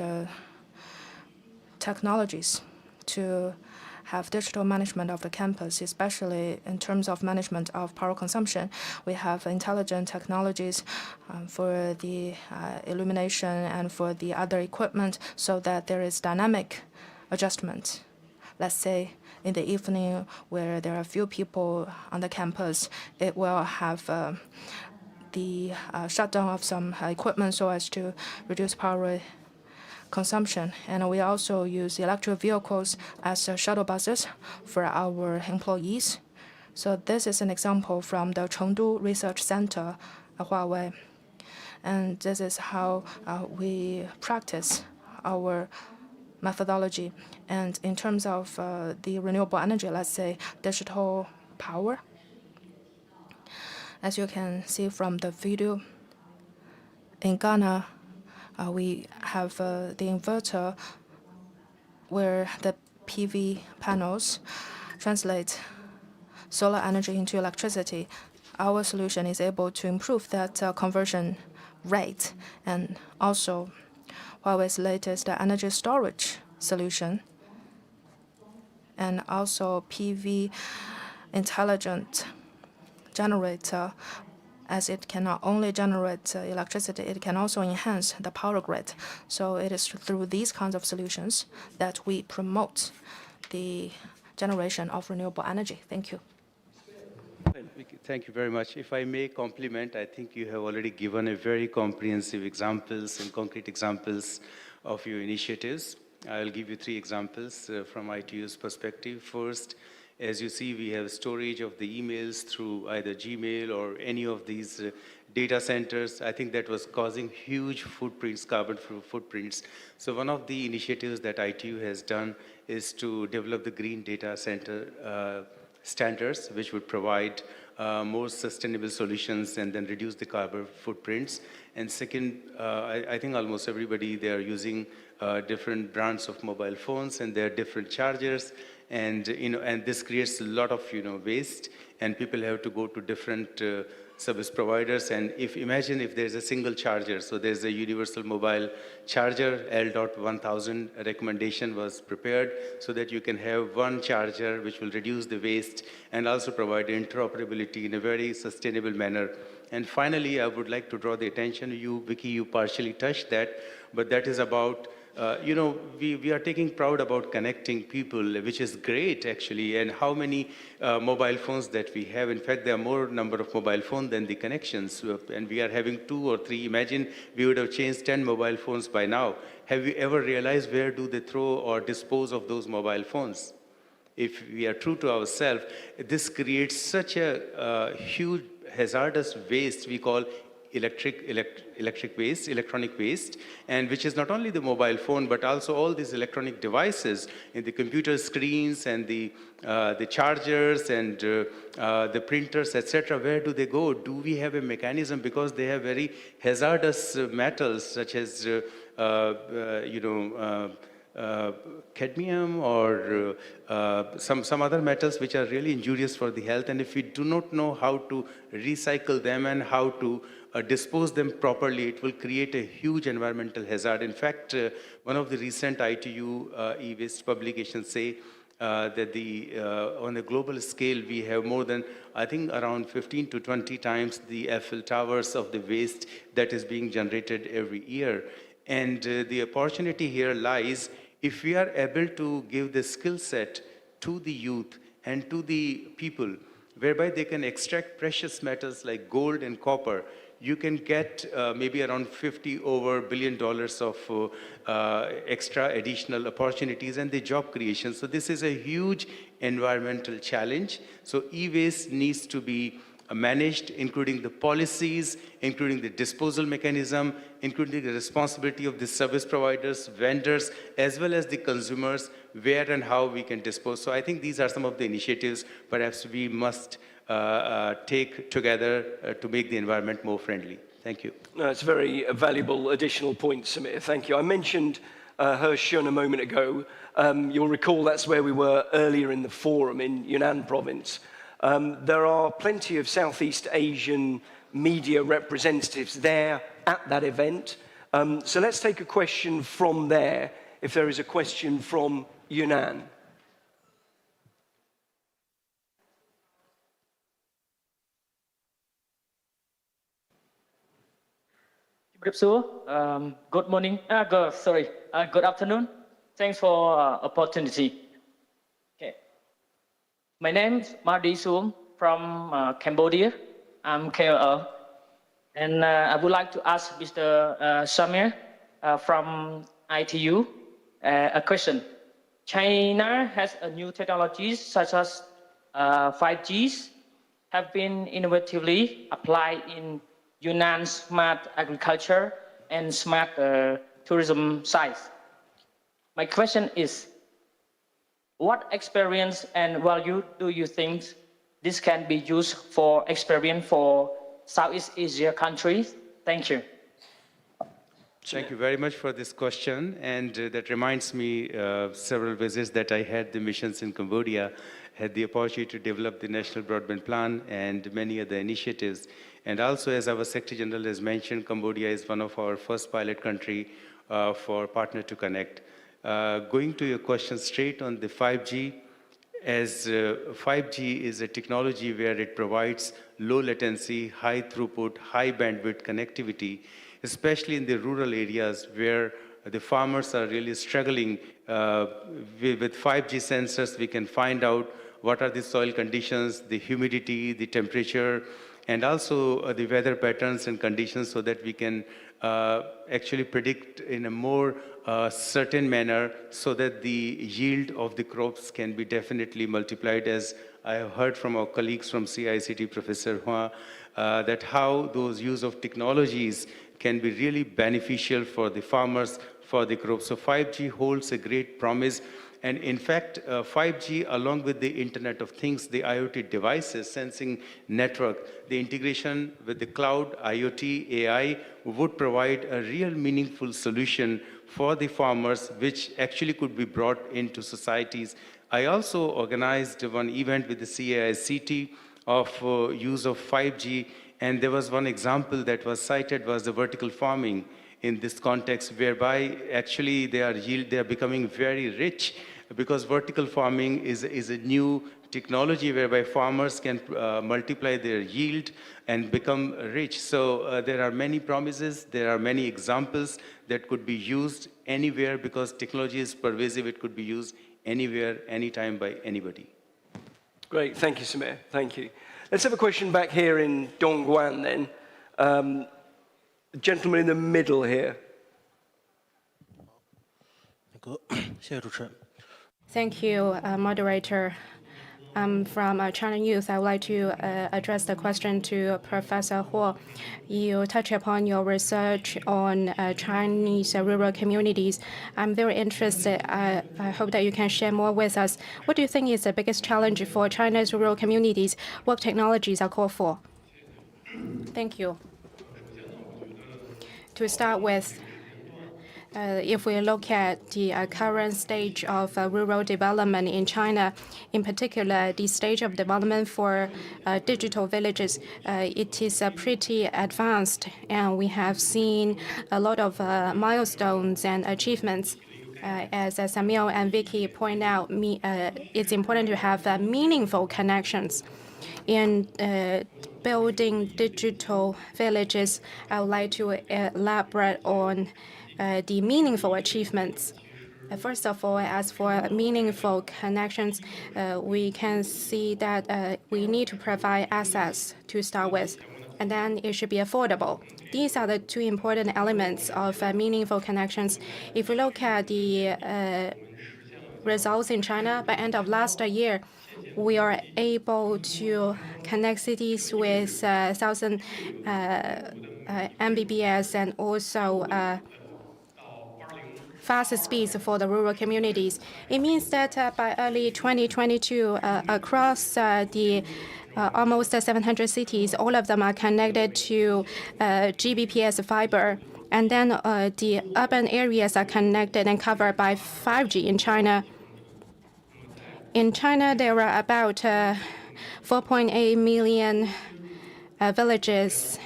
technologies to have digital management of the campus, especially in terms of management of power consumption. We have intelligent technologies for the illumination and for the other equipment so that there is dynamic adjustment. Let's say in the evening where there are few people on the campus, it will have the shutdown of some equipment so as to reduce power consumption. And we also use electric vehicles as shuttle buses for our employees. So this is an example from the Chengdu Research Center at Huawei. And this is how we practice our methodology. And in terms of the renewable energy, let's say digital power, as you can see from the video, in Ghana, we have the inverter where the PV panels translate solar energy into electricity. Our solution is able to improve that conversion rate, and also Huawei's latest energy storage solution, and also PV intelligent generator, as it can not only generate electricity, it can also enhance the power grid. So it is through these kinds of solutions that we promote the generation of renewable energy. Thank you. Thank you very much. If I may compliment, I think you have already given a very comprehensive examples and concrete examples of your initiatives. I'll give you 3 examples from ITU's perspective. First, as you see, we have storage of the emails through either Gmail or any of these data centers. I think that was causing huge footprints, carbon footprints. So one of the initiatives that ITU has done is to develop the green data center standards, which would provide more sustainable solutions and then reduce the carbon footprints. And second, I think almost everybody, they are using different brands of mobile phones, and there are different chargers. And and this creates a lot of waste, and people have to go to different service providers. And imagine if there's a single charger, so there's a universal mobile charger, L.1000 recommendation was prepared so that you can have one charger which will reduce the waste and also provide interoperability in a very sustainable manner. And finally, I would like to draw the attention, Vicky, you partially touched that, but that is about we are taking proud about connecting people, which is great actually, and how many mobile phones that we have. In fact, there are more number of mobile phones than the connections, and we are having 2 or 3. Imagine we would have changed 10 mobile phones by now. Have you ever realized where do they throw or dispose of those mobile phones? If we are true to ourselves, this creates such a huge hazardous waste we call electronic waste, and which is not only the mobile phone, but also all these electronic devices in the computer screens and the chargers and the printers, etc. Where do they go? Do we have a mechanism, because they have very hazardous metals such as cadmium or some other metals which are really injurious for the health, and if we do not know how to recycle them and how to dispose them properly, it will create a huge environmental hazard. In fact, one of the recent ITU e-waste publications say that on a global scale, we have more than, I think, around 15 to 20 times the Eiffel Towers of the waste that is being generated every year. And the opportunity here lies, if we are able to give the skill set to the youth and to the people, whereby they can extract precious metals like gold and copper, you can get maybe around $50 billion of extra additional opportunities and the job creation. So this is a huge environmental challenge. So e-waste needs to be managed, including the policies, including the disposal mechanism, including the responsibility of the service providers, vendors, as well as the consumers, where and how we can dispose. So I think these are some of the initiatives perhaps we must take together to make the environment more friendly. Thank you. No, it's a very valuable additional point, Samir. Thank you. I mentioned Hershun a moment ago. You'll recall that's where we were earlier in the forum in Yunnan province. There are plenty of Southeast Asian media representatives there at that event. So let's take a question from there, if there is a question from Yunnan. Good morning. Good afternoon. Thanks for opportunity. Okay. My name is Mardi Suong from Cambodia. I'm KOL. And I would like to ask Mr. Samir from ITU a question. China has a new technologies such as 5Gs have been innovatively applied in Yunnan's smart agriculture and smart tourism sites. My question is, what experience and value do you think this can be used for experience for Southeast Asia countries? Thank you. Thank you very much for this question. And that reminds me of several visits that I had, the missions in Cambodia, had the opportunity to develop the National Broadband Plan and many other initiatives. And also, as our Secretary General has mentioned, Cambodia is one of our first pilot country for Partner to Connect. Going to your question straight on the 5G, as 5G is a technology where it provides low latency, high throughput, high bandwidth connectivity, especially in the rural areas where the farmers are really struggling. With 5G sensors, we can find out what are the soil conditions, the humidity, the temperature, and also the weather patterns and conditions so that we can actually predict in a more certain manner so that the yield of the crops can be definitely multiplied. As I have heard from our colleagues from CICT, Professor Hua, that how those use of technologies can be really beneficial for the farmers, for the crops. So 5G holds a great promise. And in fact, 5G, along with the Internet of Things, the IoT devices, sensing network, the integration with the cloud, IoT, AI, would provide a real meaningful solution for the farmers, which actually could be brought into societies. I also organized one event with the CAICT of use of 5G, and there was one example that was cited was the vertical farming in this context, whereby actually they are becoming very rich, because vertical farming is a new technology whereby farmers can multiply their yield and become rich. So there are many promises, there are many examples that could be used anywhere, because technology is pervasive. It could be used anywhere, anytime by anybody. Great, thank you, Samir. Thank you. Let's have a question back here in Dongguan then. The gentleman in the middle here. Thank you, moderator. From China Youth, I would like to address the question to Professor Huo. You touch upon your research on Chinese rural communities. I'm very interested. I hope that you can share more with us. What do you think is the biggest challenge for China's rural communities? What technologies are called for? Thank you. To start with, if we look at the current stage of rural development in China, in particular, the stage of development for digital villages, it is pretty advanced, and we have seen a lot of milestones and achievements. As Samuel and Vicky point out, it's important to have meaningful connections. In building digital villages, I would like to elaborate on the meaningful achievements. First of all, as for meaningful connections, we can see that we need to provide access to start with, and then it should be affordable. These are the two important elements of meaningful connections. If we look at the results in China, by end of last year, we are able to connect cities with 1,000 Mbps and also faster speeds for the rural communities. It means that by early 2022, across the almost 700 cities, all of them are connected to Gbps fiber. And then the urban areas are connected and covered by 5G in China. In China, there are about 4.8 million villages,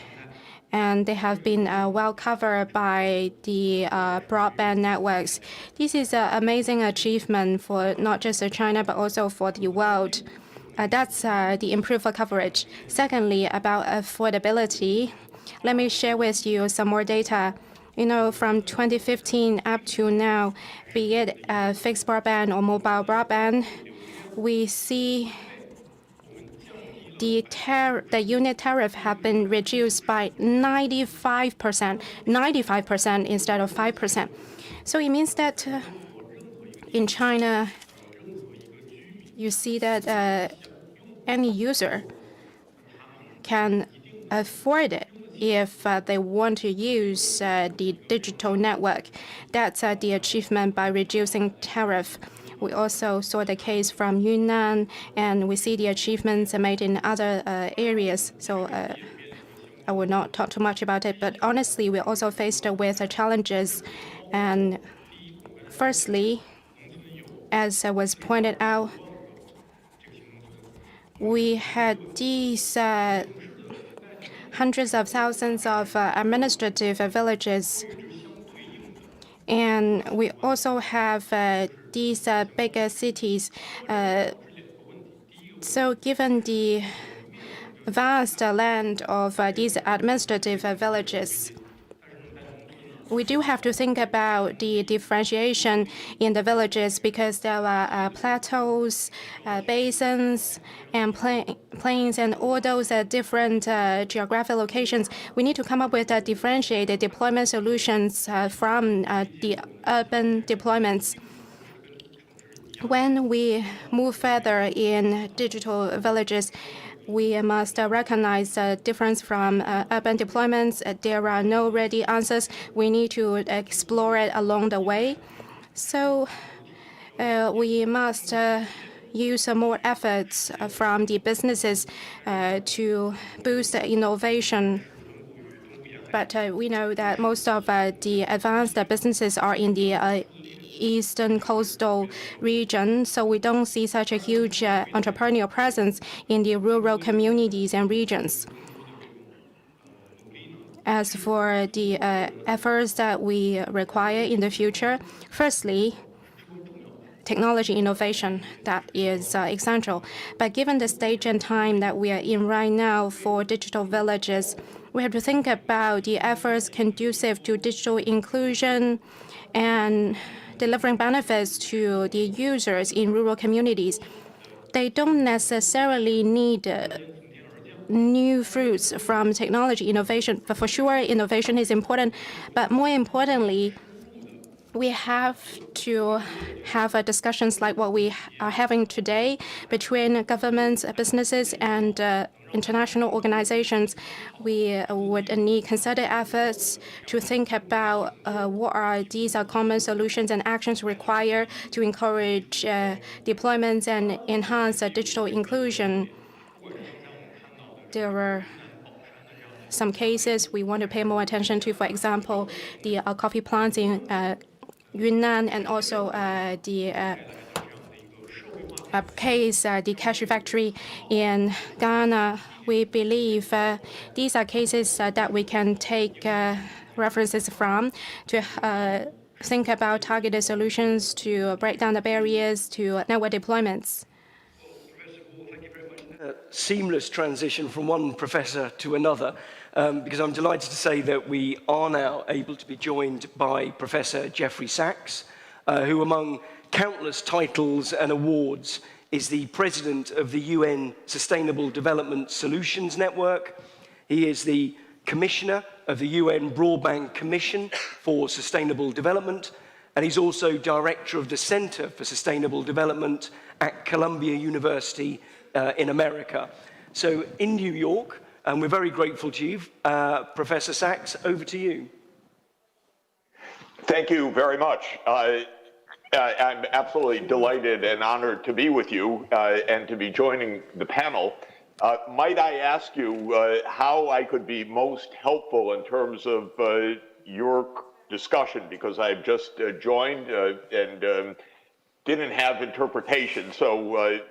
and they have been well covered by the broadband networks. This is an amazing achievement for not just China, but also for the world. That's the improved coverage. Secondly, about affordability, let me share with you some more data. You know, from 2015 up to now, be it fixed broadband or mobile broadband, we see the unit tariff have been reduced by 95% instead of 5%. So it means that in China, you see that any user can afford it if they want to use the digital network. That's the achievement by reducing tariff. We also saw the case from Yunnan, and we see the achievements made in other areas. So I will not talk too much about it. But honestly, we're also faced with challenges. And firstly, as was pointed out, we had these hundreds of thousands of administrative villages. And we also have these bigger cities. So given the vast land of these administrative villages, we do have to think about the differentiation in the villages because there are plateaus, basins, and plains, and all those different geographic locations. We need to come up with differentiated deployment solutions from the urban deployments. When we move further in digital villages, we must recognize the difference from urban deployments. There are no ready answers. We need to explore it along the way. So we must use more efforts from the businesses to boost innovation. But we know that most of the advanced businesses are in the eastern coastal region, so we don't see such a huge entrepreneurial presence in the rural communities and regions. As for the efforts that we require in the future, firstly, technology innovation, that is essential. But given the stage and time that we are in right now for digital villages, we have to think about the efforts conducive to digital inclusion and delivering benefits to the users in rural communities. They don't necessarily need new fruits from technology innovation, but for sure innovation is important. But more importantly, we have to have discussions like what we are having today between governments, businesses, and international organizations. We would need concerted efforts to think about what are these common solutions and actions required to encourage deployments and enhance digital inclusion. There are some cases we want to pay more attention to, for example, the coffee plants in Yunnan, and also the the cashew factory in Ghana. We believe these are cases that we can take references from to think about targeted solutions to break down the barriers to network deployments. Seamless transition from one professor to another, because I'm delighted to say that we are now able to be joined by Professor Jeffrey Sachs, who among countless titles and awards is the president of the UN Sustainable Development Solutions Network. He is the commissioner of the UN Broadband Commission for Sustainable Development, and he's also director of the Center for Sustainable Development at Columbia University in America. So in New York, and we're very grateful to you, Professor Sachs, over to you. Thank you very much. I'm absolutely delighted and honored to be with you and to be joining the panel. Might I ask you how I could be most helpful in terms of your discussion, because I've just joined and didn't have interpretation, so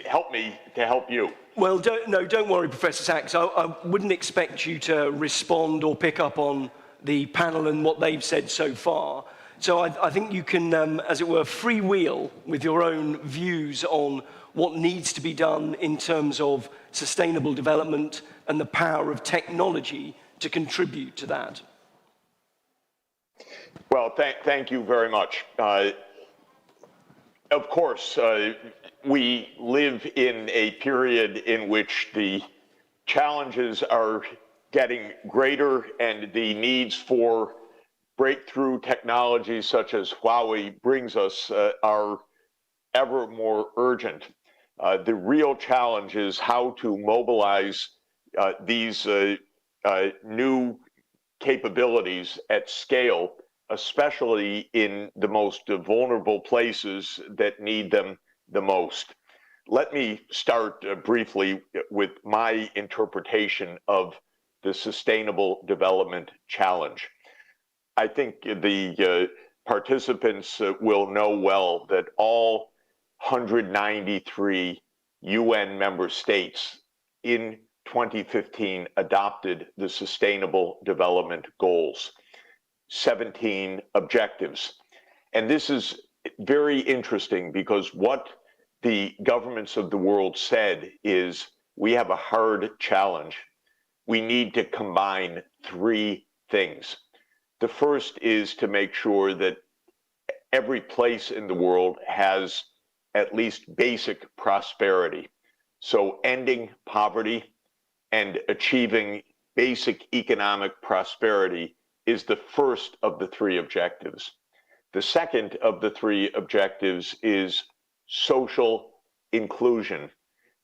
help me to help you. Well, don't worry, Professor Sachs. I wouldn't expect you to respond or pick up on the panel and what they've said so far. So I think you can, as it were, freewheel with your own views on what needs to be done in terms of sustainable development and the power of technology to contribute to that. Well, thank you very much. Of course, we live in a period in which the challenges are getting greater and the needs for breakthrough technologies such as Huawei brings us are ever more urgent. The real challenge is how to mobilize these new capabilities at scale, especially in the most vulnerable places that need them the most. Let me start briefly with my interpretation of the Sustainable Development Challenge. I think the participants will know well that all 193 UN member states in 2015 adopted the Sustainable Development Goals, 17 objectives. And this is very interesting because what the governments of the world said is we have a hard challenge. We need to combine three things. The first is to make sure that every place in the world has at least basic prosperity. So ending poverty and achieving basic economic prosperity is the first of the three objectives. The second of the three objectives is social inclusion,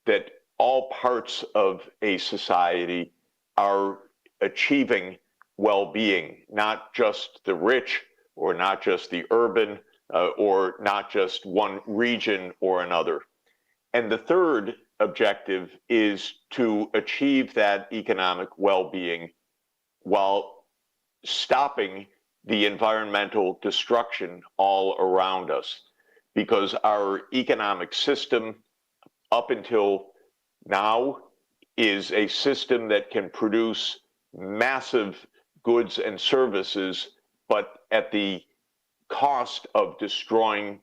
that all parts of a society are achieving well-being, not just the rich or not just the urban or not just one region or another. And the third objective is to achieve that economic well-being while stopping the environmental destruction all around us, because our economic system up until now is a system that can produce massive goods and services, but at the cost of destroying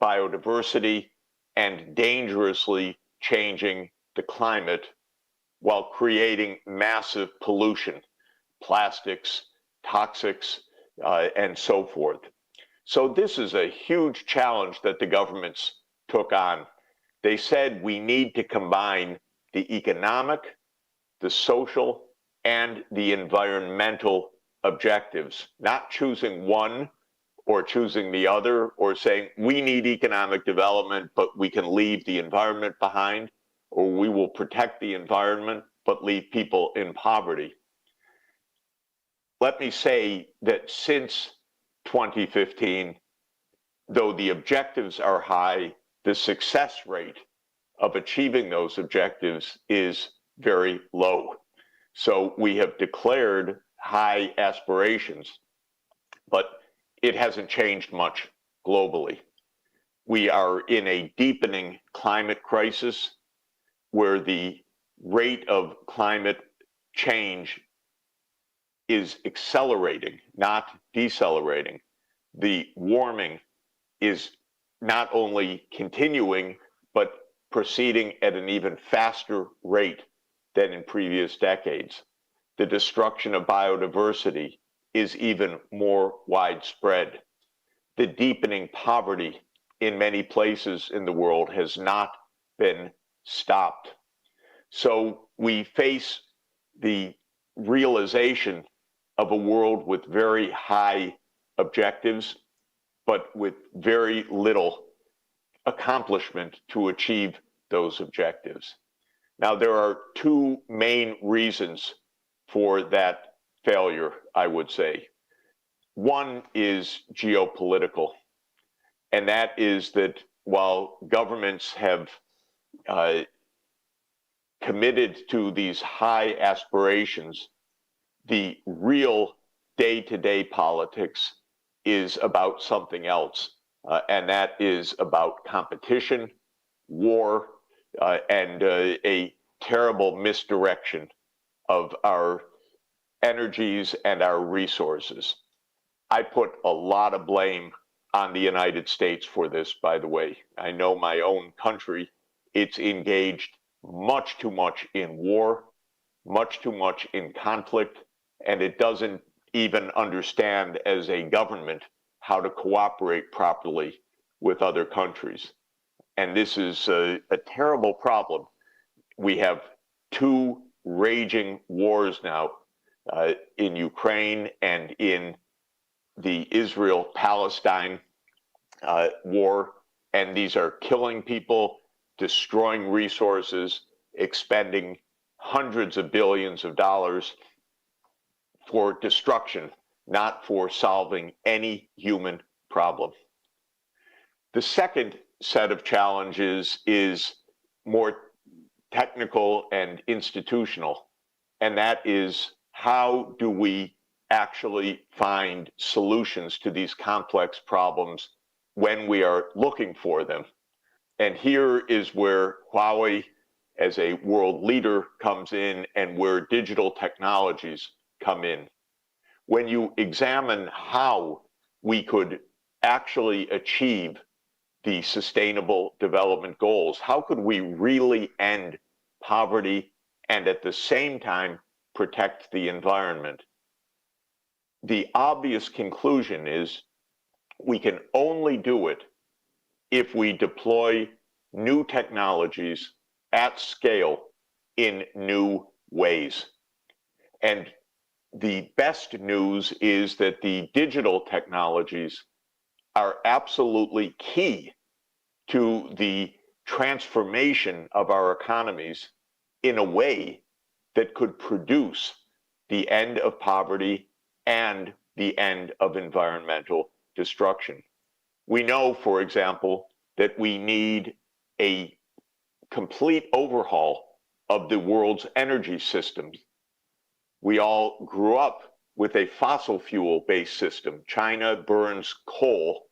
biodiversity and dangerously changing the climate while creating massive pollution, plastics, toxics, and so forth. So this is a huge challenge that the governments took on. They said we need to combine the economic, the social, and the environmental objectives, not choosing one or choosing the other or saying we need economic development, but we can leave the environment behind, or we will protect the environment, but leave people in poverty. Let me say that since 2015, though the objectives are high, the success rate of achieving those objectives is very low. So we have declared high aspirations, but it hasn't changed much globally. We are in a deepening climate crisis where the rate of climate change is accelerating, not decelerating. The warming is not only continuing, but proceeding at an even faster rate than in previous decades. The destruction of biodiversity is even more widespread. The deepening poverty in many places in the world has not been stopped. So we face the realization of a world with very high objectives, but with very little accomplishment to achieve those objectives. Now, there are two main reasons for that failure, I would say. One is geopolitical, and that is that while governments have committed to these high aspirations, the real day-to-day politics is about something else, and that is about competition, war, and a terrible misdirection of our energies and our resources. I put a lot of blame on the United States for this, by the way. I know my own country, it's engaged much too much in war, much too much in conflict, and it doesn't even understand as a government how to cooperate properly with other countries. And this is a terrible problem. We have two raging wars now in Ukraine and in the Israel-Palestine war, and these are killing people, destroying resources, expending hundreds of billions of dollars for destruction, not for solving any human problem. The second set of challenges is more technical and institutional, and that is how do we actually find solutions to these complex problems when we are looking for them. And here is where Huawei as a world leader comes in and where digital technologies come in. When you examine how we could actually achieve the Sustainable Development Goals, how could we really end poverty and at the same time protect the environment? The obvious conclusion is we can only do it if we deploy new technologies at scale in new ways. And the best news is that the digital technologies are absolutely key to the transformation of our economies in a way that could produce the end of poverty and the end of environmental destruction. We know, for example, that we need a complete overhaul of the world's energy systems. We all grew up with a fossil fuel-based system. China burns coal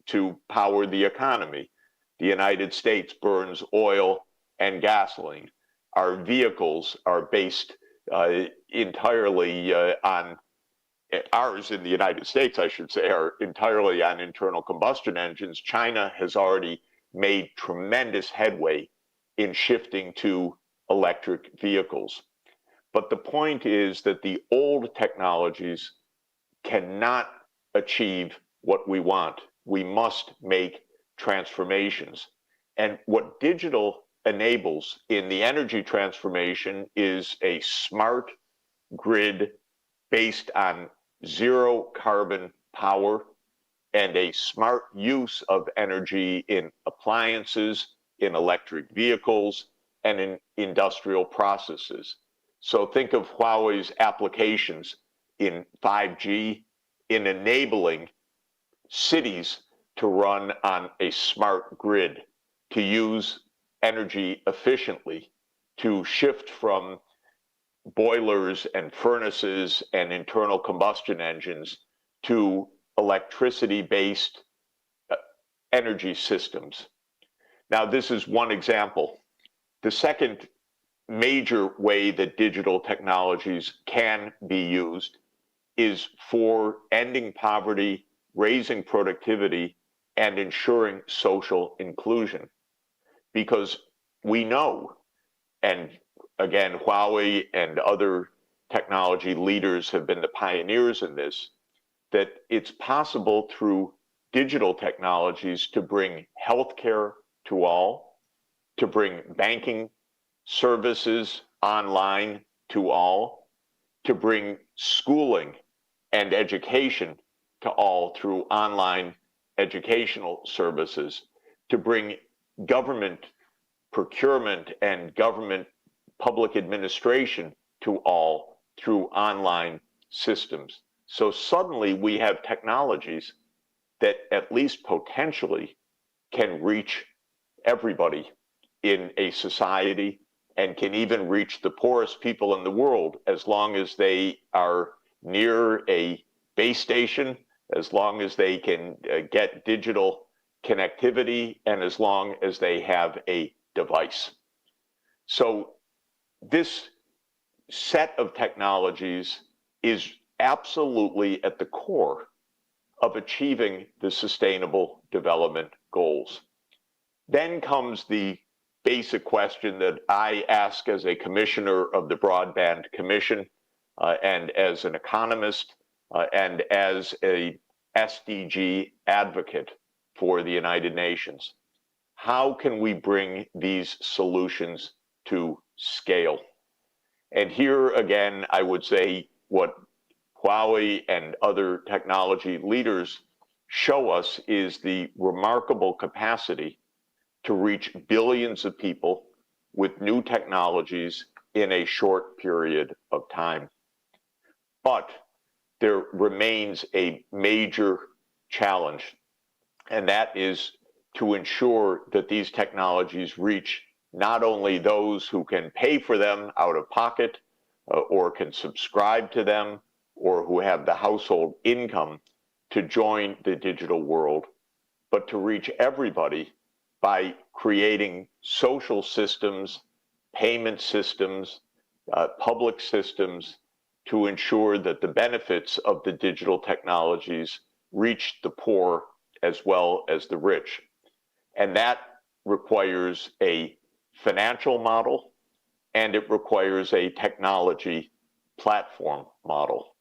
to power the economy. The United States burns oil and gasoline. Our vehicles are based entirely on, ours in the United States, I should say, are entirely on internal combustion engines. China has already made tremendous headway in shifting to electric vehicles. But the point is that the old technologies cannot achieve what we want. We must make transformations. And what digital enables in the energy transformation is a smart grid based on zero carbon power and a smart use of energy in appliances, in electric vehicles, and in industrial processes. So think of Huawei's applications in 5G in enabling cities to run on a smart grid, to use energy efficiently, to shift from boilers and furnaces and internal combustion engines to electricity-based energy systems. Now, this is one example. The second major way that digital technologies can be used is for ending poverty, raising productivity, and ensuring social inclusion. Because we know, and again, Huawei and other technology leaders have been the pioneers in this, that it's possible through digital technologies to bring healthcare to all, to bring banking services online to all, to bring schooling and education to all through online educational services, to bring government procurement and government public administration to all through online systems. So suddenly we have technologies that at least potentially can reach everybody in a society and can even reach the poorest people in the world as long as they are near a base station, as long as they can get digital connectivity, and as long as they have a device. So this set of technologies is absolutely at the core of achieving the Sustainable Development Goals. Then comes the basic question that I ask as a commissioner of the Broadband Commission, and as an economist, and as a SDG advocate for the United Nations. How can we bring these solutions to scale? And here again, I would say what Huawei and other technology leaders show us is the remarkable capacity to reach billions of people with new technologies in a short period of time. But there remains a major challenge, and that is to ensure that these technologies reach not only those who can pay for them out of pocket or can subscribe to them or who have the household income to join the digital world, but to reach everybody by creating social systems, payment systems, public systems to ensure that the benefits of the digital technologies reach the poor as well as the rich. And that requires a financial model, and it requires a technology platform model.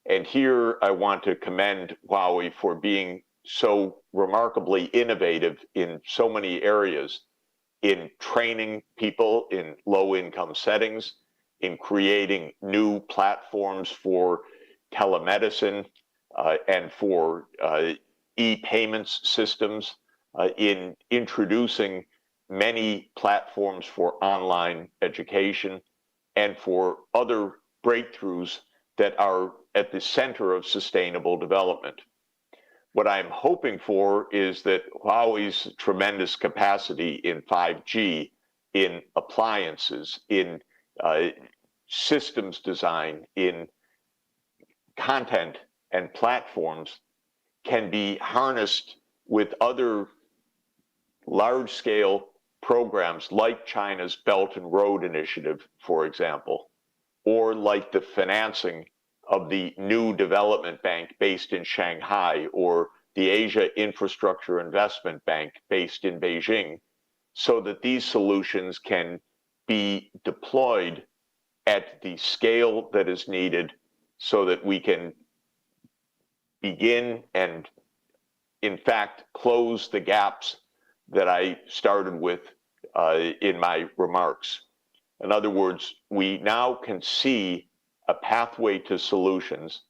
And here I want to commend Huawei for being so remarkably innovative in so many areas, in training people in low-income settings, in creating new platforms for telemedicine and for e-payments systems, in introducing many platforms for online education and for other breakthroughs that are at the center of sustainable development. What I'm hoping for is that Huawei's tremendous capacity in 5G, in appliances, in systems design, in content and platforms can be harnessed with other large-scale programs like China's Belt and Road Initiative, for example, or like the financing of the new development bank based in Shanghai, or the Asia Infrastructure Investment Bank based in Beijing, so that these solutions can be deployed at the scale that is needed so that we can begin and, in fact, close the gaps that I started with in my remarks. In other words, we now can see a pathway to solutions,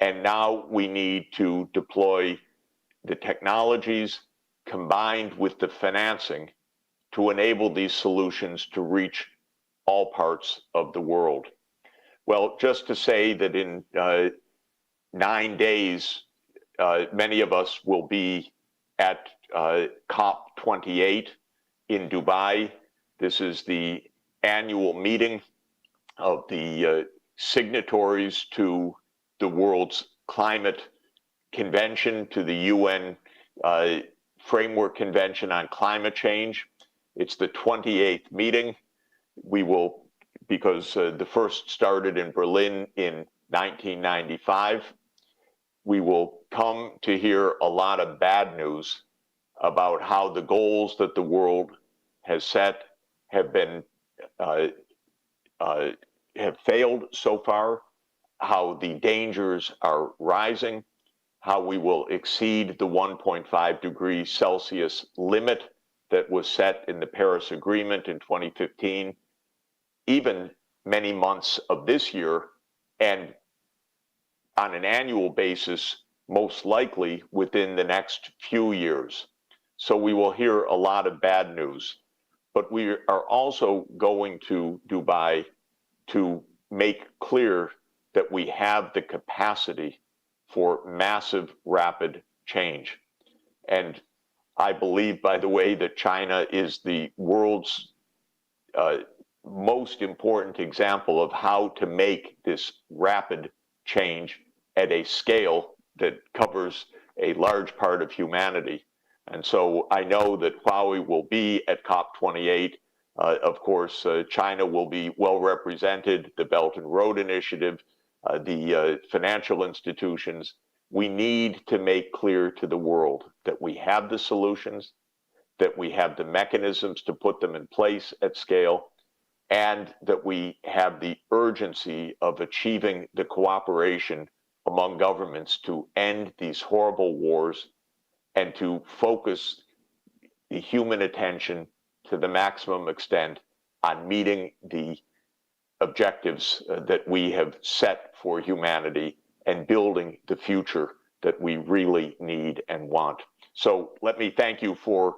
and now we need to deploy the technologies combined with the financing to enable these solutions to reach all parts of the world. Well, just to say that in 9 days, many of us will be at COP28 in Dubai. This is the annual meeting of the signatories to the world's climate convention, to the UN Framework Convention on Climate Change. It's the 28th meeting. We will, because the first started in Berlin in 1995, we will come to hear a lot of bad news about how the goals that the world has set have been have failed so far, how the dangers are rising, how we will exceed the 1.5 degrees Celsius limit that was set in the Paris Agreement in 2015, even many months of this year, and on an annual basis, most likely within the next few years. So we will hear a lot of bad news. But we are also going to Dubai to make clear that we have the capacity for massive, rapid change. And I believe, by the way, that China is the world's most important example of how to make this rapid change at a scale that covers a large part of humanity. And so I know that Huawei will be at COP28. Of course, China will be well represented, the Belt and Road Initiative, the financial institutions. We need to make clear to the world that we have the solutions, that we have the mechanisms to put them in place at scale, and that we have the urgency of achieving the cooperation among governments to end these horrible wars and to focus the human attention to the maximum extent on meeting the objectives that we have set for humanity and building the future that we really need and want. So let me thank you for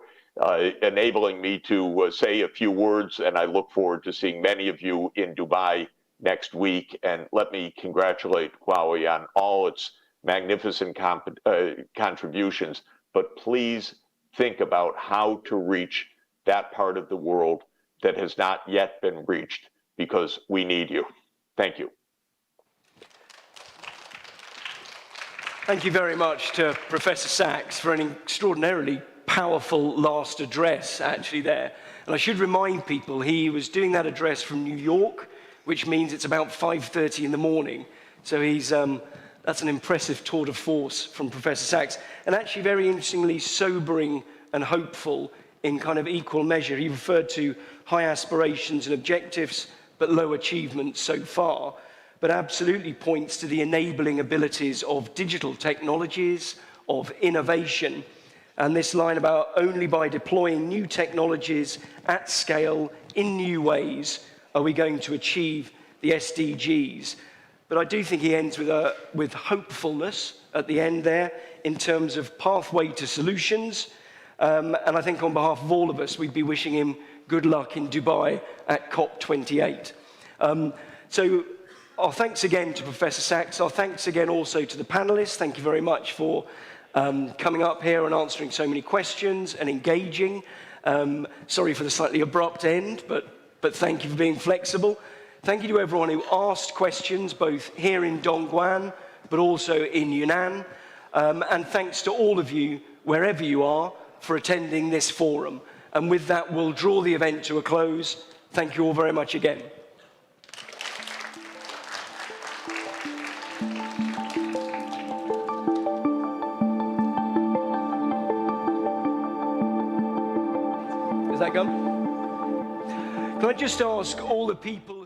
enabling me to say a few words, and I look forward to seeing many of you in Dubai next week. And let me congratulate Huawei on all its magnificent contributions, but please think about how to reach that part of the world that has not yet been reached, because we need you. Thank you. Thank you very much to Professor Sachs for an extraordinarily powerful last address, actually, there. And I should remind people, he was doing that address from New York, which means it's about 5:30 in the morning. So he's, that's an impressive tour de force from Professor Sachs. And actually, very interestingly, sobering and hopeful in kind of equal measure. He referred to high aspirations and objectives, but low achievements so far, but absolutely points to the enabling abilities of digital technologies, of innovation. And this line about only by deploying new technologies at scale in new ways are we going to achieve the SDGs. But I do think he ends with hopefulness at the end there in terms of pathway to solutions. And I think on behalf of all of us, we'd be wishing him good luck in Dubai at COP28. So our thanks again to Professor Sachs. Our thanks again also to the panelists. Thank you very much for coming up here and answering so many questions and engaging. Sorry for the slightly abrupt end, but thank you for being flexible. Thank you to everyone who asked questions, both here in Dongguan, but also in Yunnan. And thanks to all of you, wherever you are, for attending this forum. And with that, we'll draw the event to a close. Thank you all very much again. Is that gone? Can I just ask all the people